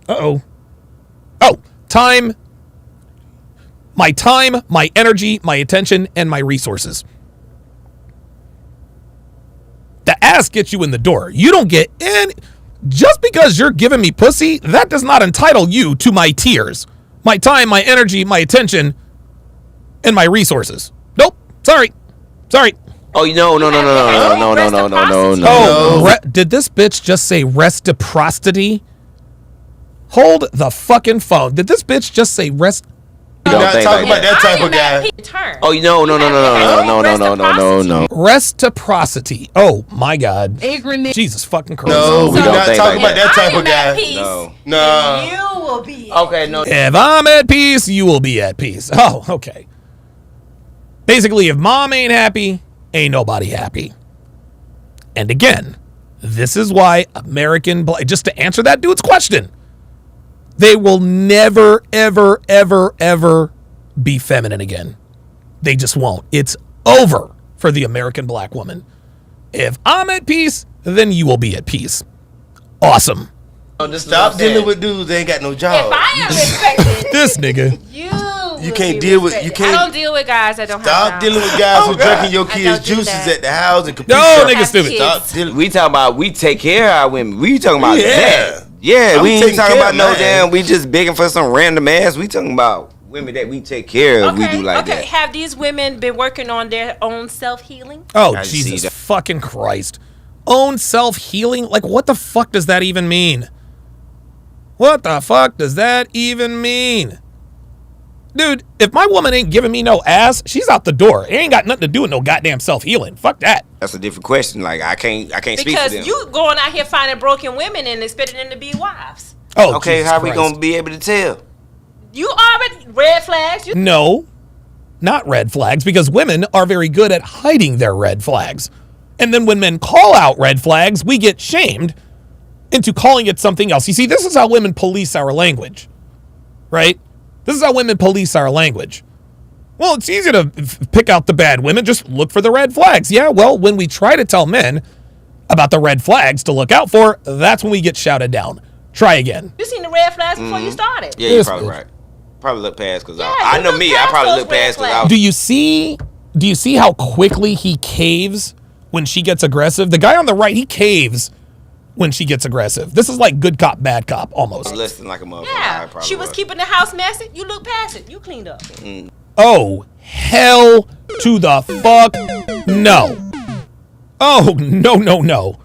Oh, time. My time, my energy, my attention, and my resources. The ass gets you in the door. You don't get in. Just because you're giving me pussy, that does not entitle you to my tears. My time, my energy, my attention, and my resources. Nope. Sorry. Oh, no. Oh, did this bitch just say reciprocity? Hold the fucking phone. Did this bitch just say rest? We're not talking about that type of guy. Oh, no. Reciprocity. Oh my God. Jesus fucking Christ. No, we're not talking about that type of guy. No. You will be. Okay, no. If I'm at peace, you will be at peace. Oh, okay. Basically, if mom ain't happy, ain't nobody happy. And again, this is why just to answer that dude's question, they will never, ever, ever, ever be feminine again. They just won't. It's over for the American black woman. If I'm at peace, then you will be at peace. Awesome. Stop dealing with dudes that ain't got no job. If I am respected, This nigga. You can't deal with. You can't. I don't deal with guys that don't have Stop jobs. dealing with guys who God. drinking your I kids' don't do juices that. at the house and No, Capri nigga, Sun. stupid. Stop dealing. We talking about we take care of our women. We talking about that. Yeah, I'm we ain't taking talking care about of no mine. damn. We just begging for some random ass. We talking about women that we take care of. We do like that. Have these women been working on their own self-healing? Oh, I see Jesus that. fucking Christ. Own self-healing? Like, what the fuck does that even mean? What the fuck does that even mean? Dude, if my woman ain't giving me no ass, she's out the door. It ain't got nothing to do with no goddamn self-healing. Fuck that. That's a different question. Like I can't speak for Because them. you going out here finding broken women and expecting them to be wives. Oh, Okay, Jesus how we Christ. gonna be able to tell? You already red flags. You No, not red flags, because women are very good at hiding their red flags. And then when men call out red flags, we get shamed into calling it something else. You see, this is how women police our language, right? This is how women police our language. Well, it's easy to pick out the bad women. Just look for the red flags. Yeah, well, when we try to tell men about the red flags to look out for, that's when we get shouted down. Try again. You seen the red flags before you started. Yeah, you're probably right. Probably look past because I know me. I probably look past because Do you see how quickly he caves when she gets aggressive? The guy on the right, he caves when she gets aggressive. This is like good cop, bad cop almost. Listen like a motherfucker. Yeah, she was keeping the house messy. You look past it. You cleaned up. Oh, hell to the fuck no. Oh, no.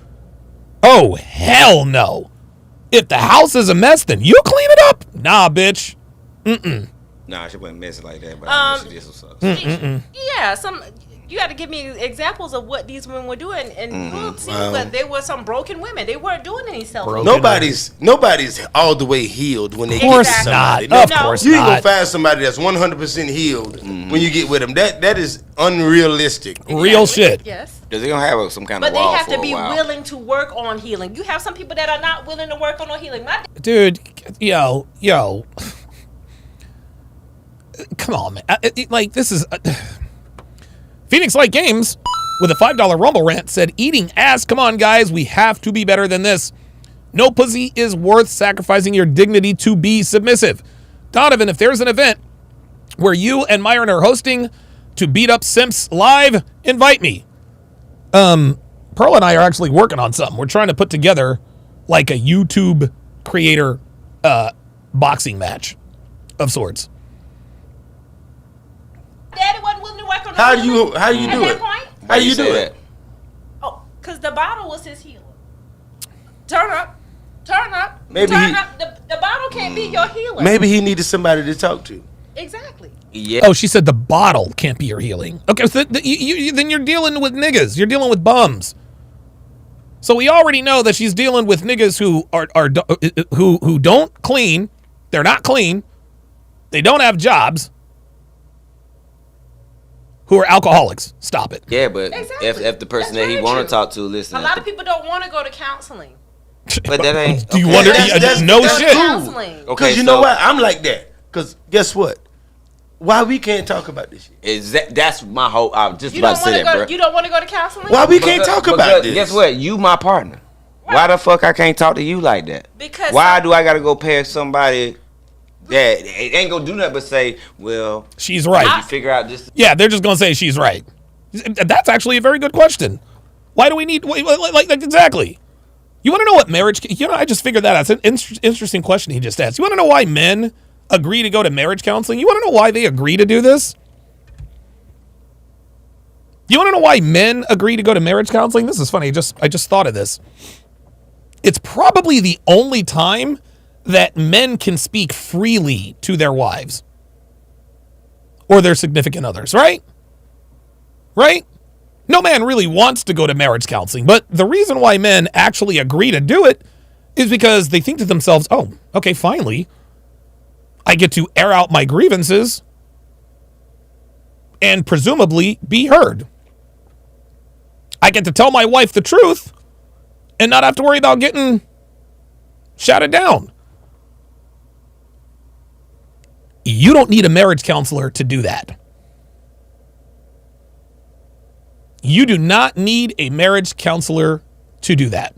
Oh, hell no. If the house is a mess, then you clean it up. Nah, bitch. Nah, she wasn't messy like that, but I know she did some stuff. Yeah, you got to give me examples of what these women were doing, and you'll see that they were some broken women. They weren't doing any self. Nobody's all the way healed when they get to somebody. Of course you ain't not. gonna find somebody that's 100% healed when you get with them. That is unrealistic. Real shit. Yes. Because they're gonna have some kind But of they wall have for to be a while. willing to work on healing. You have some people that are not willing to work on healing. Dude, yo. Come on, man. Like, this is... Phoenix Light Games, with a $5 Rumble rant, said, eating ass. Come on, guys. We have to be better than this. No pussy is worth sacrificing your dignity to be submissive. Donovan, if there's an event where you and Myron are hosting to beat up simps live, invite me. Pearl and I are actually working on something. We're trying to put together like a YouTube creator boxing match of sorts. Daddy wasn't willing to work on How do you do it? How do you do it? Oh, because the bottle was his healer. Turn up. Maybe turn up. The bottle can't be your healer. Maybe he needed somebody to talk to. Exactly. Yeah. Oh, she said the bottle can't be your healing. Okay, so then you're dealing with niggas. You're dealing with bums. So we already know that she's dealing with niggas who don't clean. They're not clean. They don't have jobs. Who are alcoholics. Stop it. Yeah, but Exactly. if the person That's that he very want to true. talk to, listen. A lot of people don't want to go to counseling. But that ain't. Do you okay. wonder? That's No cool. shit. Counseling. Okay, Because you know what? I'm like that. Because guess what? Why we can't talk about this shit? That's my whole. I was just You about don't to say want to that, go. bro. You don't want to go to counseling. Why we can't talk about this? Guess what? You my partner. Why the fuck I can't talk to you like that? Because why do I gotta go past somebody that ain't gonna do nothing but say, well, She's right. you figure out this. Yeah, they're just gonna say she's right. That's actually a very good question. Why do we need like exactly? You want to know what marriage? I just figured that out. It's an interesting question he just asked. You want to know why men agree to go to marriage counseling? You want to know why they agree to do this? You want to know why men agree to go to marriage counseling? This is funny. I just thought of this. It's probably the only time that men can speak freely to their wives or their significant others, right? Right? No man really wants to go to marriage counseling, but the reason why men actually agree to do it is because they think to themselves, oh, okay, finally, I get to air out my grievances and presumably be heard. I get to tell my wife the truth and not have to worry about getting shouted down. You don't need a marriage counselor to do that. You do not need a marriage counselor to do that.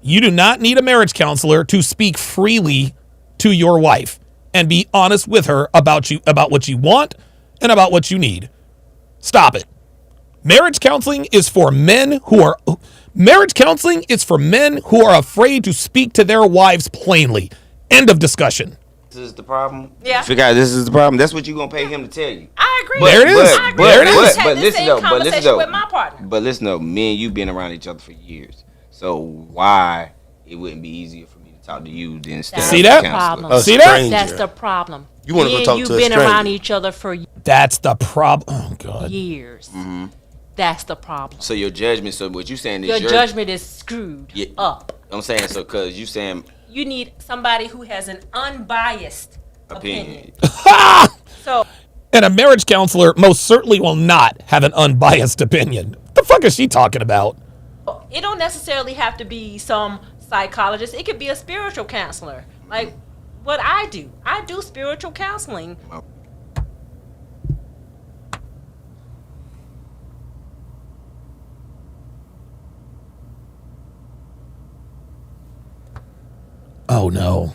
You do not need a marriage counselor to speak freely to your wife and be honest with her about what you want and about what you need. Stop it. Marriage counseling is for men who are afraid to speak to their wives plainly. End of discussion. This is the problem. Yeah. Figure out this is the problem. That's what you're gonna pay him to tell you. I agree. There it is. I agree. There it I is. just had this same conversation with my partner. But listen though, me and you been around each other for years. So why it wouldn't be easier for me to talk to you than instead of See that? the counselor? A See that? stranger. That's the problem. You wanna go Me talk and you to a been stranger. around each other for That's the problem. Oh, God. years. Mm-hmm. That's the problem. So your judgment. So what you saying is Your judgment is screwed Yeah. up. I'm saying so because you saying You need somebody who has an unbiased opinion. So And a marriage counselor most certainly will not have an unbiased opinion. What the fuck is she talking about? it don't necessarily have to be some psychologist. It could be a spiritual counselor. Like what I do. I do spiritual counseling. Oh no.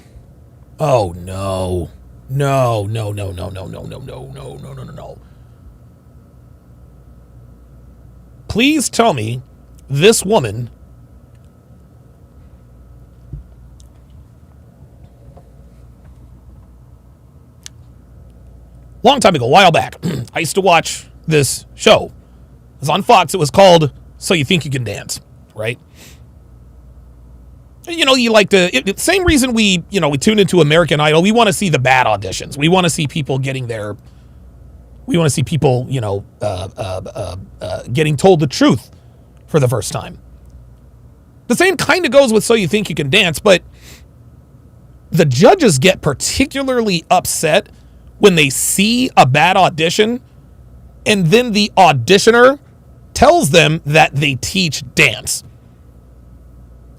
Oh no. No, no, no, no, no, no, no, no, no, no, no, no, no. Please tell me this woman long time ago, a while back, I used to watch this show. It was on Fox. It was called So You Think You Can Dance, right? You know, you like to, same reason we tune into American Idol. We want to see the bad auditions. We want to see people getting there. We want to see people, getting told the truth for the first time. The same kind of goes with So You Think You Can Dance, but the judges get particularly upset when they see a bad audition and then the auditioner tells them that they teach dance.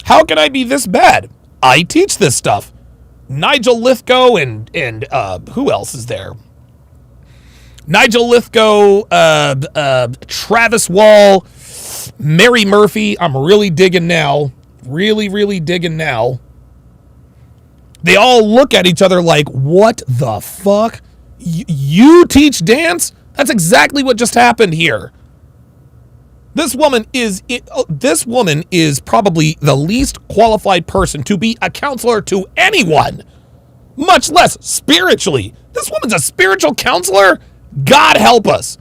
How can I be this bad? I teach this stuff. Nigel Lithgow and who else is there? Nigel Lithgow, Travis Wall, Mary Murphy. I'm really digging now. Really, really digging now. They all look at each other like, what the fuck? You teach dance? That's exactly what just happened here. This woman is probably the least qualified person to be a counselor to anyone, much less spiritually. This woman's a spiritual counselor? God help us.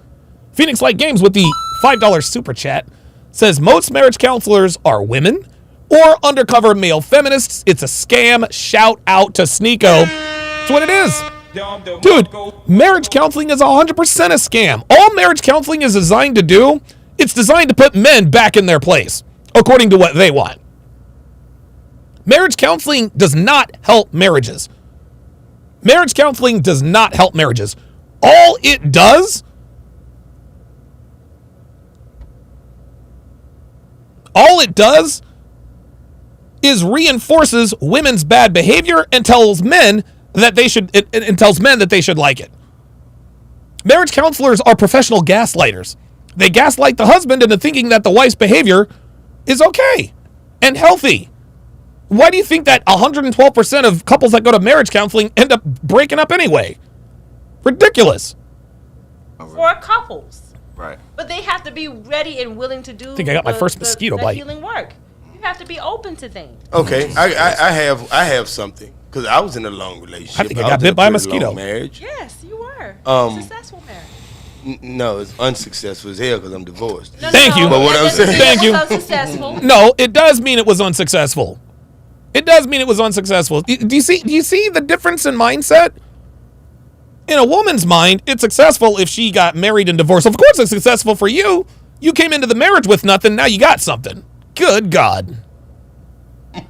Phoenix Light Games with the $5 super chat says most marriage counselors are women or undercover male feminists. It's a scam. Shout out to Sneeko. That's what it is. Dude, marriage counseling is 100% a scam. All marriage counseling is designed to do, it's designed to put men back in their place, according to what they want. Marriage counseling does not help marriages. Marriage counseling does not help marriages. All it does is reinforces women's bad behavior and tells men that they should like it. Marriage counselors are professional gaslighters. They gaslight the husband into thinking that the wife's behavior is okay and healthy. Why do you think that 112% of couples that go to marriage counseling end up breaking up anyway? Ridiculous. For couples. Right. But they have to be ready and willing to do I think I got my first mosquito bite. Healing work. You have to be open to things. Okay, I have something because I was in a long relationship. I think I got bit by a mosquito. Marriage. Yes, you were. Successful marriage. No, it's unsuccessful as hell because I'm divorced. Thank you. But what I'm saying, thank you. Unsuccessful. No, it does mean it was unsuccessful. It does mean it was unsuccessful. Do you see the difference in mindset? In a woman's mind, it's successful if she got married and divorced. Of course it's successful for you. You came into the marriage with nothing, now you got something. Good God. You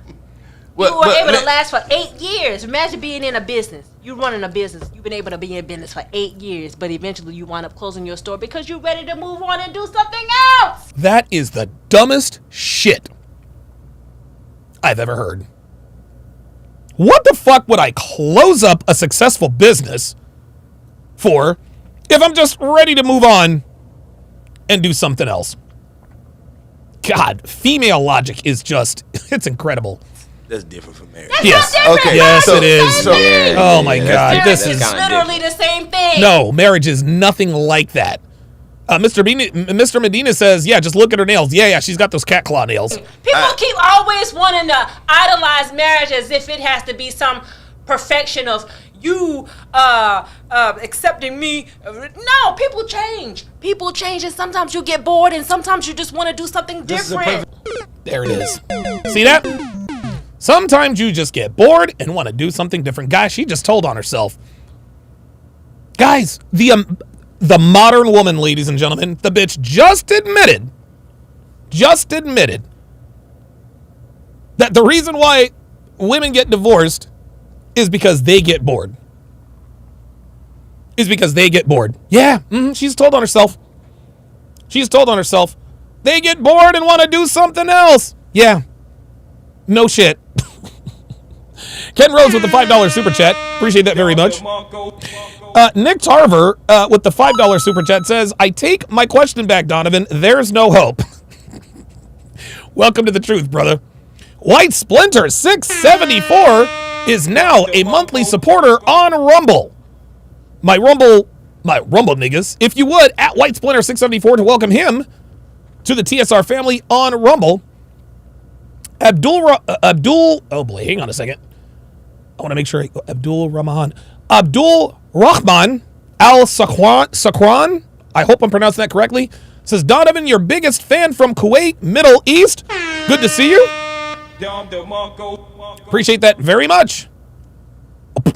were able to last for 8 years. Imagine being in a business. You're running a business. You've been able to be in business for 8 years, but eventually you wind up closing your store because you're ready to move on and do something else. That is the dumbest shit I've ever heard. What the fuck would I close up a successful business for if I'm just ready to move on and do something else? God, female logic is just, it's incredible. That's different from marriage. That's yes. not different. Okay. Yes, so, it is. So, oh my God, Marriage this is is literally the same thing. no marriage is nothing like that. Mr. Medina says, yeah, just look at her nails. Yeah, she's got those cat claw nails. People keep always wanting to idolize marriage as if it has to be some perfection of you accepting me. No, people change. People change, and sometimes you get bored, and sometimes you just want to do something different. There it is. See that? Sometimes you just get bored and want to do something different. Guys, she just told on herself. Guys, the modern woman, ladies and gentlemen, the bitch just admitted that the reason why women get divorced is because they get bored. Yeah, she's told on herself. They get bored and want to do something else. Yeah. No shit. Ken Rose with the $5 super chat. Appreciate that very much. Nick Tarver with the $5 super chat says, I take my question back, Donovan. There's no hope. Welcome to the truth, brother. White Splinter 674 is now a monthly supporter on Rumble. My Rumble niggas, if you would, at White Splinter 674 to welcome him to the TSR family on Rumble. Abdul, oh boy, hang on a second. I want to make sure, Abdul Rahman Al Sakran, I hope I'm pronouncing that correctly, says, Donovan, your biggest fan from Kuwait, Middle East. Good to see you. Appreciate that very much.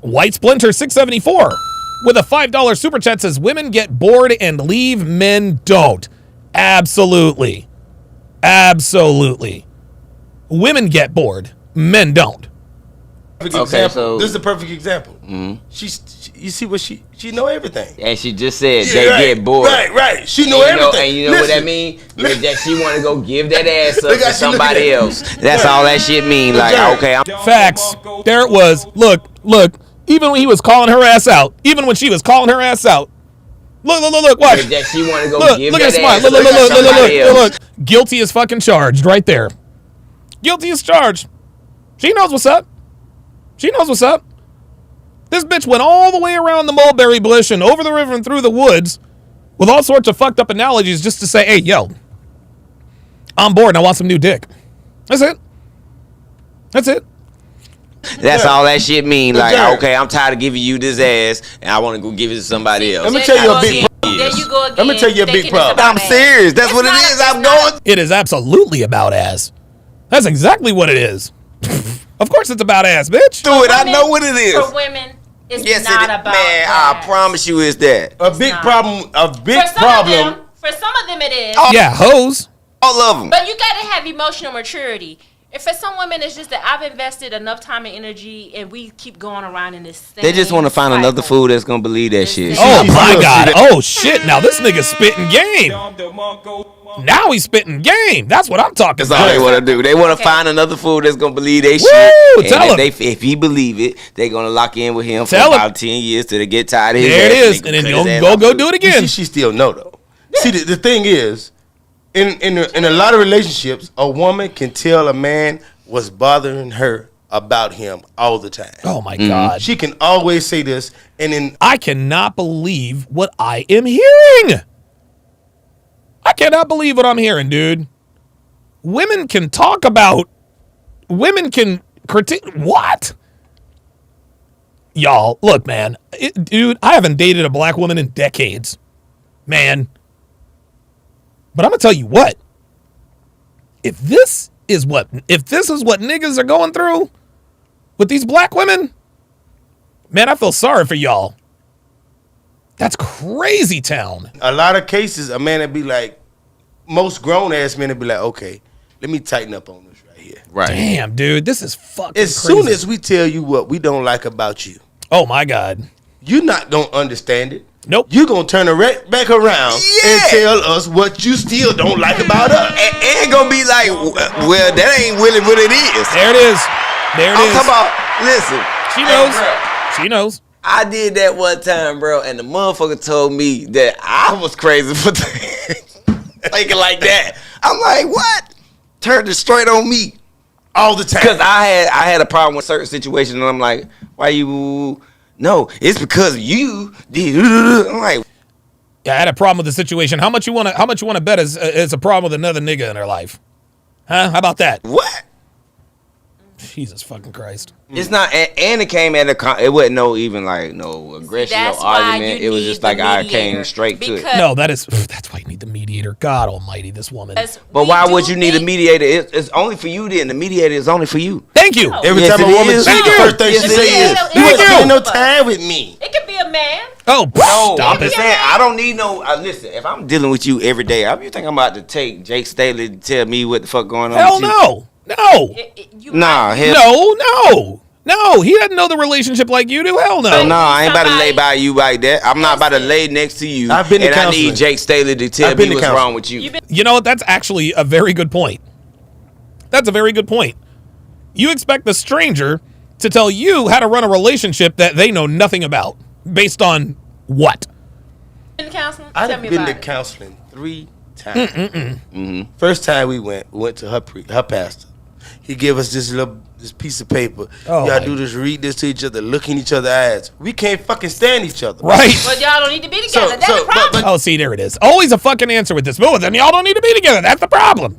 White Splinter 674 with a $5 super chat says, women get bored and leave, men don't. Absolutely. Absolutely. Women get bored, men don't. Okay, so this is the perfect example. You see what she know everything. And she just said they get bored. Right. She know everything. And you know what that mean? Is that she want to go give that ass up to somebody else. That's all that shit mean. Like, okay, facts. There it was. Look. Even when he was calling her ass out. Even when she was calling her ass out. Look. Watch. That she want to go give look that at ass up to somebody else. Look. Guilty as fucking charged right there. Guilty as charged. She knows what's up. This bitch went all the way around the mulberry bush and over the river and through the woods with all sorts of fucked up analogies just to say, hey, yo, I'm bored and I want some new dick. That's it. That's all that shit mean. Like, okay, I'm tired of giving you this ass and I want to go give it to somebody else. Let me tell you a big problem. There you go again. Let me tell you a big problem. I'm serious. That's what it is. I'm going. It is absolutely about ass. That's exactly what it is. Of course it's about ass, bitch. Do it. I know what it is. For women, it's not about man, ass. I promise you it's that. A big problem. For some of them it is. Yeah, hoes. All of them. But you got to have emotional maturity. If for some women, it's just that I've invested enough time and energy, and we keep going around in this same They just want to find another fool that's gonna believe that shit. Oh my god. Oh shit. Now this nigga's spitting game. Now he's spitting game. That's what I'm talking That's about. all they want to do. They want to find another fool that's gonna believe they Woo, shit. tell And him. if he believe it, they gonna lock in with him Tell for him. about 10 years till they get tired of his There it ass is. And then cut his you'll ass go off. do it again. She still know though. See, the thing is, in a lot of relationships, a woman can tell a man what's bothering her about him all the time. Oh my god. She can always say this, and then I cannot believe what I am hearing. I cannot believe what I'm hearing, dude. Women can talk about, women can critique, what? Y'all, look, man. Dude, I haven't dated a black woman in decades. Man. But I'm going to tell you what. If this is what niggas are going through with these black women, man, I feel sorry for y'all. That's crazy town. a lot of cases, a man would be like, most grown ass men would be like, okay, let me tighten up on this right here. Right. Damn, dude, this is fucking As crazy. soon as we tell you what we don't like about you, oh my God. you're not gonna understand it. Nope. You're gonna turn it right back around and tell us what you still don't like about us. And gonna be like, well, that ain't really what it is. There it is. There it I'm is. talking about, listen. She knows. Hey, She knows. I did that one time, bro, and the motherfucker told me that I was crazy for thinking like that. I'm like, what? Turned it straight on me all the time. Because I had a problem with certain situations, and I'm like, why you? No, it's because you did. I'm like, Yeah, I had a problem with the situation. How much you want to bet is a problem with another nigga in her life? Huh? How about that? what? Jesus fucking Christ. It's not, and it came at it wasn't no aggression, no argument. It was just like I came straight to it. No, that's why you need the mediator. God Almighty, this woman. But why would you need a mediator? It's only for you. Then the mediator is only for you. Thank you. Every Yes, time a it woman is. cheats, the first thing she say is, "You ain't spending no time with me." It could be a man. Oh, No, stop I'm it. just saying, I don't need no. Listen, if I'm dealing with you every day, you think I'm about to take Jake Staley to tell me what the fuck going on? Hell with you? no. No. Nah, hell No. He doesn't know the relationship like you do. Hell no. no, I ain't about to lay by you like that. I'm not about to lay next to you. I've been to and I counseling. need Jake Staley to tell I've been me to what's counseling. wrong with you. You know what? That's actually a very good point. That's a very good point. You expect the stranger to tell you how to run a relationship that they know nothing about. Based on what? In counseling? I've been to counseling 3 times. First time we went to her pastor. He gave us this piece of paper. Oh, y'all do this, read this to each other, look in each other's eyes. We can't fucking stand each other. Right. But y'all don't need to be together. That's the problem. Oh, see, there it is. Always a fucking answer with this. But then y'all don't need to be together. That's the problem.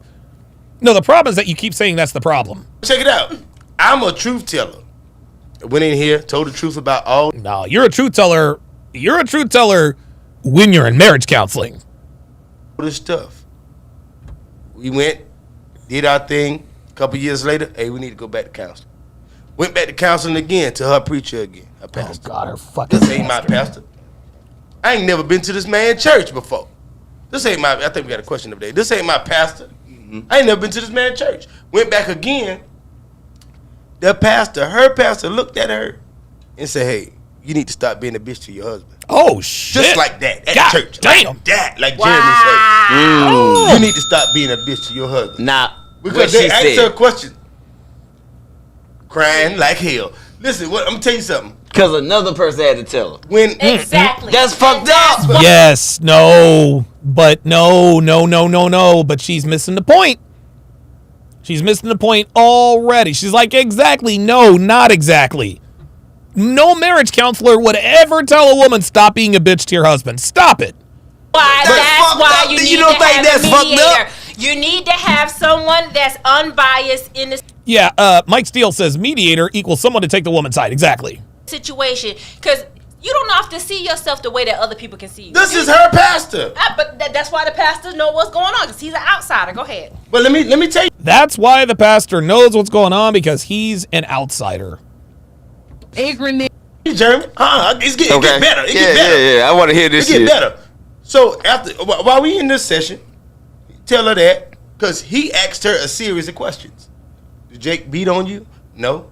No, the problem is that you keep saying that's the problem. Check it out. I'm a truth teller. I went in here, told the truth about all. No, you're a truth teller. You're a truth teller when you're in marriage counseling. This stuff. We went, did our thing. A couple years later, hey, we need to go back to counseling. Went back to counseling again to her preacher again, her pastor. Oh God, her fucking. This ain't my pastor. I ain't never been to this man's church before. This ain't my. I think we got a question of the day. This ain't my pastor. I ain't never been to this man's church. Went back again. The pastor, her pastor, looked at her and said, "Hey, you need to stop being a bitch to your husband." Oh shit! Just like that at God church, damn. like that, like Jeremy said. You need to stop being a bitch to your husband. Now, Because what they she asked her a said, question. Crying like hell. Listen, I'm gonna tell you something. because another person had to tell her. When Exactly. That's fucked up. Yes, no, but no. But she's missing the point. She's missing the point already. She's like, exactly. No, not exactly. No marriage counselor would ever tell a woman, stop being a bitch to your husband. Stop it. That's why you need You don't to think have that's a fucked mediator. up? You need to have someone that's unbiased in the Yeah, Mike Steele says mediator equals someone to take the woman's side. Exactly. situation, because you don't often see yourself the way that other people can see you. this is her pastor. But that's why the pastor know what's going on, because he's an outsider. Go ahead. But let me tell you. That's why the pastor knows what's going on, because he's an outsider. Jeremy, it's get better. It get better. Yeah. I want to hear this It get shit. better. So while we in this session, tell her that, because he asked her a series of questions. Did Jake beat on you? No.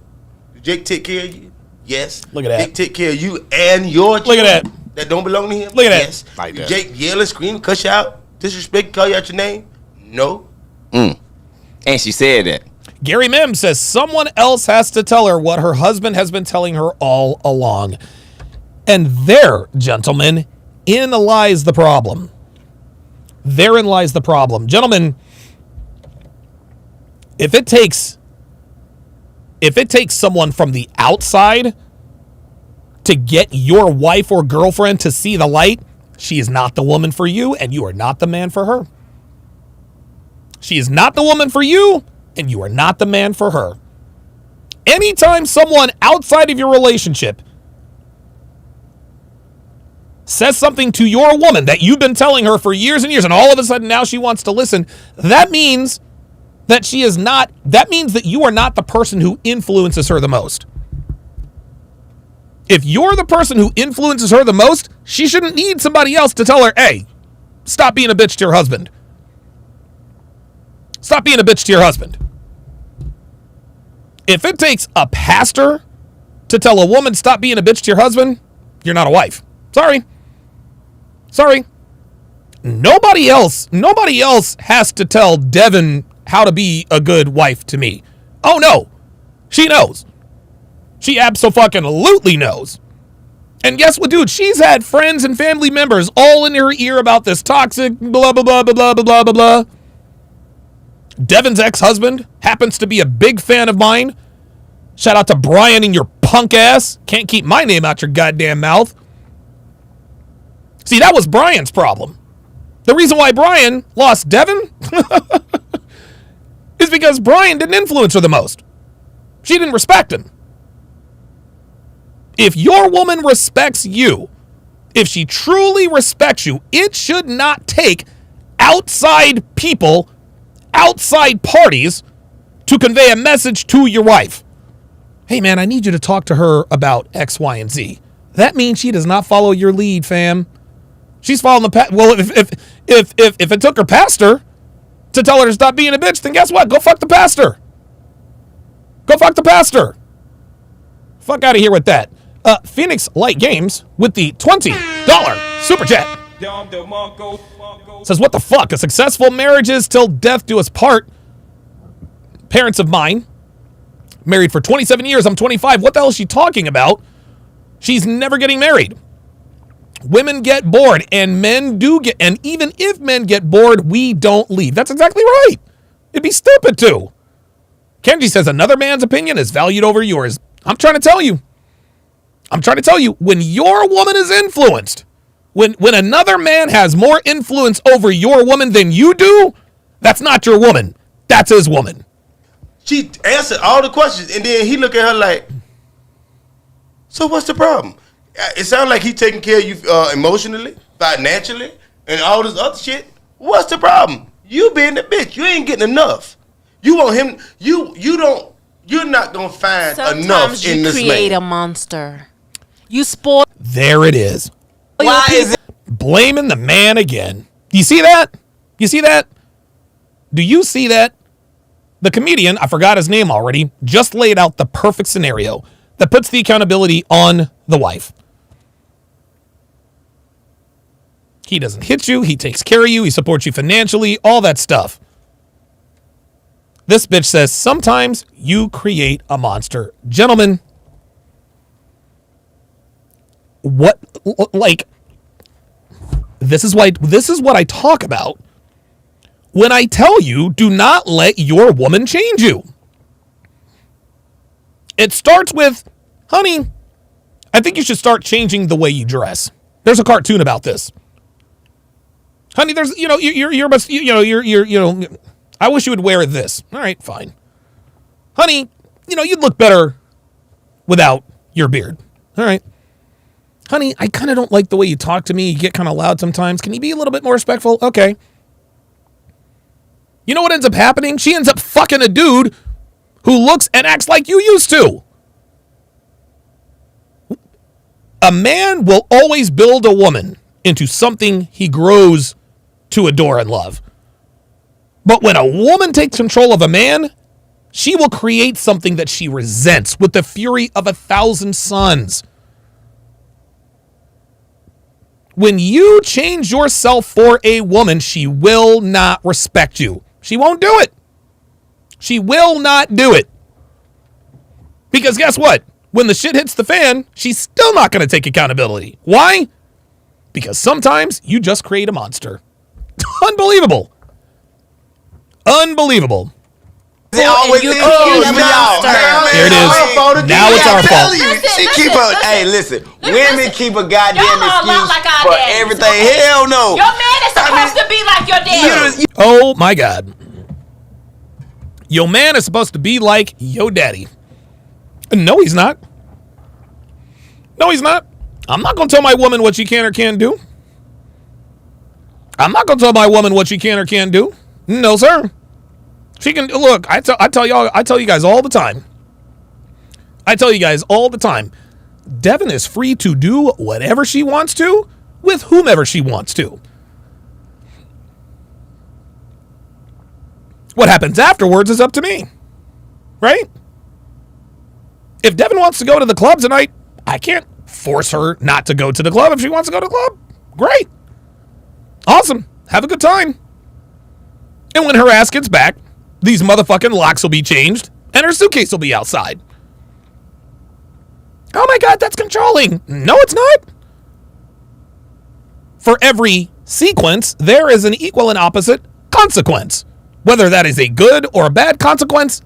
Did Jake take care of you? Yes. Look at that. Jake take care of you and your Look at children that don't belong to him? Look at that. Yes. Like Did that. Jake yell and scream, cuss you out, disrespect, call you out your name? No. And she said that. Gary Mims says someone else has to tell her what her husband has been telling her all along. And there, gentlemen, in lies the problem. Therein lies the problem. Gentlemen, if it takes someone from the outside to get your wife or girlfriend to see the light, she is not the woman for you, and you are not the man for her. She is not the woman for you, and you are not the man for her. Anytime someone outside of your relationship says something to your woman that you've been telling her for years and years, and all of a sudden now she wants to listen, that means that you are not the person who influences her the most. If you're the person who influences her the most, she shouldn't need somebody else to tell her, hey, stop being a bitch to your husband. Stop being a bitch to your husband. If it takes a pastor to tell a woman stop being a bitch to your husband, you're not a wife. Sorry. Nobody else has to tell Devin how to be a good wife to me. Oh no. She knows. She abso-fucking-lutely knows. And guess what, dude? She's had friends and family members all in her ear about this toxic blah, blah, blah, blah, blah, blah, blah, blah. Devin's ex-husband happens to be a big fan of mine. Shout out to Brian and your punk ass. Can't keep my name out your goddamn mouth. See, that was Brian's problem. The reason why Brian lost Devin is because Brian didn't influence her the most. She didn't respect him. If your woman respects you, if she truly respects you, it should not take outside people, outside parties to convey a message to your wife. Hey man, I need you to talk to her about X, Y, and Z. That means she does not follow your lead, fam. She's following the well, if it took her pastor to tell her to stop being a bitch, then guess what? Go fuck the pastor. Go fuck the pastor. Fuck out of here with that. Phoenix Light Games with the $20 super chat says, what the fuck? A successful marriage is till death do us part. Parents of mine Married for 27 years. I'm 25. What the hell is she talking about? She's never getting married. Women get bored, and men do get, and even if men get bored, we don't leave. That's exactly right. It'd be stupid to. Kenji says another man's opinion is valued over yours. I'm trying to tell you. When your woman is influenced, when another man has more influence over your woman than you do, that's not your woman. That's his woman. She answered all the questions, and then he looked at her like, so what's the problem? It sounds like he's taking care of you emotionally, financially, and all this other shit. What's the problem? You being the bitch. You ain't getting enough. You want him. You're not gonna find enough in this man. You create a monster. You spoil. There it is. Why is it Blaming the man again? You see that? You see that? Do you see that? The comedian, I forgot his name already, just laid out the perfect scenario that puts the accountability on the wife. He doesn't hit you. He takes care of you. He supports you financially. All that stuff. This bitch says, sometimes you create a monster. Gentlemen, what, like, this is what I talk about when I tell you, do not let your woman change you. It starts with, honey, I think you should start changing the way you dress. There's a cartoon about this. Honey, there's, I wish you would wear this. All right, fine. Honey, you'd look better without your beard. All right. Honey, I kind of don't like the way you talk to me. You get kind of loud sometimes. Can you be a little bit more respectful? Okay. You know what ends up happening? She ends up fucking a dude who looks and acts like you used to. A man will always build a woman into something he grows to adore and love. But when a woman takes control of a man, she will create something that she resents with the fury of 1,000 suns. When you change yourself for a woman, she will not respect you. She won't do it. She will not do it. Because guess what? When the shit hits the fan, she's still not going to take accountability. Why? Because sometimes you just create a monster. Unbelievable. Unbelievable. It always is for y'all. There it is. Now it's our fault. Hey, listen. Women keep a goddamn excuse for everything. Okay? Hell no. Your man is supposed to be like your daddy. Oh my God. Your man is supposed to be like your daddy. No, he's not. No, he's not. I'm not going to tell my woman what she can or can't do. I'm not going to tell my woman what she can or can't do. No, sir. She can look. I tell you guys all the time. I tell you guys all the time. Devin is free to do whatever she wants to with whomever she wants to. What happens afterwards is up to me, right? If Devin wants to go to the club tonight, I can't force her not to go to the club. If she wants to go to the club, great, awesome, have a good time. And when her ass gets back, these motherfucking locks will be changed, and her suitcase will be outside. Oh my God, that's controlling. No, it's not. For every sequence, there is an equal and opposite consequence. Whether that is a good or a bad consequence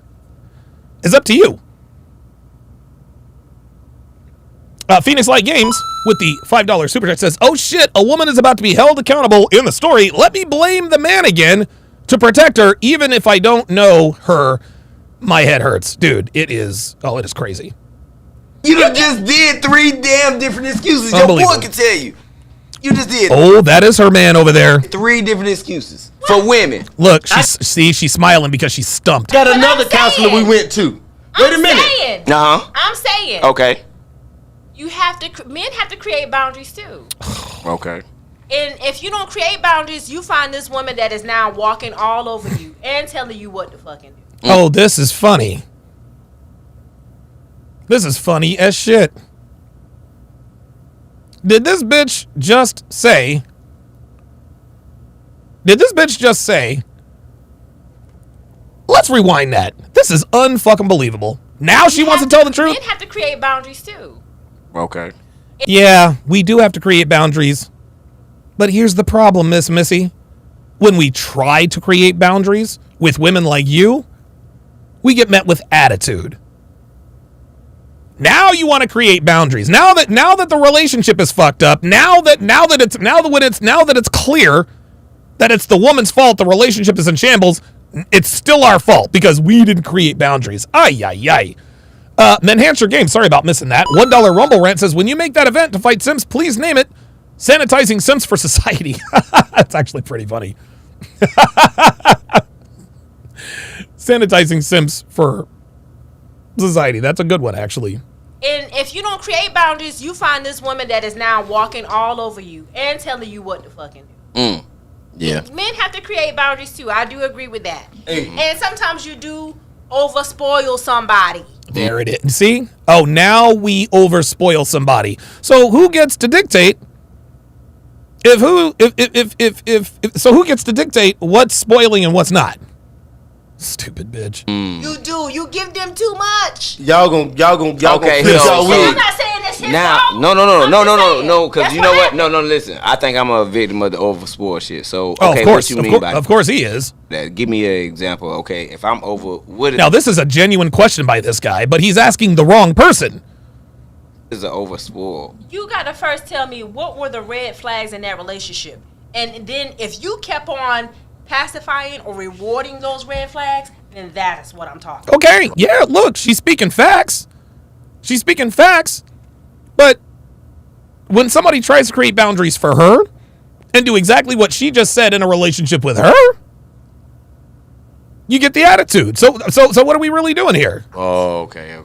is up to you. Phoenix Light Games with the $5 super chat says, oh shit, a woman is about to be held accountable in the story. Let me blame the man again to protect her, even if I don't know her. My head hurts. Dude, it is crazy. You just did 3 damn different excuses. Your boy can tell you. You just did. Oh, that is her man over there. 3 different excuses for women. Look, she's smiling because she's stumped. Got another counselor we went to. Wait a minute. I'm saying. Okay. Men have to create boundaries too. Okay. And if you don't create boundaries, you find this woman that is now walking all over you and telling you what to fucking do. Oh, this is funny. This is funny as shit. Did this bitch just say? Let's rewind that. This is unfucking believable. Now she wants to tell the truth. Men have to create boundaries too. Okay. Yeah, we do have to create boundaries. But here's the problem, Miss Missy. When we try to create boundaries with women like you, we get met with attitude. Now you want to create boundaries. Now that the relationship is fucked up, now that it's clear that it's the woman's fault, the relationship is in shambles, it's still our fault because we didn't create boundaries. Ay, ay, ay. Menhansher Games, sorry about missing that. $1 Rumble Rant says, when you make that event to fight Sims, please name it Sanitizing Sims for Society. That's actually pretty funny. Sanitizing Sims for Society. That's a good one, actually. And if you don't create boundaries, you find this woman that is now walking all over you and telling you what to fucking do. Yeah. Men have to create boundaries too. I do agree with that. And sometimes you do overspoil somebody. There it is. See? Oh, now we overspoil somebody. So who gets to dictate? Who gets to dictate what's spoiling and what's not? Stupid bitch. You do. You give them too much. Y'all gonna Okay, flip y'all I'm wig. not saying it's his Now, fault. no, because That's you know what? happened. No, listen. I think I'm a victim of the overspoiled shit. So, Oh, okay, of course, what you mean by of course he is. that? Give me an example. Okay, if I'm over, what Now, this is a genuine question by this guy, but he's asking the wrong person. is an overspoiled? You got to first tell me what were the red flags in that relationship. And then if you kept on pacifying or rewarding those red flags, then that's what I'm talking about. Okay, yeah, look, she's speaking facts. She's speaking facts. But when somebody tries to create boundaries for her and do exactly what she just said in a relationship with her, you get the attitude. So what are we really doing here? Oh, okay.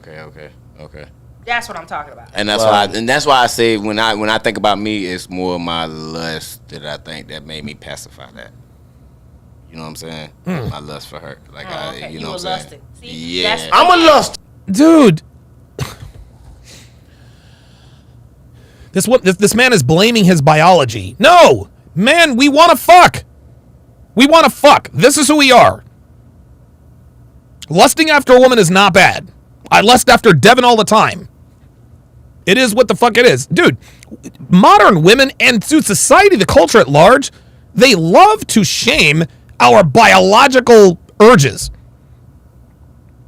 That's what I'm talking about. And that's why I say when I think about me, it's more my lust that I think that made me pacify that. You know what I'm saying? My lust for her, like Okay. you know were what I'm lusting. saying? See, Yeah. that's- I'm a lust. Dude. This man is blaming his biology. No, man, we want to fuck. We want to fuck. This is who we are. Lusting after a woman is not bad. I lust after Devin all the time. It is what the fuck it is. Dude, modern women and to society, the culture at large, they love to shame our biological urges.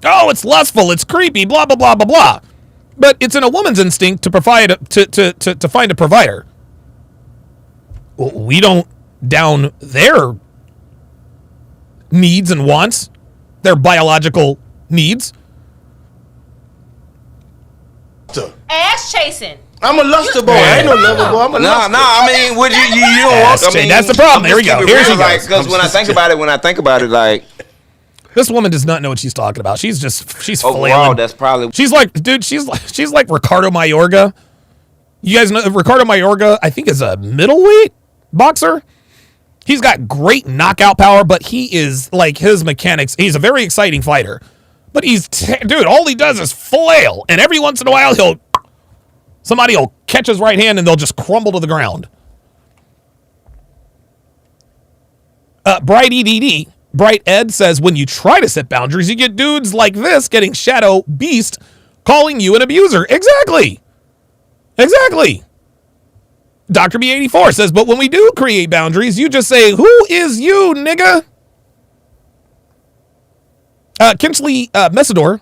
Oh, it's lustful, it's creepy, blah, blah, blah, blah, blah. But it's in a woman's instinct to provide to find a provider. We don't down their needs and wants, their biological needs. Ass chasing. I'm a luster boy. I ain't no lover boy. I'm a luster. No. I mean, would you don't want? I mean, that's the problem. Here we go. Here she goes. Because when I think about it, like this woman does not know what she's talking about. She's overall, flailing. that's probably She's like, dude, she's like Ricardo Mayorga. You guys know Ricardo Mayorga, I think, is a middleweight boxer. He's got great knockout power, but he is like his mechanics. He's a very exciting fighter. But dude, all he does is flail. And every once in a while, somebody will catch his right hand and they'll just crumble to the ground. Bright Ed says, when you try to set boundaries, you get dudes like this getting shadow beast calling you an abuser. Exactly. Dr. B84 says, but when we do create boundaries, you just say, who is you, nigga? Kinsley Messidor,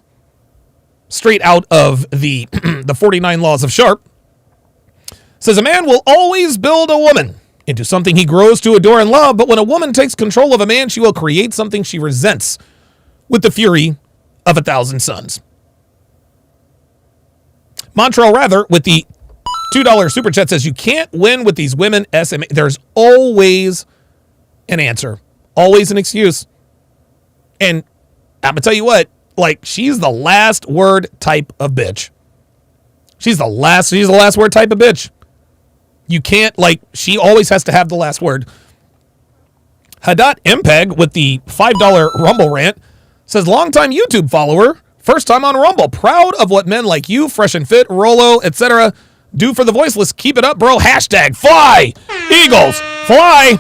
straight out of the 49 Laws of Sharpe, says a man will always build a woman into something he grows to adore and love, but when a woman takes control of a man, she will create something she resents with the fury of 1,000 suns. Montreal Rather, with the $2 super chat, says you can't win with these women SMA. There's always an answer, always an excuse. And I'm gonna tell you what, like, she's the last word type of bitch. She's the last word type of bitch. You can't, like, she always has to have the last word. Hadat Mpeg with the $5 Rumble rant says, longtime YouTube follower, first time on Rumble, proud of what men like you, Fresh and Fit, Rolo, etc. do for the voiceless. Keep it up, bro. Hashtag fly. Eagles, fly.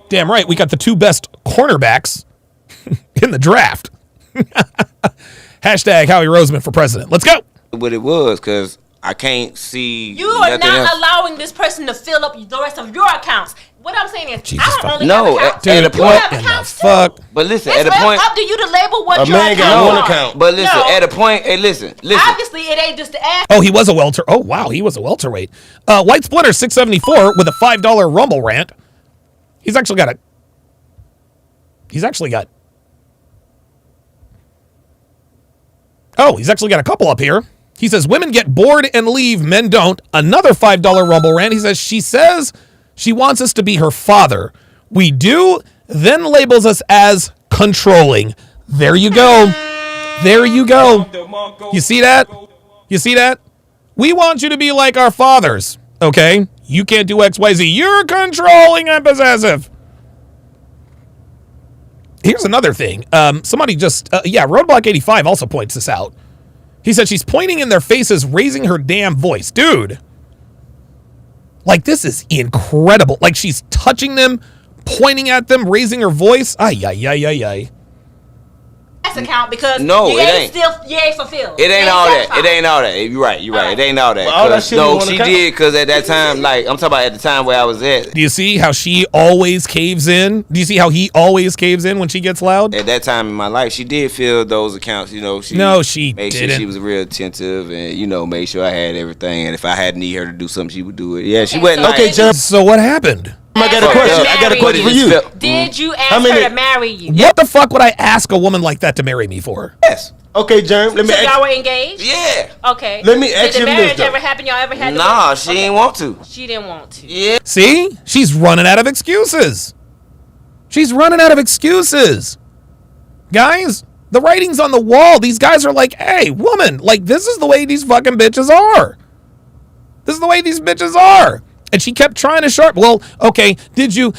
Damn right, we got the two best cornerbacks in the draft. Hashtag Howie Roseman for president. Let's go. What it was, because I can't see. You are nothing not else. allowing this person to fill up the rest of your accounts. What I'm saying is, Jesus I don't fucking- only No, have accounts. at the You point- have In the accounts too. fuck. But listen, It's at a point. up to you to label what A your man got accounts one are. account. But listen, No. at a point. Hey, listen. Obviously, it ain't just the ass. Oh, he was a welter. Oh, wow, he was a welterweight. White Splitter 674 with a $5 Rumble rant. He's actually got. Oh, he's actually got a couple up here. He says women get bored and leave, men don't. Another $5 Rumble rant. He says she wants us to be her father. We do, then labels us as controlling. There you go. There you go. You see that? You see that? We want you to be like our fathers. Okay? You can't do XYZ. You're controlling and possessive. Here's another thing. Somebody just, Roadblock 85 also points this out. He said she's pointing in their faces, raising her damn voice. Dude. Like, this is incredible. Like, she's touching them, pointing at them, raising her voice. Ay, ay, ay, ay, ay. Account because No, you it ain't ain't. you ain't fulfilled. It ain't You all that. satisfied. It ain't all that. You're right. You're right. Alright. It ain't all that. But all that 'Cause- shit no, in one she account. did, because at that time, like, I'm talking about at the time where I was at. Do you see how she always caves in? Do you see how he always caves in when she gets loud? At that time in my life, she did fill those accounts. You know, she made sure didn't. she was real attentive, and made sure I had everything. And if I had need her to do something, she would do it. Yeah, she wasn't like. Okay, Jeremy, So what happened? I got a question. I got a question for you. Did you ask How many- her to marry you? What the fuck would I ask a woman like that to marry me for? Yes. Okay, Jeremy, let me So y'all ask. were engaged? Yeah. Okay. Let me ask Did you the this, marriage though. ever happen? Y'all ever had to Nah, wait? she didn't want to. She didn't want to. Yeah. See? She's running out of excuses. She's running out of excuses. Guys, the writing's on the wall. These guys are like, hey, woman, like, this is the way these fucking bitches are. This is the way these bitches are. And she kept trying to sharp. Well, okay, did you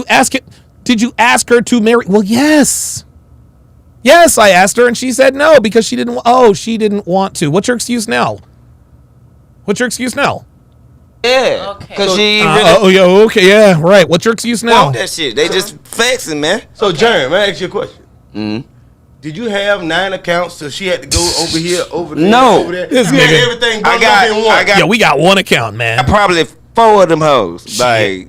ask her to marry? Well, yes. Yes, I asked her, and she said no because she didn't want to. What's your excuse now? What's your excuse now? Yeah. Okay. Because she really Okay, yeah, right. What's your excuse now? want that shit. They just flexing, man. So, Jeremy, I ask you a question. Mm-hmm. Did you have 9 accounts so she had to go over here, over there, No. over there? This You had nigga- everything I bundled got- up in one. I got- Yeah, we got one account, man. I probably 4 of them hoes. Like,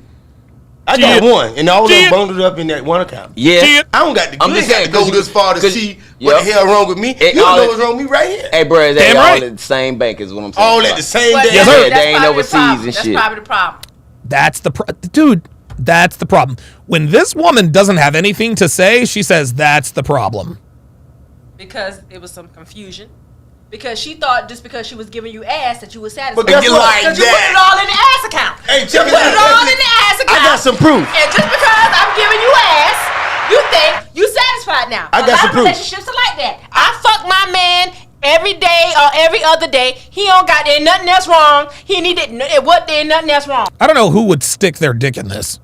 I got Shit. one, and all of them Shit. bundled up in that one account. yeah. Shit. I don't got to, I'm you just ain't got saying, to go 'cause you- this far to 'cause- see what the yep. hell wrong with me. It You all- know what's wrong with me right here. Hey, bro, they Damn all right. in the same bank is what I'm saying. All at the same Well, day. Yes, sir. that's They ain't probably the overseas problem. and That's shit. probably the problem. That's the dude. That's the problem. When this woman doesn't have anything to say, she says that's the problem. Because it was some confusion. Because she thought just because she was giving you ass that you was satisfied. But guess You what? like Because you put that. it all in the ass account. Hey, You check put it all in the ass account. I got some proof. And just because I'm giving you ass, you think you satisfied now. I got A lot some of proof. relationships are like that. I fuck my man every day or every other day. He don't got there nothing else wrong. He needed what there nothing else wrong. I don't know who would stick their dick in this.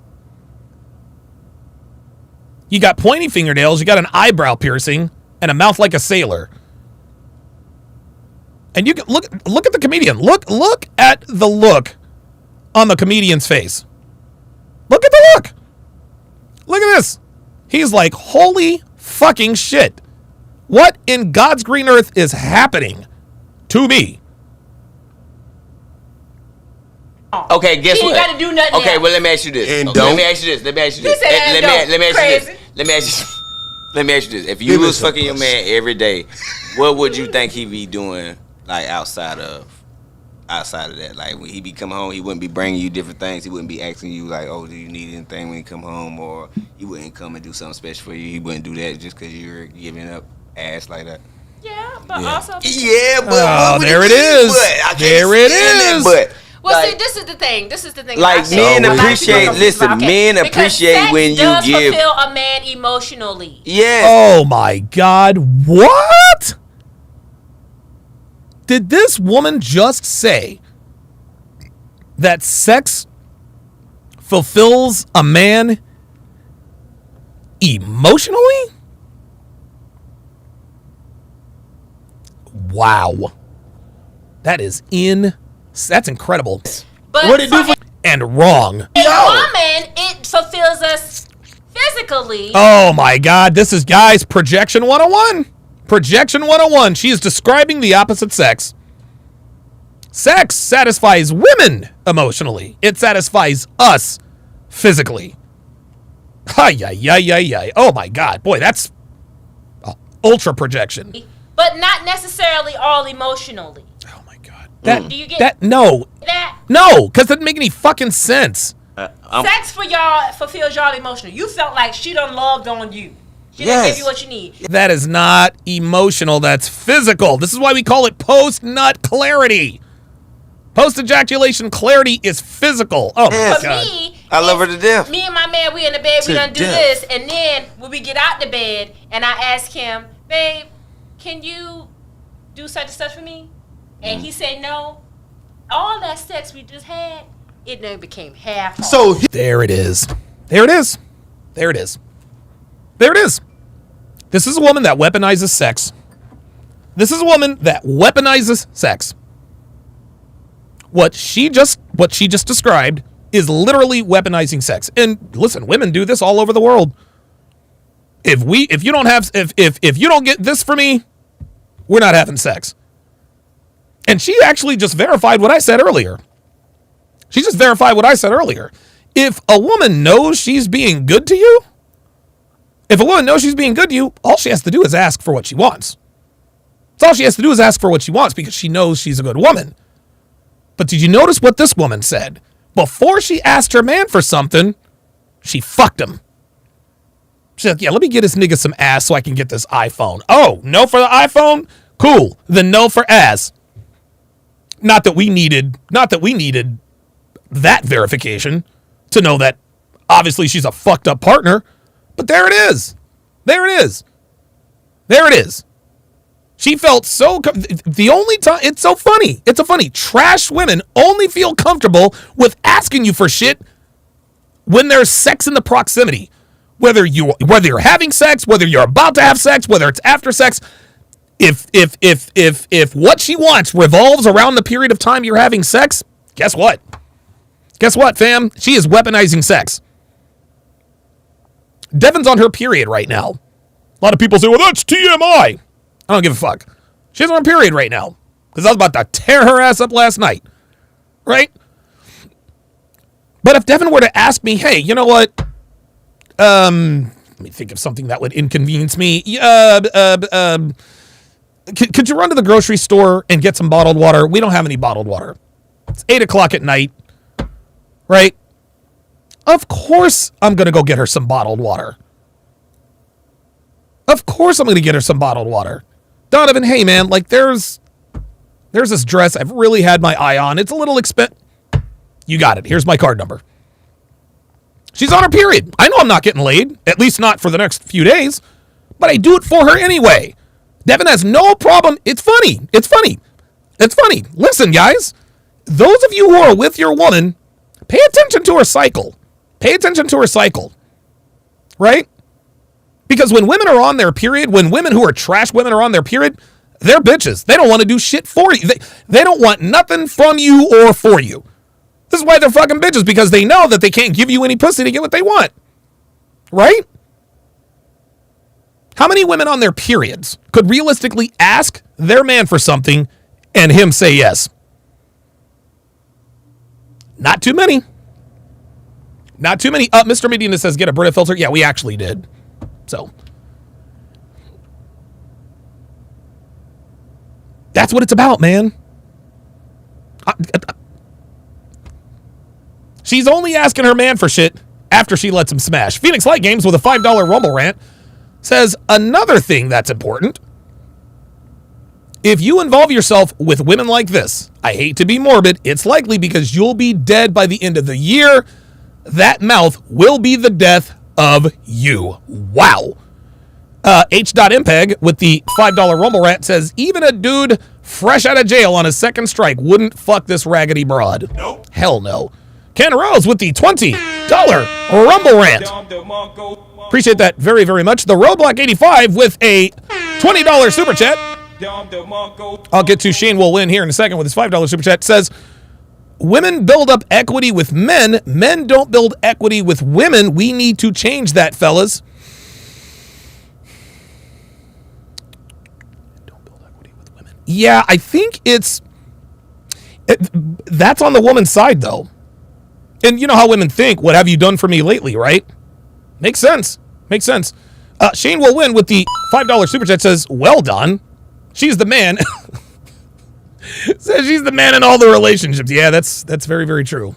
You got pointy fingernails, you got an eyebrow piercing, and a mouth like a sailor. And you can look at the comedian. Look at the look on the comedian's face. Look at the look. Look at this. He's like, holy fucking shit. What in God's green earth is happening to me? Okay, guess He ain't what? gotta do nothing Okay, else. well, let me ask you this. And Okay, don't. Let me ask you this. He said and don't. Let me ask you Crazy. this. Let me ask you this. If you Give me was some fucking your man every day, what would you think he be doing, like, outside of that? Like, when he be coming home, he wouldn't be bringing you different things. He wouldn't be asking you, like, oh, do you need anything when you come home? Or he wouldn't come and do something special for you. He wouldn't do that just because you're giving up ass like that. Yeah, but also Yeah, but Oh, what would there it be? is. But I can't There it stand that, is. But well, like, see, this is the thing. This is the thing. Like, I say men a lot of appreciate- people don't listen, think about, men because appreciate sex when you does give- fulfill a man emotionally. yeah. Oh my God. What? Did this woman just say that sex fulfills a man emotionally? Wow. That is that's incredible. But What it do for- And wrong. a woman, it fulfills us physically. Oh my God. This is, guys, projection 101. Projection 101. She is describing the opposite sex. Sex satisfies women emotionally. It satisfies us physically. Hi. Oh my God. Boy, that's ultra projection. But not necessarily all emotionally. Oh my God. Do you get that? No. that? No, because that doesn't make any fucking sense. Sex for y'all fulfills y'all emotional. You felt like she done loved on you. She done give you what you need. That is not emotional. That's physical. This is why we call it post-nut clarity. Post-ejaculation clarity is physical. Oh, my For God. me, I love her to death. Me and my man, we in the bed, we done do this. And then when we get out the bed and I ask him, babe, can you do such and such for me? And he said no. All that sex we just had, it then became half. So there it is. There it is. There it is. There it is. This is a woman that weaponizes sex. This is a woman that weaponizes sex. What she just described is literally weaponizing sex. And listen, women do this all over the world. If you don't get this for me, we're not having sex. And she actually just verified what I said earlier. She just verified what I said earlier. If a woman knows she's being good to you, all she has to do is ask for what she wants. That's all she has to do is ask for what she wants because she knows she's a good woman. But did you notice what this woman said? Before she asked her man for something, she fucked him. She's like, yeah, let me get this nigga some ass so I can get this iPhone. Oh, no for the iPhone? Cool. Then no for ass. Not that we needed that verification to know that obviously she's a fucked up partner. But there it is. There it is. There it is. She felt so, the only time, it's so funny. It's so funny. Trash women only feel comfortable with asking you for shit when there's sex in the proximity. Whether you're having sex, whether you're about to have sex, whether it's after sex, if what she wants revolves around the period of time you're having sex, guess what? Guess what, fam? She is weaponizing sex. Devin's on her period right now. A lot of people say, well, that's TMI. I don't give a fuck. She's on her period right now because I was about to tear her ass up last night. Right? But if Devin were to ask me, hey, you know what? Let me think of something that would inconvenience me. Could you run to the grocery store and get some bottled water? We don't have any bottled water. It's 8 o'clock at night. Right? Of course I'm going to go get her some bottled water. Of course I'm going to get her some bottled water. Donovan, hey man, like there's this dress I've really had my eye on. It's a little expensive. You got it. Here's my card number. She's on her period. I know I'm not getting laid, at least not for the next few days, but I do it for her anyway. Devin has no problem. It's funny. It's funny. It's funny. Listen, guys, those of you who are with your woman, pay attention to her cycle. Pay attention to her cycle. Right? Because when women are on their period, when women who are trash women are on their period, they're bitches. They don't want to do shit for you. They don't want nothing from you or for you. This is why they're fucking bitches, because they know that they can't give you any pussy to get what they want. Right? How many women on their periods could realistically ask their man for something and him say yes? Not too many. Not too many. Mr. Medina says, get a Brita filter. Yeah, we actually did. So that's what it's about, man. She's only asking her man for shit after she lets him smash. Phoenix Light Games with a $5 Rumble rant says another thing that's important. If you involve yourself with women like this, I hate to be morbid, it's likely because you'll be dead by the end of the year. That mouth will be the death of you. Wow. H.Mpeg with the $5 Rumble rant says, even a dude fresh out of jail on his second strike wouldn't fuck this raggedy broad. Nope. Hell no. Ken Rose with the $20 Rumble rant. Appreciate that very, very much. The Roadblock 85 with a $20 super chat. I'll get to Shane will win here in a second with his $5 super chat. Says, women build up equity with men. Men don't build equity with women. We need to change that, fellas. Yeah, I think that's on the woman's side, though. And you know how women think, what have you done for me lately, right? Makes sense. Makes sense. Shane will win with the $5 super chat, says, well done. She's the man. Says she's the man in all the relationships. Yeah, that's very, very true.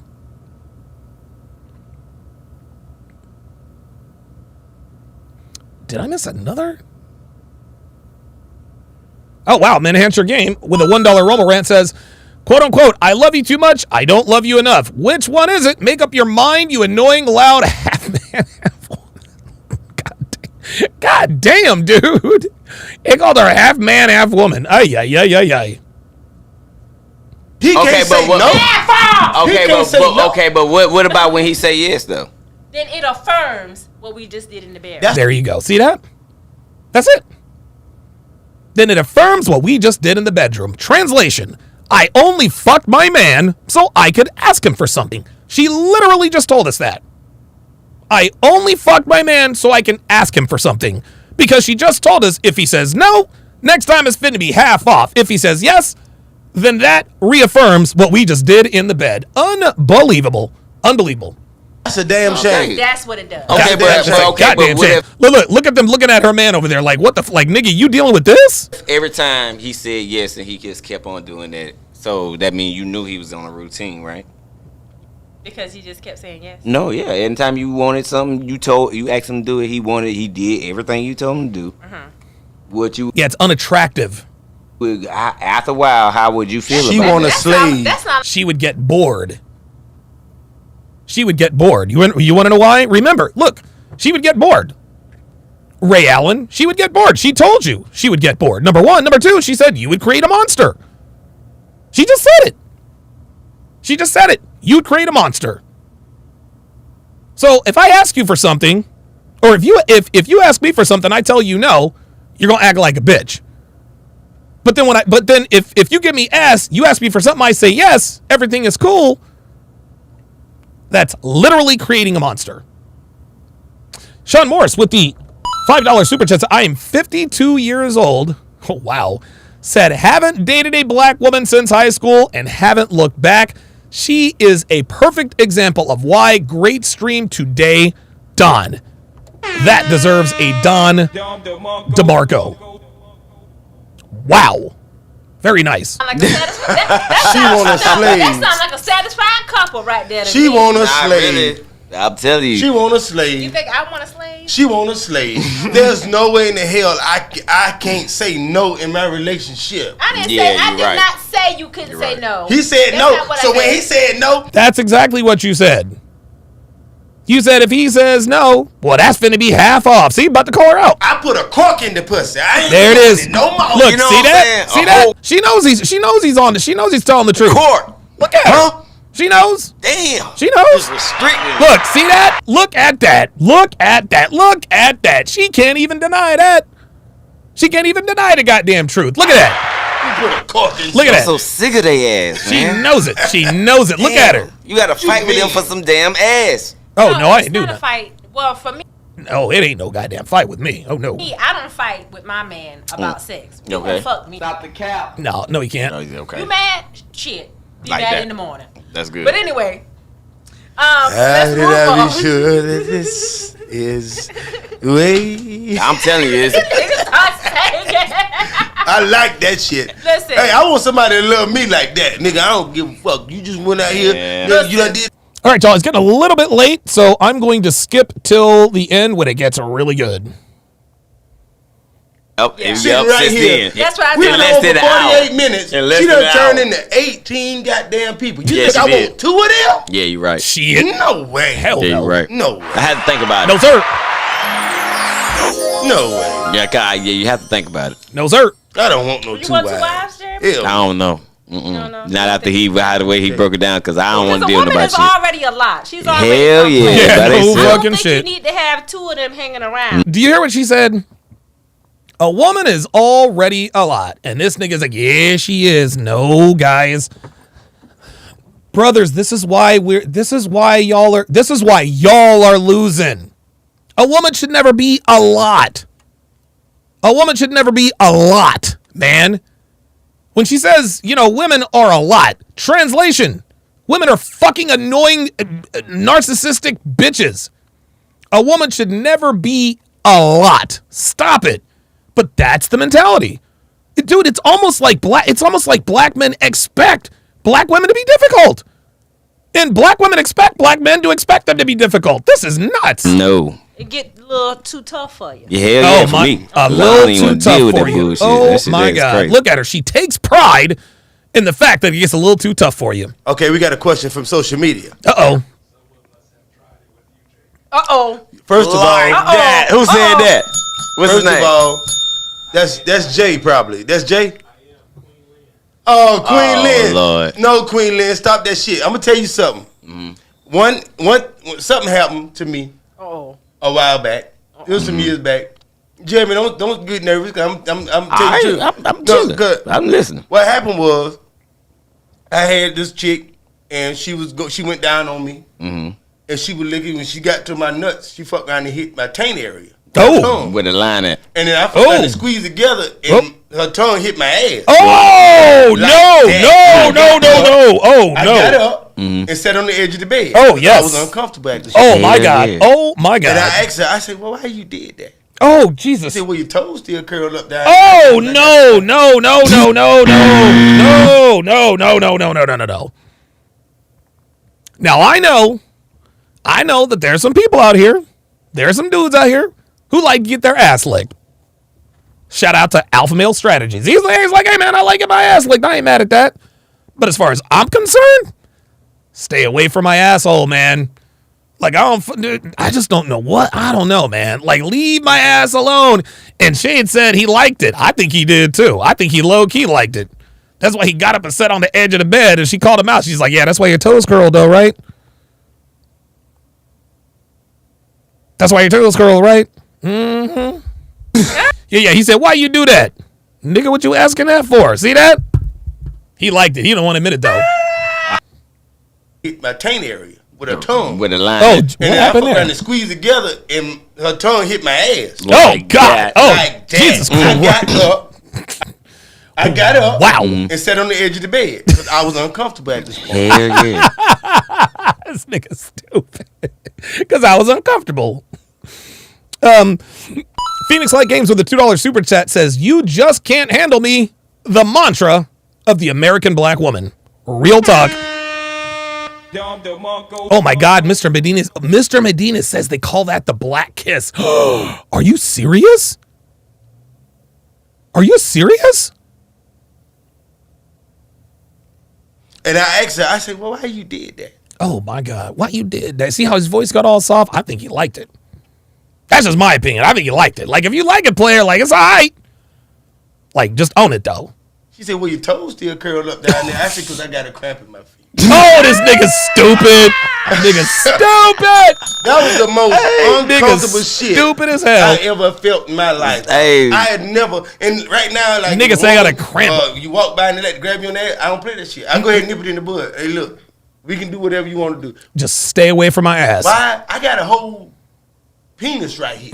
Did I miss another? Oh, wow. Manhansher Game with a $1 Romo rant says, quote unquote, I love you too much. I don't love you enough. Which one is it? Make up your mind, you annoying, loud half man, half woman. God damn, dude. He called her half man, half woman. Ay, ay, ay, ay, ay. He can't say no. Okay, but what about when he say yes, though? Then it affirms what we just did in the bedroom. There you go. See that? That's it. Then it affirms what we just did in the bedroom. Translation, I only fucked my man so I could ask him for something. She literally just told us that. I only fucked my man so I can ask him for something. Because she just told us if he says no, next time it's finna be half off. If he says yes, then that reaffirms what we just did in the bed. Unbelievable. Unbelievable. That's a damn shame. That's what it does. Okay, goddamn shame. Look at them looking at her man over there like, what the like, nigga, you dealing with this? Every time he said yes and he just kept on doing that, so that means you knew he was on a routine, right? Because he just kept saying yes. No, yeah. Anytime you wanted something, you asked him to do it. He did everything you told him to do. Yeah, it's unattractive. After a while, how would you feel? She want a slave. She would get bored. She would get bored. You want to know why? Remember, look, she would get bored. Ray Allen, she would get bored. She told you she would get bored. Number one. Number two, she said you would create a monster. She just said it. She just said it. You'd create a monster. So if I ask you for something, or if you ask me for something, I tell you no, you're gonna act like a bitch. But then if you give me S, you ask me for something, I say yes, everything is cool. That's literally creating a monster. Sean Morris with the $5 super chat. I am 52 years old. Oh, wow. Said, haven't dated a black woman since high school and haven't looked back. She is a perfect example of why great stream today, Don. That deserves a Don DeMarco. Wow. Very nice. She want a slave. That sounds like a satisfied couple right there. She want a slave. Really. I'm telling you. She want a slave. You think I want a slave? She want a slave. There's no way in the hell I can't say no in my relationship. I did not say you couldn't say no. He said no. So when he said no, that's exactly what you said. You said if he says no, well, that's finna be half off. See, about to call her out. I put a cork in the pussy. I ain't there it is. No more. Look, you know see that? See that? She knows he's on. She knows he's telling the truth. Cork. Look at her. She knows. Damn. She knows. Look, see that? Look at that. Look at that. Look at that. She can't even deny that. She can't even deny the goddamn truth. Look at that. You put a cork in. Look at that. I'm so sick of their ass, man. She knows it. She knows it. Look at her. You got to fight with them for some damn ass. Oh, no, I ain't doing that. Fight. Well, for me. No, it ain't no goddamn fight with me. Oh, no. I don't fight with my man about sex. You okay. Fuck me. Stop the cap. No, you can't. No, okay. You mad? Shit. Be like mad that. in the morning. That's good. But anyway. How did I be sure that this is way? I'm telling you, I like that shit. Listen. Hey, I want somebody to love me like that, nigga. I don't give a fuck. You just went out here. You done did. All right, y'all, it's getting a little bit late, so I'm going to skip till the end when it gets really good. Sitting right here. That's what I We've did. been on for 48 minutes. She done turned into 18 goddamn people. You think I want 2 of them? Yeah, you're right. Shit. No way. Hell no. You're right. No way. I had to think about it. No, sir. No way. Yeah, you have to think about it. No, sir. I don't want no 2 wives. You want 2 wives, Jeremy? Hell. I don't know. No. Not after the way he broke it down, because I don't want to deal with nobody shit. shit. Already a lot. She's already hell yeah. Yeah, no I fucking don't think shit. you need to have 2 of them hanging around. Do you hear what she said? A woman is already a lot. And this nigga's like, yeah, she is. No, guys. Brothers, this is why y'all are losing. A woman should never be a lot. A woman should never be a lot, man. When she says, women are a lot. Translation, women are fucking annoying, narcissistic bitches. A woman should never be a lot. Stop it. But that's the mentality. Dude, it's almost like black men expect black women to be difficult. And black women expect black men to expect them to be difficult. This is nuts. No. It get a little too tough for you. Yeah, hell yeah, for me. A little too tough for you. Bullshit. Oh my God. Crazy. Look at her. She takes pride in the fact that it gets a little too tough for you. Okay, we got a question from social media. Uh-oh. First of all, that. Who said that? What's his name? First of all, that's Jay probably. That's Jay? Oh, Queen Lynn. Lord. No, Queen Lynn, stop that shit. I'm gonna tell you something. Mm-hmm. Something happened to me a while back. It was some years back. Jeremy, don't get nervous. I'm telling you. I'm chilling. I'm listening. What happened was, I had this chick, and she went down on me, and she was licking. When she got to my nuts, she fucked around and hit my taint area. Oh, with the line at. And then I fucked around and squeezed together, and her tongue hit my ass. Oh, like no. Oh, no. I got up and sat on the edge of the bed. Oh, yes. I was uncomfortable at this. Oh, my God. Yeah. Oh, my God. And I asked her, I said, well, why you did that? Oh, Jesus. She said, well, your toes still curled up down. Oh, no. Now, I know that there's some people out here, there's some dudes out here who like to get their ass licked. Shout out to Alpha Male Strategies. He's like, hey, man, I like it my ass licked. I ain't mad at that. But as far as I'm concerned, stay away from my asshole, man. Like, I just don't know what. I don't know, man. Like, leave my ass alone. And Shane said he liked it. I think he did, too. I think he low-key liked it. That's why he got up and sat on the edge of the bed, and she called him out. She's like, yeah, that's why your toes curled, though, right? That's why your toes curled, right? Mm-hmm. Yeah. He said, why you do that? Nigga, what you asking that for? See that? He liked it. He don't want to admit it, though. Hit my taint area with her tongue. With a line. Oh, and then I fucked around and squeezed together, and her tongue hit my ass. Oh, God. Oh, like that. Jesus Christ. I got up. Wow. And sat on the edge of the bed because I was uncomfortable at this point. Hell yeah. This nigga stupid. Because I was uncomfortable. Phoenix Light Games with a $2 super chat says, you just can't handle me. The mantra of the American black woman. Real talk. Oh my God, Mr. Medina says they call that the black kiss. Are you serious? Are you serious? And I asked her, I said, well, why you did that? Oh my God, why you did that? See how his voice got all soft? I think he liked it. That's just my opinion. I think he liked it. Like, if you like it, player, like, it's all right. Like, just own it, though. She said, well, your toes still curled up down there. I said, because I got a cramp in my feet. Oh, this nigga's stupid. Nigga's stupid. That was the most uncomfortable shit stupid as hell I ever felt in my life. Hey. I had never, and right now, like, nigga say I got a cramp. You walk by and they like grab you on that. I don't play that shit. I go ahead and nip it in the bud. Hey, look, we can do whatever you want to do. Just stay away from my ass. Why? I got a whole penis right here.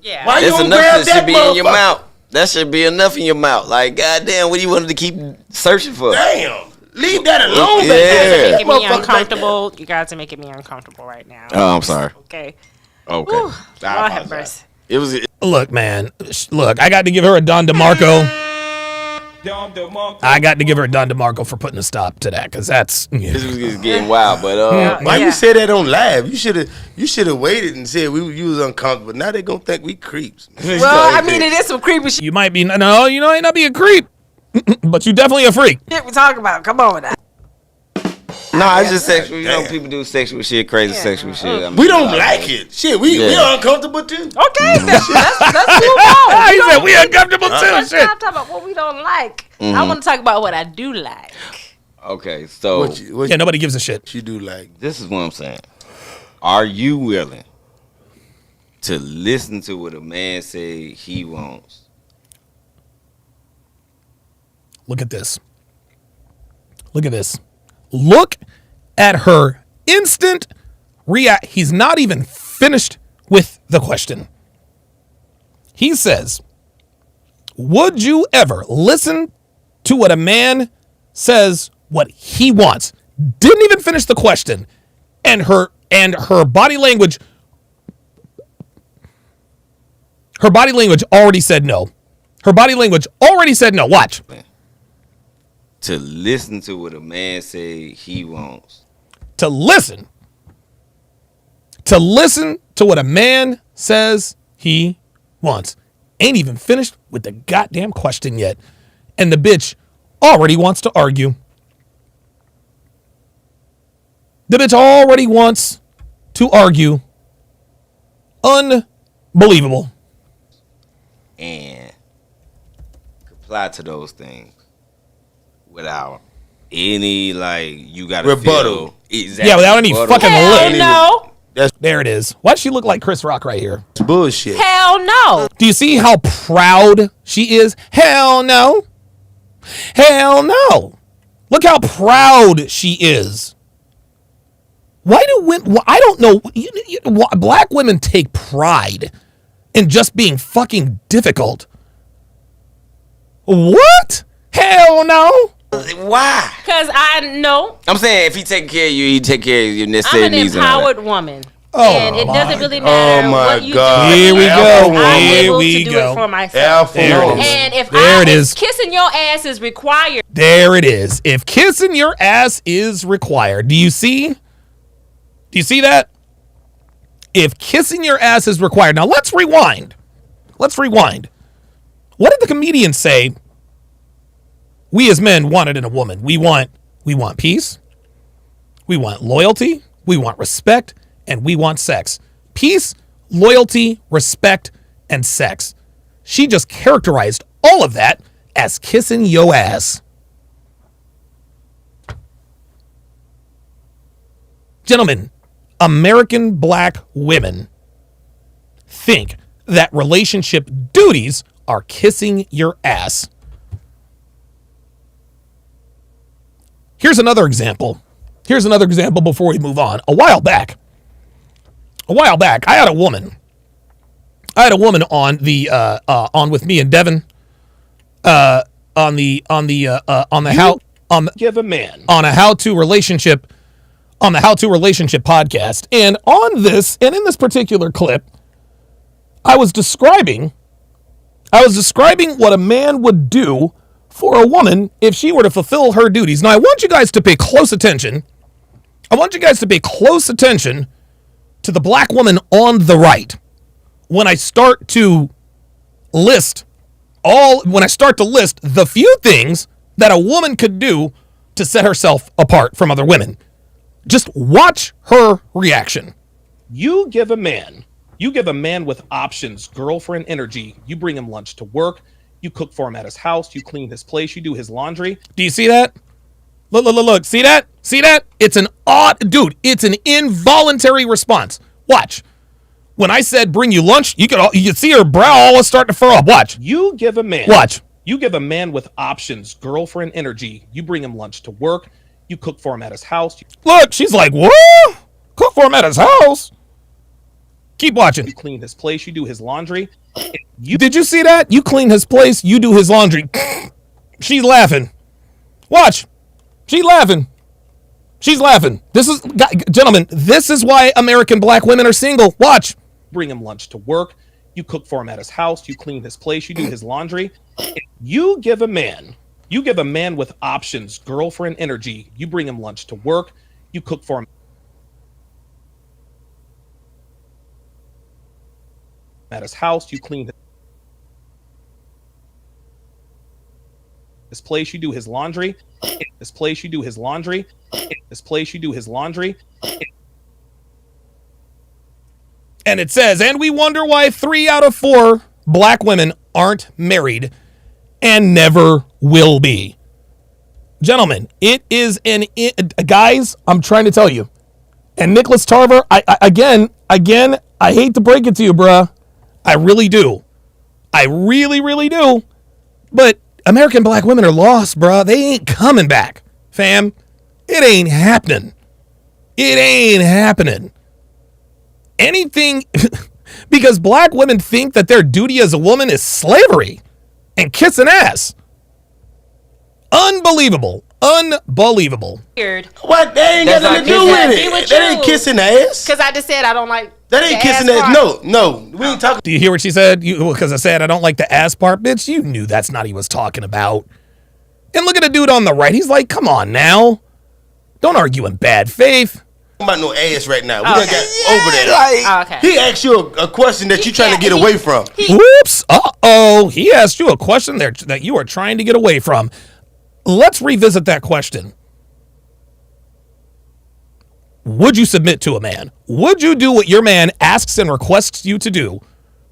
Yeah. Why you There's don't enough grab that should be in your motherfucker? mouth. That should be enough in your mouth. Like, goddamn, what do you want to keep searching for? Damn. Leave that alone. Yeah. Baby. Making me uncomfortable. You guys are making me uncomfortable right now. Oh, I'm sorry. Okay. Okay. Lord have mercy. It was. Look, man. Look, I got to give her a Don DeMarco. I got to give her a Don DeMarco for putting a stop to that, because that's. Yeah. This was getting wild, but Why you say that on live? You should have waited and said you was uncomfortable. Now they gonna think we creeps. Well, I mean, it is some creepy shit You might be, no, you know, ain't not be a creep, but you definitely a freak. we talking about. Come on now. no, it's just sexual. You know, people do sexual shit, crazy sexual shit. I mean, We don't like it. Shit, we uncomfortable too. Okay, let's move on. He said we uncomfortable too. Let's Shit. not talk about what we don't like. I want to talk about what I do like. Okay, so What Yeah, nobody gives a shit. you do like? this is what I'm saying. Are you willing to listen to what a man say he wants? Look at this. Look at this. Look at her instant react. He's not even finished with the question. He says, would you ever listen to what a man says what he wants. Didn't even finish the question. And her body language already said no. Her body language already said no. Watch. To listen to what a man say he wants. To listen to what a man says he wants. Ain't even finished with the goddamn question yet. And the bitch already wants to argue. The bitch already wants to argue. Unbelievable. And comply to those things without any, like, you got to rebuttal. Exactly. Yeah, without any rebuttal. fucking Hell lip. no. There it is. Why'd she look like Chris Rock right here? It's bullshit. Hell no. Do you see how proud she is? Hell no. Hell no. Look how proud she is. Why do women, I don't know, black women take pride in just being fucking difficult. What? Hell no. Why? Because I know I'm saying if he take care of you, he take care of your I'm necessary an needs. and all that. empowered woman. Oh, And it my doesn't really matter Oh, my what you God. do. Here we go. I'm Here able we to do go. it for myself. There it is. And if There it is. if kissing your ass is required, There it is. If kissing your ass is required. Do you see? Do you see that? If kissing your ass is required. Now let's rewind. Let's rewind. What did the comedian say? We as men want it in a woman. We want peace. We want loyalty. We want respect. And we want sex. Peace, loyalty, respect, and sex. She just characterized all of that as kissing yo ass. Gentlemen, American black women think that relationship duties are kissing your ass. Here's another example. Here's another example before we move on. A while back, I had a woman on the on with me and Devin on the how to relationship podcast. And on this, and in this particular clip, I was describing what a man would do for a woman if she were to fulfill her duties. Now, I want you guys to pay close attention. To the black woman on the right when I start to list the few things that a woman could do to set herself apart from other women. Just watch her reaction. You give a man with options, girlfriend energy. You bring him lunch to work. You cook for him at his house. You clean his place. You do his laundry. Do you see that? Look. See that? It's an involuntary response. Watch. When I said bring you lunch, you could see her brow all start to furrow up. Watch. You give a man with options, girlfriend energy. You bring him lunch to work. You cook for him at his house. Look, she's like, what? Cook for him at his house? Keep watching. You clean his place. You do his laundry. Did you see that? You clean his place. You do his laundry. She's laughing. Watch. She's laughing. Gentlemen, this is why American black women are single. Watch. Bring him lunch to work. You cook for him at his house. You clean his place. You do his laundry. You give a man with options, girlfriend energy. You bring him lunch to work. You cook for him at his house. You clean his place. You do his laundry. This place you do his laundry. And it says, and we wonder why 3 out of 4 black women aren't married and never will be. Gentlemen, guys, I'm trying to tell you. And Nicholas Tarver, I hate to break it to you, bruh. I really do. I really, really do. But American black women are lost, bruh. They ain't coming back, fam. It ain't happening. Anything, because black women think that their duty as a woman is slavery and kissing ass. Unbelievable. Unbelievable. Weird. What? They ain't got nothing to do with it. That ain't kissing ass. Because I just said I don't like. That ain't kissing ass. No. We ain't talking. Do you hear what she said? Because I said I don't like the ass part, bitch. You knew that's not what he was talking about. And look at the dude on the right. He's like, come on now. Don't argue in bad faith. I'm about no ass right now. We done got over that. Okay. He asked you a question that you trying to get away from. Whoops. Uh-oh. He asked you a question there that you are trying to get away from. Let's revisit that question. Would you submit to a man? Would you do what your man asks and requests you to do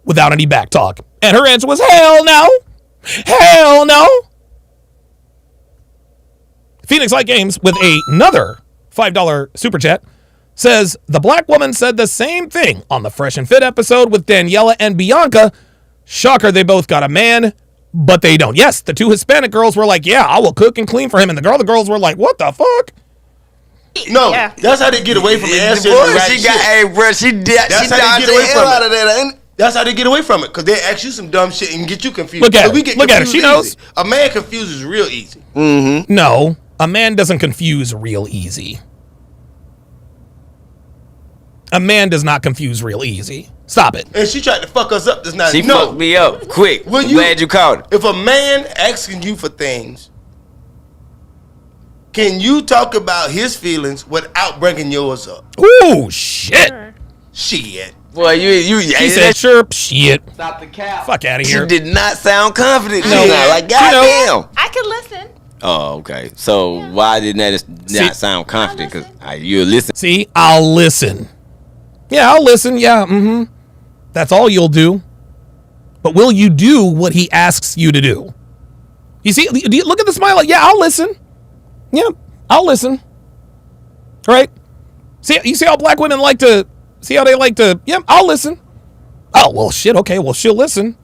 without any back talk? And her answer was, hell no. Hell no. Phoenix Light Games with another $5 super chat says, the black woman said the same thing on the Fresh and Fit episode with Daniela and Bianca. Shocker, they both got a man, but they don't. Yes, the two Hispanic girls were like, yeah, I will cook and clean for him. And the girls were like, what the fuck? No, that's how they get away from it. That's how they get away from it. That's how they get away from it, because they ask you some dumb shit and get you confused. Look at her. She knows. A man confuses real easy. Mm-hmm. No, a man doesn't confuse real easy. A man does not confuse real easy. Stop it. And she tried to fuck us up. She fucked me up quick. I'm glad you caught it. If a man asking you for things, can you talk about his feelings without bringing yours up? Ooh, shit. Shit. Boy, you he said, sure, shit. Stop the cap. Fuck out of here. You did not sound confident. No. Like, goddamn. I can listen. Oh, okay. So why didn't that not sound confident? Because you listen. See, I'll listen. Yeah, I'll listen. Yeah, mm-hmm. That's all you'll do. But will you do what he asks you to do? You see, look at the smile. Yeah, I'll listen. Yeah, I'll listen. Right? See, you see how black women like to, yeah, I'll listen. Oh, well, shit, okay, well, she'll listen.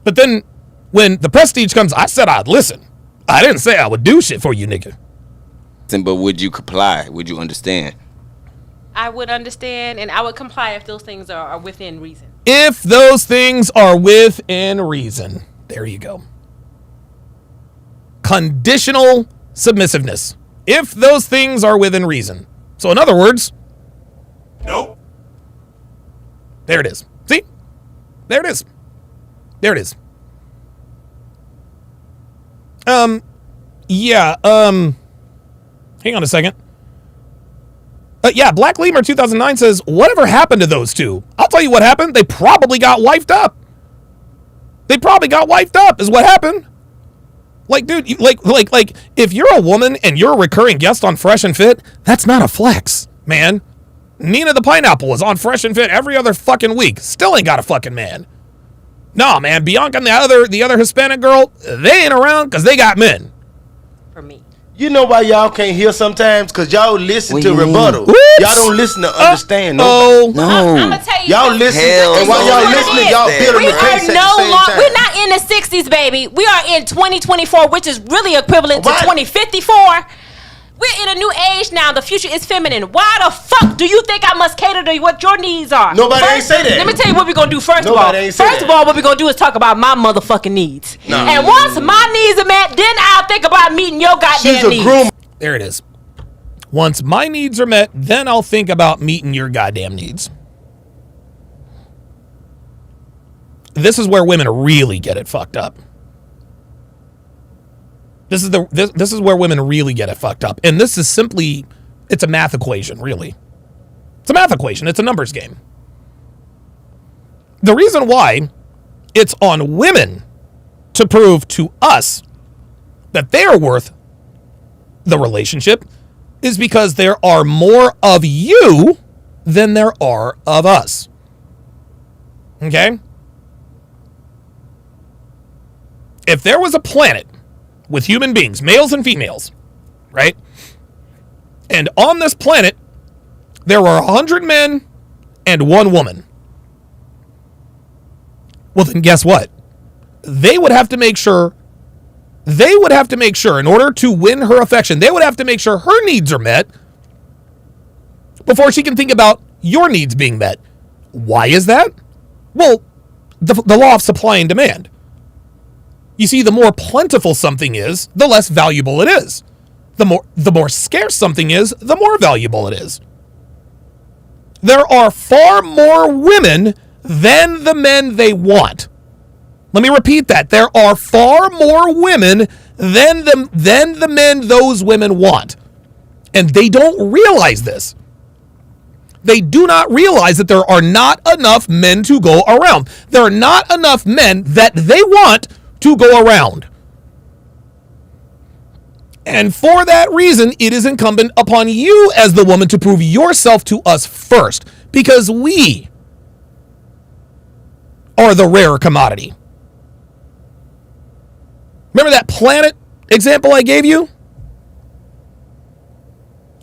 But then when the prestige comes, I said I'd listen. I didn't say I would do shit for you, nigga. But would you comply? Would you understand? I would understand, and I would comply if those things are within reason. If those things are within reason. There you go. Conditional submissiveness. If those things are within reason. So in other words, nope. There it is. See? There it is. There it is. Yeah, hang on a second. Yeah, Black Lemur 2009 says, whatever happened to those two? I'll tell you what happened. They probably got wifed up. They probably got wifed up is what happened. Like, dude, like, if you're a woman and you're a recurring guest on Fresh and Fit, that's not a flex, man. Nina the Pineapple was on Fresh and Fit every other fucking week. Still ain't got a fucking man. Nah, man, Bianca and the other Hispanic girl, they ain't around because they got men. For me. You know why y'all can't hear sometimes? Because y'all listen to rebuttal. Oops. Y'all don't listen to understand. No. I'm going to tell you. Y'all listen. And while y'all listening, y'all building the case at the same time. We're not in the 60s, baby. We are in 2024, which is really equivalent to 2054. We're in a new age now. The future is feminine. Why the fuck do you think I must cater to what your needs are? Nobody ain't say that. Let me tell you what we're going to do first of all. First of all, what we're going to do is talk about my motherfucking needs. No. And once my needs are met, then I'll think about meeting your goddamn needs. There it is. Once my needs are met, then I'll think about meeting your goddamn needs. This is where women really get it fucked up. This is where women really get it fucked up. And this is simply, it's a math equation, really. It's a math equation. It's a numbers game. The reason why it's on women to prove to us that they are worth the relationship is because there are more of you than there are of us. Okay? If there was a planet with human beings, males and females, right? And on this planet, there were 100 men and 1 woman. Well, then guess what? They would have to make sure, in order to win her affection, they would have to make sure her needs are met before she can think about your needs being met. Why is that? Well, the law of supply and demand. You see, the more plentiful something is, the less valuable it is. The more scarce something is, the more valuable it is. There are far more women than the men they want. Let me repeat that. There are far more women than the men those women want. And they don't realize this. They do not realize that there are not enough men to go around. There are not enough men that they want to go around. And for that reason, it is incumbent upon you as the woman to prove yourself to us first, because we are the rare commodity. Remember that planet example I gave you?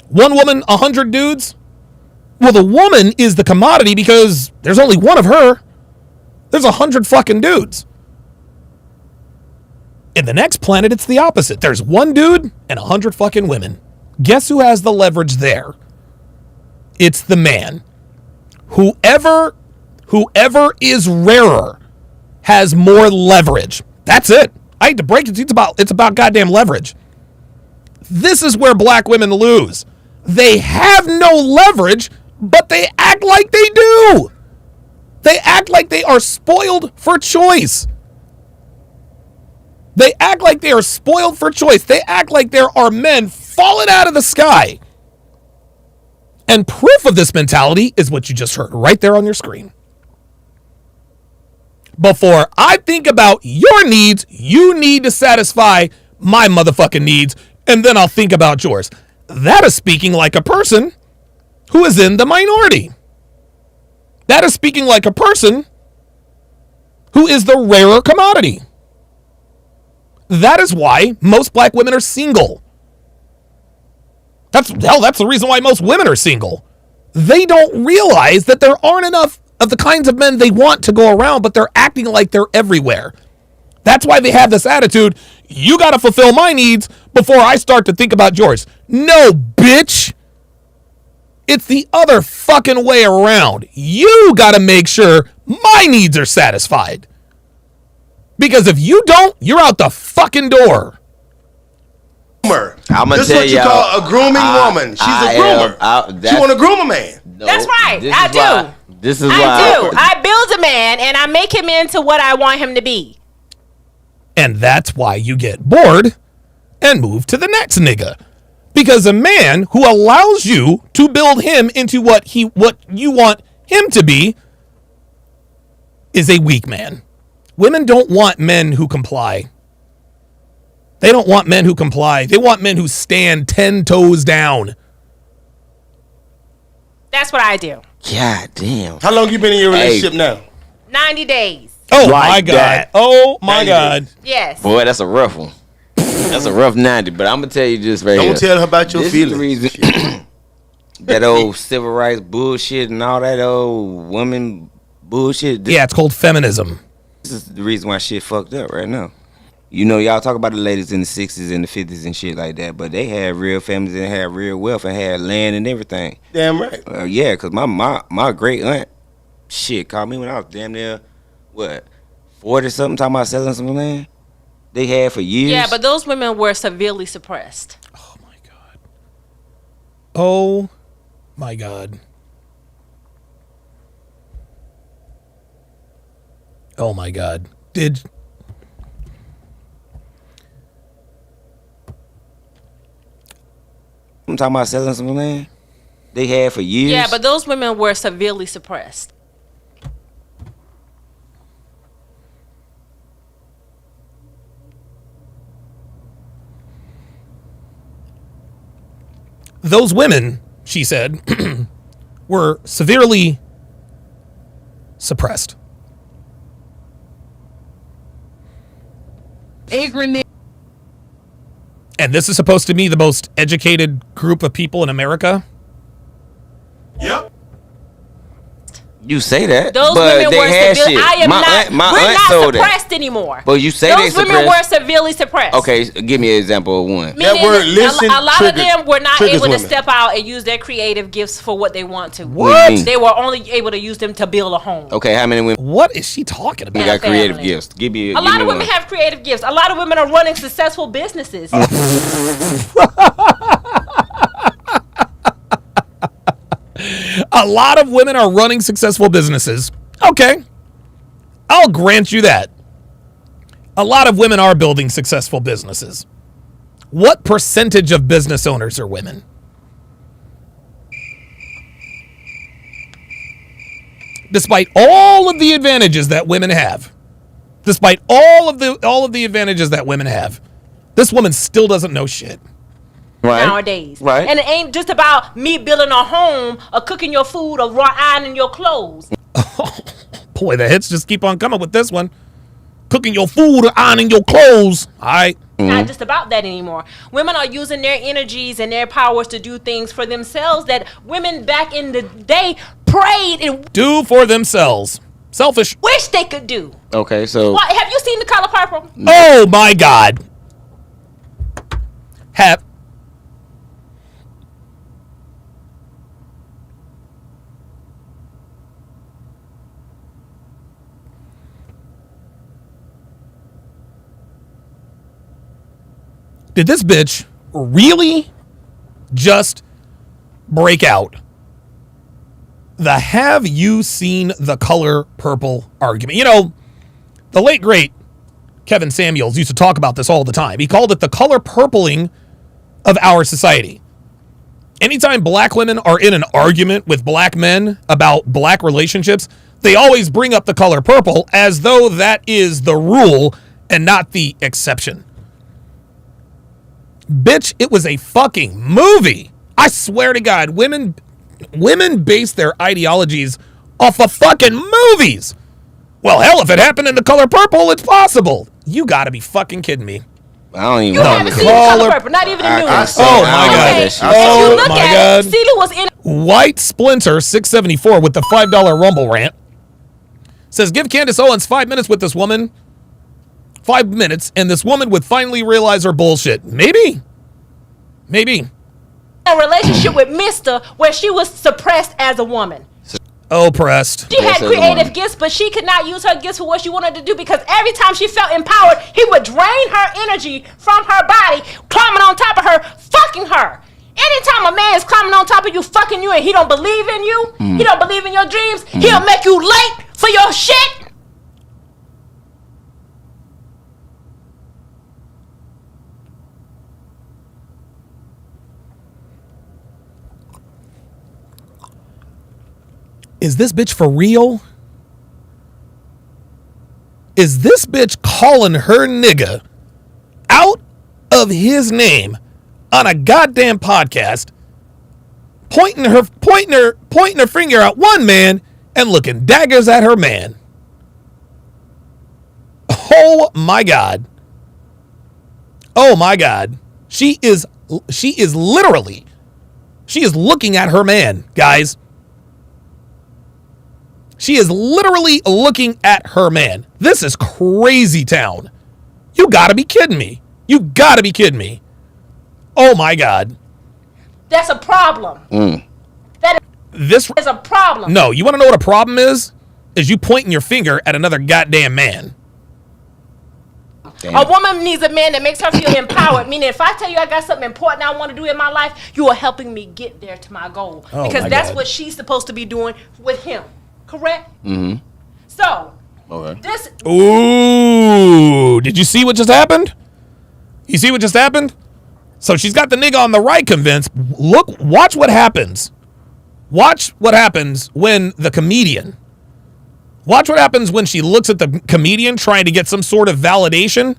One woman, 100 dudes? Well, the woman is the commodity because there's only one of her. There's 100 fucking dudes. In the next planet, it's the opposite. There's one dude and 100 fucking women. Guess who has the leverage there? It's the man. Whoever is rarer has more leverage. That's it. I hate to break it. It's about goddamn leverage. This is where black women lose. They have no leverage, but they act like they do. They act like they are spoiled for choice. They act like they are spoiled for choice. They act like there are men falling out of the sky. And proof of this mentality is what you just heard right there on your screen. Before I think about your needs, you need to satisfy my motherfucking needs, and then I'll think about yours. That is speaking like a person who is in the minority. That is speaking like a person who is the rarer commodity. That is why most black women are single. That's the reason why most women are single. They don't realize that there aren't enough of the kinds of men they want to go around, but they're acting like they're everywhere. That's why they have this attitude, you got to fulfill my needs before I start to think about yours. No, bitch. It's the other fucking way around. You got to make sure my needs are satisfied. Because if you don't, you're out the fucking door. I'm gonna tell you, call a grooming woman. She's a groomer. She want to groom a man. No, that's right. I do. This is why I do. I build a man and I make him into what I want him to be. And that's why you get bored and move to the next nigga. Because a man who allows you to build him into what you want him to be is a weak man. Women don't want men who comply. They don't want men who comply. They want men who stand 10 toes down. That's what I do. God damn. How long you been in your relationship now? 90 days. Oh, like my God. That. Oh, my God. Yes. Boy, that's a rough one. That's a rough 90, but I'm going to tell you just right Don't here. tell her about your feelings. This is the reason that old civil rights bullshit and all that old woman bullshit. Yeah, it's called feminism. This is the reason why shit fucked up right now. You know, y'all talk about the ladies in the 60s and the 50s and shit like that, but they had real families and had real wealth and had land and everything. Damn right. Yeah, because my great aunt, shit, called me when I was damn near, 40-something, talking about selling some land they had for years. Yeah, but those women were severely suppressed. Oh, my God. Oh, my God. Oh, my God. I'm talking about selling some land they had for years. Yeah, but those women were severely suppressed. Those women, she said, were severely suppressed. And this is supposed to be the most educated group of people in America? Yep. You say that, Those but women they were had severely. shit. I am my not. Aunt, my we're aunt not sold suppressed that. anymore. But you say those they women suppressed. were severely suppressed. Okay, give me an example of one. That word listen a lot of them were not triggers able to women. step out and use their creative gifts for what they want to. What? They were only able to use them to build a home. Okay, how many women What is she talking about? got creative family. gifts? Give me A lot of women one. have creative gifts. A lot of women are running successful businesses. A lot of women are running successful businesses. Okay. I'll grant you that. A lot of women are building successful businesses. What percentage of business owners are women? Despite all of the advantages that women have, despite all of the advantages that women have, this woman still doesn't know shit. Right. Nowadays. Right. And it ain't just about me building a home or cooking your food or ironing your clothes. Boy, the hits just keep on coming with this one. Cooking your food or ironing your clothes. All right. It's not just about that anymore. Women are using their energies and their powers to do things for themselves that women back in the day prayed and Do for themselves. Selfish. wish they could do. Okay, so What, have you seen The Color Purple? Oh my God. Have. Did this bitch really just break out the have you seen The Color Purple argument? You know, the late great Kevin Samuels used to talk about this all the time. He called it the color purpling of our society. Anytime black women are in an argument with black men about black relationships, they always bring up the color purple as though that is the rule and not the exception. Bitch, it was a fucking movie. I swear to God, women base their ideologies off of fucking movies. Well, hell, if it happened in The Color Purple, it's possible. You gotta be fucking kidding me. I don't even You know. haven't seen The Color Purple, not even the new one. Oh my God. Okay, if Oh you look my at God. it, Celia was in White Splinter 674 with the $5 Rumble rant says, give Candace Owens 5 minutes with this woman. 5 minutes, and this woman would finally realize her bullshit. Maybe. a relationship with Mr. where she was suppressed as a woman. Oppressed. She had as a creative woman. gifts, but she could not use her gifts for what she wanted to do because every time she felt empowered, he would drain her energy from her body, climbing on top of her, fucking her. Anytime a man is climbing on top of you, fucking you, and he don't believe in you, he don't believe in your dreams, he'll make you late for your shit. Is this bitch for real? Is this bitch calling her nigga out of his name on a goddamn podcast, pointing her finger at one man and looking daggers at her man? Oh my God. Oh my God. She is literally looking at her man, guys. She is literally looking at her man. This is crazy town. You gotta be kidding me. You gotta be kidding me. Oh my God. That's a problem. That This is a problem. No, you wanna know what a problem is? Is you pointing your finger at another goddamn man. Damn. A woman needs a man that makes her feel empowered. Meaning, if I tell you I got something important I want to do in my life, you are helping me get there to my goal. Oh, because my that's God. what she's supposed to be doing with him. Correct? Mm-hmm. So, Okay. this Ooh, did you see what just happened? You see what just happened? So she's got the nigga on the right convinced. Watch what happens. Watch what happens when the comedian. Watch what happens when she looks at the comedian trying to get some sort of validation.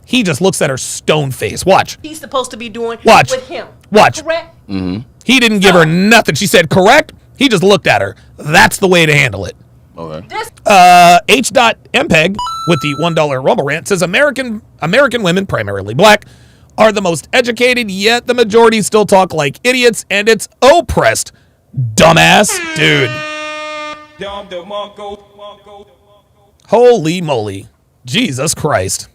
He just looks at her stone face. Watch. he's supposed to be doing Watch. with him. Watch. Correct? He didn't give her nothing. She said correct. He just looked at her. That's the way to handle it. Okay. This H.MPEG with the $1 Rumble rant says American women, primarily black, are the most educated, yet the majority still talk like idiots, and it's oppressed. Dumbass. Dude. Holy moly. Jesus Christ.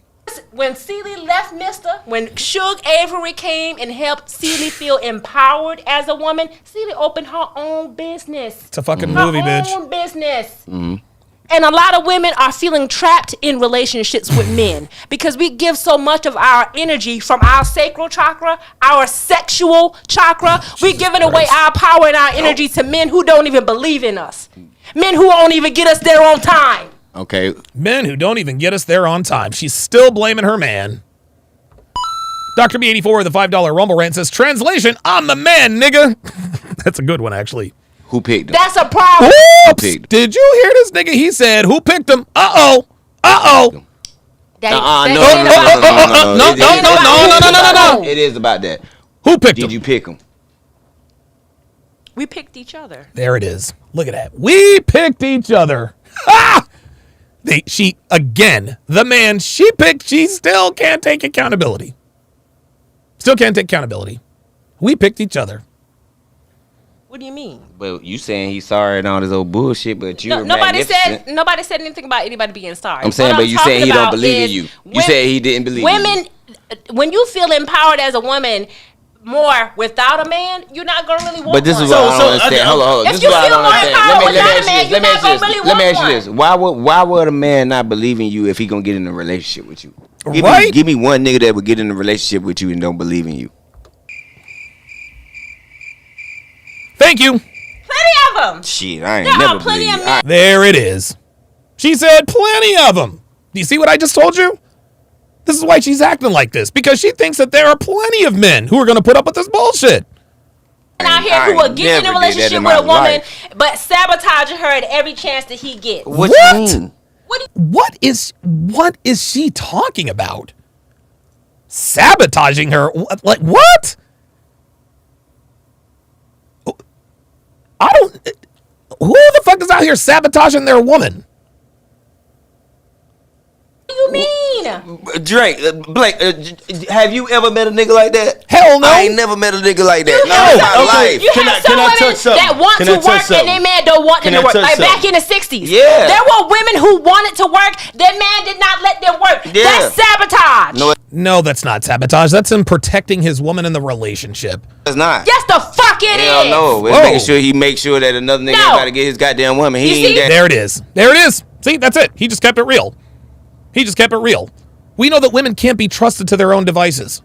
When Celie left Mister, when Suge Avery came and helped Celie feel empowered as a woman, Celie opened her own business. It's a fucking movie, bitch. Her own business. And a lot of women are feeling trapped in relationships with men because we give so much of our energy from our sacral chakra, our sexual chakra. We're giving away our power and our energy to men who don't even believe in us. Men who won't even get us there on time. Okay. Men who don't even get us there on time. She's still blaming her man. Dr. B84 with the $5 Rumble rant says, translation, I'm the man, nigga. That's a good one, actually. Who picked him? That's a problem. Whoops! Did you hear this nigga? He said, who picked him? Uh-oh. Uh-oh. No. It is about that. Who picked him? Did you pick him? We picked each other. There it is. Look at that. We picked each other. The man she picked, she still can't take accountability. Still can't take accountability. We picked each other. What do you mean? Well, you saying he's sorry and all this old bullshit, but you nobody said anything about anybody being sorry. I'm saying, but you saying he don't believe in you. You said he didn't believe in you. Women, when you feel empowered as a woman more without a man, you're not gonna really want But this one. is what I don't understand. Hold on. If you feel more empowered without a man, you're not gonna really want one. Let me ask you this. Why would a man not believe in you if he gonna get in a relationship with you? Give me one nigga that would get in a relationship with you and don't believe in you. Thank you. Plenty of them. Shit, I ain't never believe you. There it is. She said plenty of them. Do you see what I just told you? This is why she's acting like this, because she thinks that there are plenty of men who are going to put up with this bullshit. Out here who will get in a relationship with a woman, but sabotaging her at every chance that he gets. What you mean? What is she talking about? Sabotaging her? Like what? Who the fuck is out here sabotaging their woman? What do you mean? Drake, Blake, have you ever met a nigga like that? Hell no. I ain't never met a nigga like that. You have some women that want to work and their man don't want them to work. Like back in the 60s. Yeah. There were women who wanted to work. Their man did not let them work. Yeah. That's sabotage. No, that's not sabotage. That's him protecting his woman in the relationship. It's not. Yes, the fuck it is. Hell no. It's making sure he makes sure that another nigga ain't got to get his goddamn woman. He ain't that. There it is. There it is. See, that's it. He just kept it real. He just kept it real. We know that women can't be trusted to their own devices.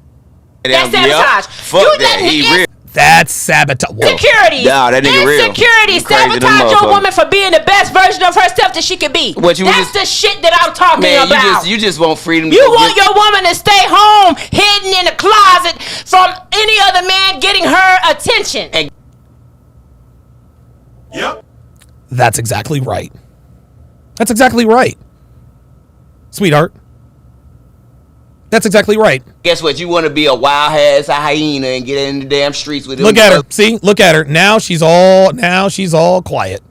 That's sabotage. Fuck that. He real. That's sabotage. Insecurities. Nah, that nigga real. Insecurities. Sabotage your woman for being the best version of herself that she could be. That's the shit that I'm talking about. You just want freedom. You want your woman to stay home, hidden in a closet from any other man getting her attention. Yep. That's exactly right. That's exactly right. Sweetheart. That's exactly right. Guess what? You want to be a wild ass hyena and get in the damn streets with him. Look at her. See? Look at her. Now she's all quiet.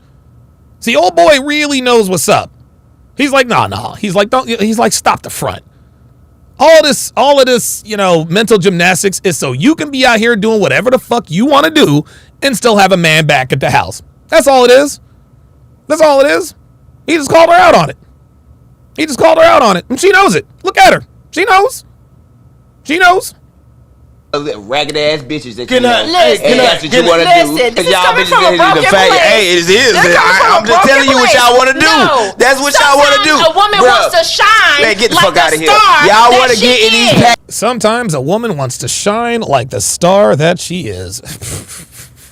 See, old boy really knows what's up. He's like, nah. He's like, stop the front. All of this, mental gymnastics is so you can be out here doing whatever the fuck you want to do and still have a man back at the house. That's all it is. That's all it is. He just called her out on it. And she knows it. Look at her. She knows. Ragged ass bitches that that's what you want to do. This is coming from a broken place. Hey, it is. I'm just telling you what y'all want to do. That's what y'all want to do. A woman wants to shine. Man, get the like fuck out of here. Y'all want to get in these packs. Sometimes a woman wants to shine like the star that she is.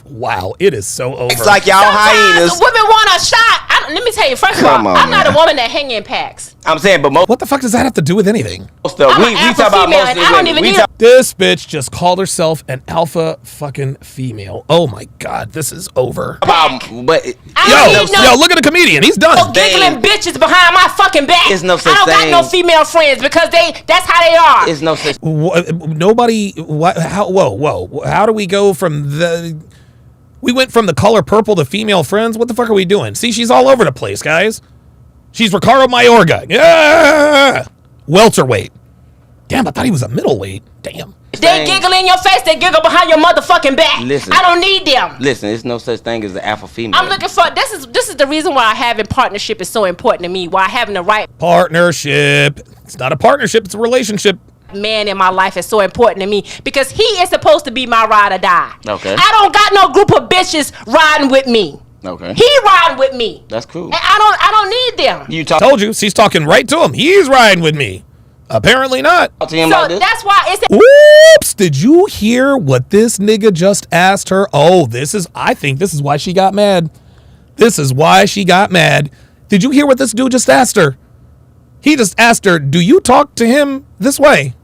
Wow, it is so over. It's like y'all hyenas. Women want a shot. Let me tell you, first of all, I'm not a woman that hang in packs. I'm saying, but what the fuck does that have to do with anything? We talk about most of the women. This bitch just called herself an alpha fucking female. Oh my god, this is over. Yo, look at the comedian. He's done. Giggling bitches behind my fucking back. It's no such I don't got no female friends because that's how they are. It's no such. Nobody. Whoa. How do we go from the? We went from the color purple to female friends. What the fuck are we doing? See, she's all over the place, guys. She's Ricardo Mayorga. Yeah. Welterweight. Damn, I thought he was a middleweight. Damn. They giggle in your face. They giggle behind your motherfucking back. Listen, I don't need them. Listen, there's no such thing as the alpha female. I'm looking for this is the reason why having partnership is so important to me. Why having the right partnership. It's not a partnership. It's a relationship. Man in my life is so important to me because he is supposed to be my ride or die. Okay. I don't got no group of bitches riding with me. Okay. He riding with me. That's cool. And I don't need them. Told you, she's talking right to him. He's riding with me. Apparently not. Talk to him So like this. that's why it's. Whoops! Did you hear what this nigga just asked her? Oh, I think this is why she got mad. This is why she got mad. Did you hear what this dude just asked her? He just asked her, do you talk to him this way?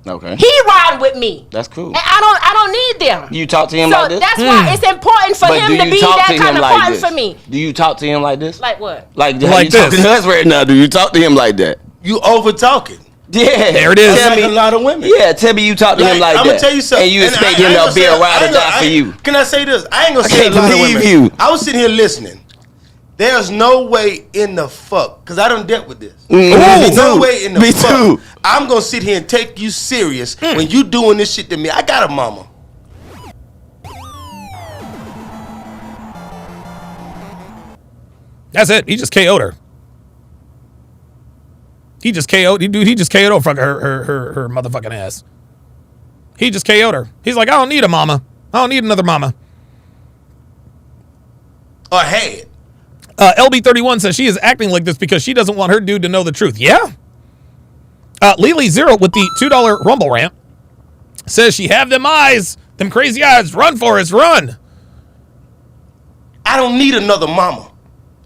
Okay. He riding with me. That's cool. And I don't need them. You talk to him So like this? that's why it's important for him to be that kind of partner for me. Do you talk to him like this? Like what? Like Like you talking this. to us right now? Do you talk to him like that? You over talking. Yeah. There it is. That's like a lot of women. Yeah, tell me you talk to him like I'm that. gonna tell you something. And you expect I him ain't to be a gonna ride say- or die for you. Can I say this? I ain't gonna I say a can't lot of believe women. you. I was sitting here listening. There's no way in the fuck, because I done dealt with this. Me There's no too. way in the Me fuck. too. I'm gonna sit here and take you serious when you doing this shit to me. I got a mama. That's it. He just KO'd her. He just KO'd her motherfucking ass. He just KO'd her. He's like, I don't need a mama. I don't need another mama. Or had. LB31 says she is acting like this because she doesn't want her dude to know the truth. Yeah. Lily Zero with the $2 Rumble rant says she have them eyes, them crazy eyes. Run, Forrest, run. I don't need another mama.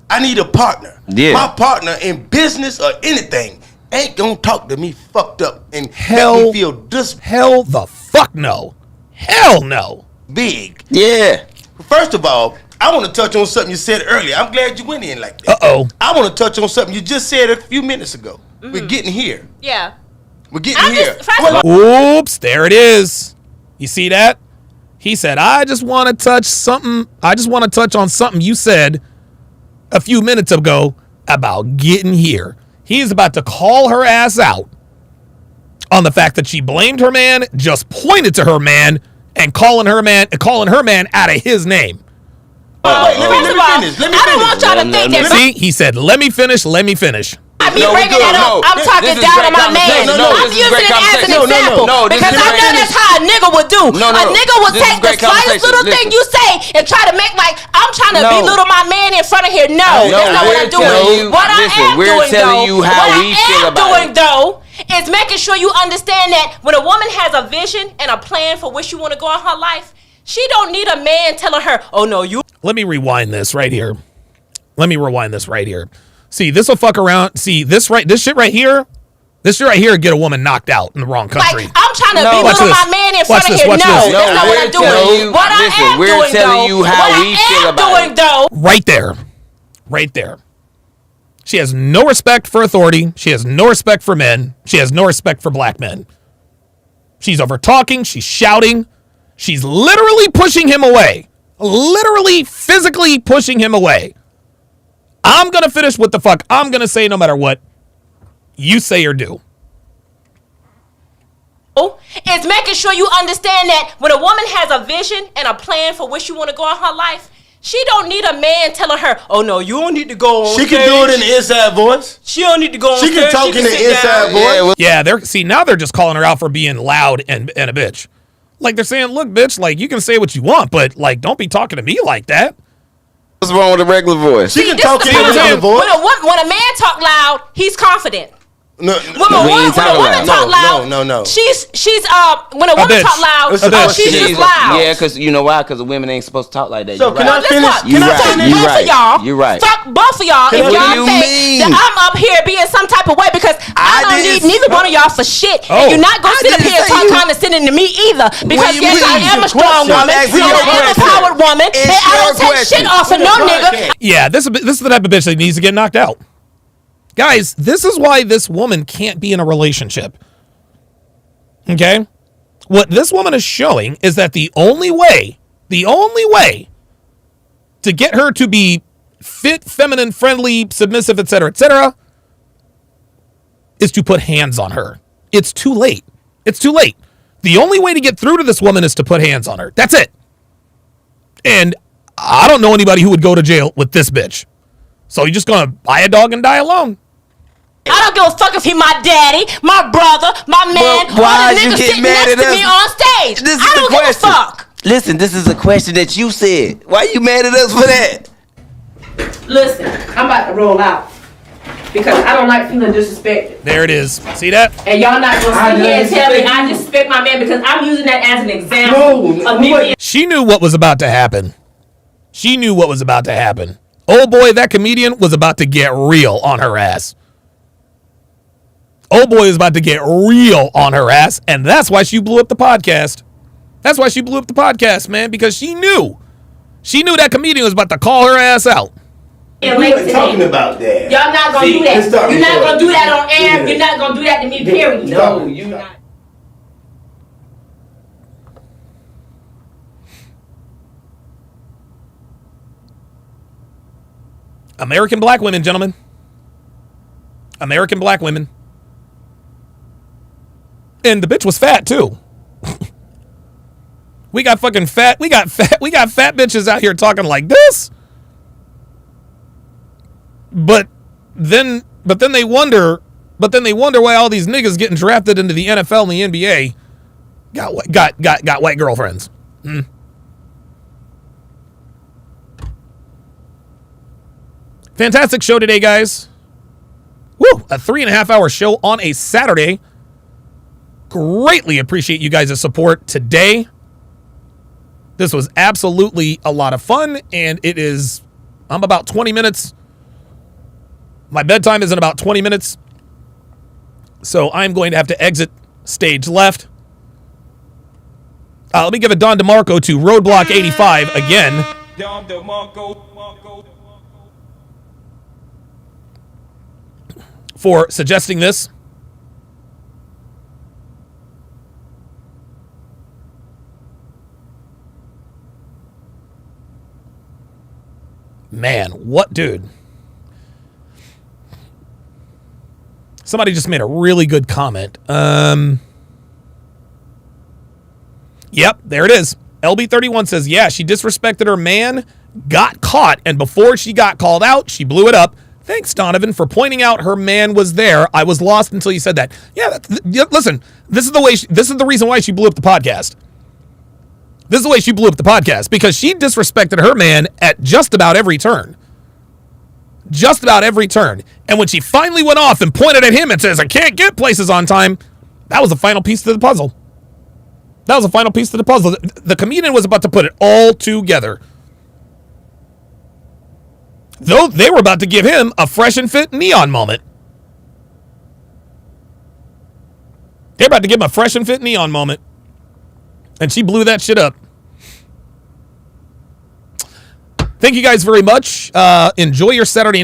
I need a partner. Yeah. My partner in business or anything ain't gonna talk to me fucked up and Hell- make me feel this Hell the fuck no. Hell no. big. Yeah. First of all, I want to touch on something you said earlier. I'm glad you went in like that. Uh-oh. I want to touch on something you just said a few minutes ago. We're getting here. Yeah. We're getting I'm here. just first of all, Oops, there it is. You see that? He said, I just want to touch something. I just want to touch on something you said a few minutes ago about getting here. He's about to call her ass out on the fact that she blamed her man, just pointed to her man, and calling her man out of his name. Wait, let first me of all, finish. Let me I don't finish. want y'all to think that See, he said, let me finish. I be No, we bringing good. that up. No, I'm talking this is down great on my man. conversation. No, I'm this is using great it as an conversation. example No, this is because I great know that's how a nigga would do. No, A nigga would this is take the great slightest conversation. little thing you say and try to make like I'm trying to No. belittle my man in front of here. No, No, that's not what we're I'm telling doing. you- What I listen, am we're doing telling though, you how what we I feel am about doing it. though is making sure you understand that when a woman has a vision and a plan for where she want to go in her life, she don't need a man telling her, "Oh no, you." Let me rewind this right here. See, this will fuck around. See, this shit right here get a woman knocked out in the wrong country. Like, I'm trying to Watch belittle this. my man in Watch front of this, here. watch No, this. that's not what I'm doing. What I am we're doing telling though, you how what we I feel am about doing it. though. Right there. She has no respect for authority. She has no respect for men. She has no respect for black men. She's over talking. She's shouting. She's literally pushing him away. Literally physically pushing him away. I'm going to finish what the fuck I'm going to say no matter what you say or do. It's making sure you understand that when a woman has a vision and a plan for where she want to go in her life, she don't need a man telling her, "Oh no, you don't need to go on She stage. can do it in the inside voice. She don't need to go on She stage. can talk in the sit inside down." voice. Yeah, now they're just calling her out for being loud and a bitch. Like they're saying, look, bitch, like you can say what you want, but like don't be talking to me like that. What's wrong with the regular voice? She can This talk is in the the problem. regular voice. When a man talk loud, he's confident. No, When a we woman ain't talking talk loud. loud, No. she's when a woman bitch. talk loud, It's a bitch. she's just loud. Yeah, because you know why? Because the women ain't supposed to talk like that. So You're can right. I Guess finish? what? Can I Fuck finish? You both of y'all. You're right. Fuck both of y'all if What y'all do you think mean? that I'm up here being some type of way because I don't need didn't- neither one of y'all for shit. Oh. And you're not gonna I sit up didn't here and say talk you- condescending to me either. Because you yes, mean? I am a It's strong your woman. question. I'm It's your an empowered woman. It's And I your don't take question. shit off of no nigga. Yeah, this is the type of bitch that needs to get knocked out. Guys, this is why this woman can't be in a relationship. Okay? What this woman is showing is that the only way to get her to be fit, feminine, friendly, submissive, etc., is to put hands on her. It's too late. The only way to get through to this woman is to put hands on her. That's it. And I don't know anybody who would go to jail with this bitch. So you're just going to buy a dog and die alone. I don't give a fuck if he my daddy, my brother, my man, But why or the you nigga get sitting mad next at to us? me on stage. This is I don't the give a question. fuck. Listen, this is a question that you said. Why you mad at us for that? Listen, I'm about to roll out because I don't like feeling disrespected. There it is. See that? And y'all not gonna sit here and tell me I disrespect my man because I'm using that as an example of me being. She knew what was about to happen. She knew what was about to happen. Oh boy, that comedian was about to get real on her ass. Oh boy is about to get real on her ass, and that's why she blew up the podcast. That's why she blew up the podcast, man, because she knew. She knew that comedian was about to call her ass out. We were talking about that. Y'all not gonna do that. You're not gonna do that on air. You're not gonna do that to me, period. No, you not. American black women, gentlemen. American black women. And the bitch was fat too. We got fucking fat. We got fat bitches out here talking like this. But then they wonder why all these niggas getting drafted into the NFL and the NBA got white girlfriends. Fantastic show today, guys. Woo! A 3.5 hour show on a Saturday. Greatly appreciate you guys' support today. This was absolutely a lot of fun, and I'm about 20 minutes. My bedtime is in about 20 minutes. So I'm going to have to exit stage left. Let me give a Don DeMarco to Roadblock 85 again. Don DeMarco. For suggesting this. Man, what dude? Somebody just made a really good comment. Yep, there it is. LB31 says, yeah, she disrespected her man, got caught, and before she got called out, she blew it up. Thanks, Donovan, for pointing out her man was there. I was lost until you said that. Yeah, listen, this is the reason why she blew up the podcast. This is the way she blew up the podcast, because she disrespected her man at just about every turn. Just about every turn. And when she finally went off and pointed at him and says, I can't get places on time, that was the final piece to the puzzle. That was the final piece to the puzzle. The comedian was about to put it all together. Though they were about to give him a fresh and fit neon moment. They're about to give him a fresh and fit neon moment. And she blew that shit up. Thank you guys very much. Enjoy your Saturday night.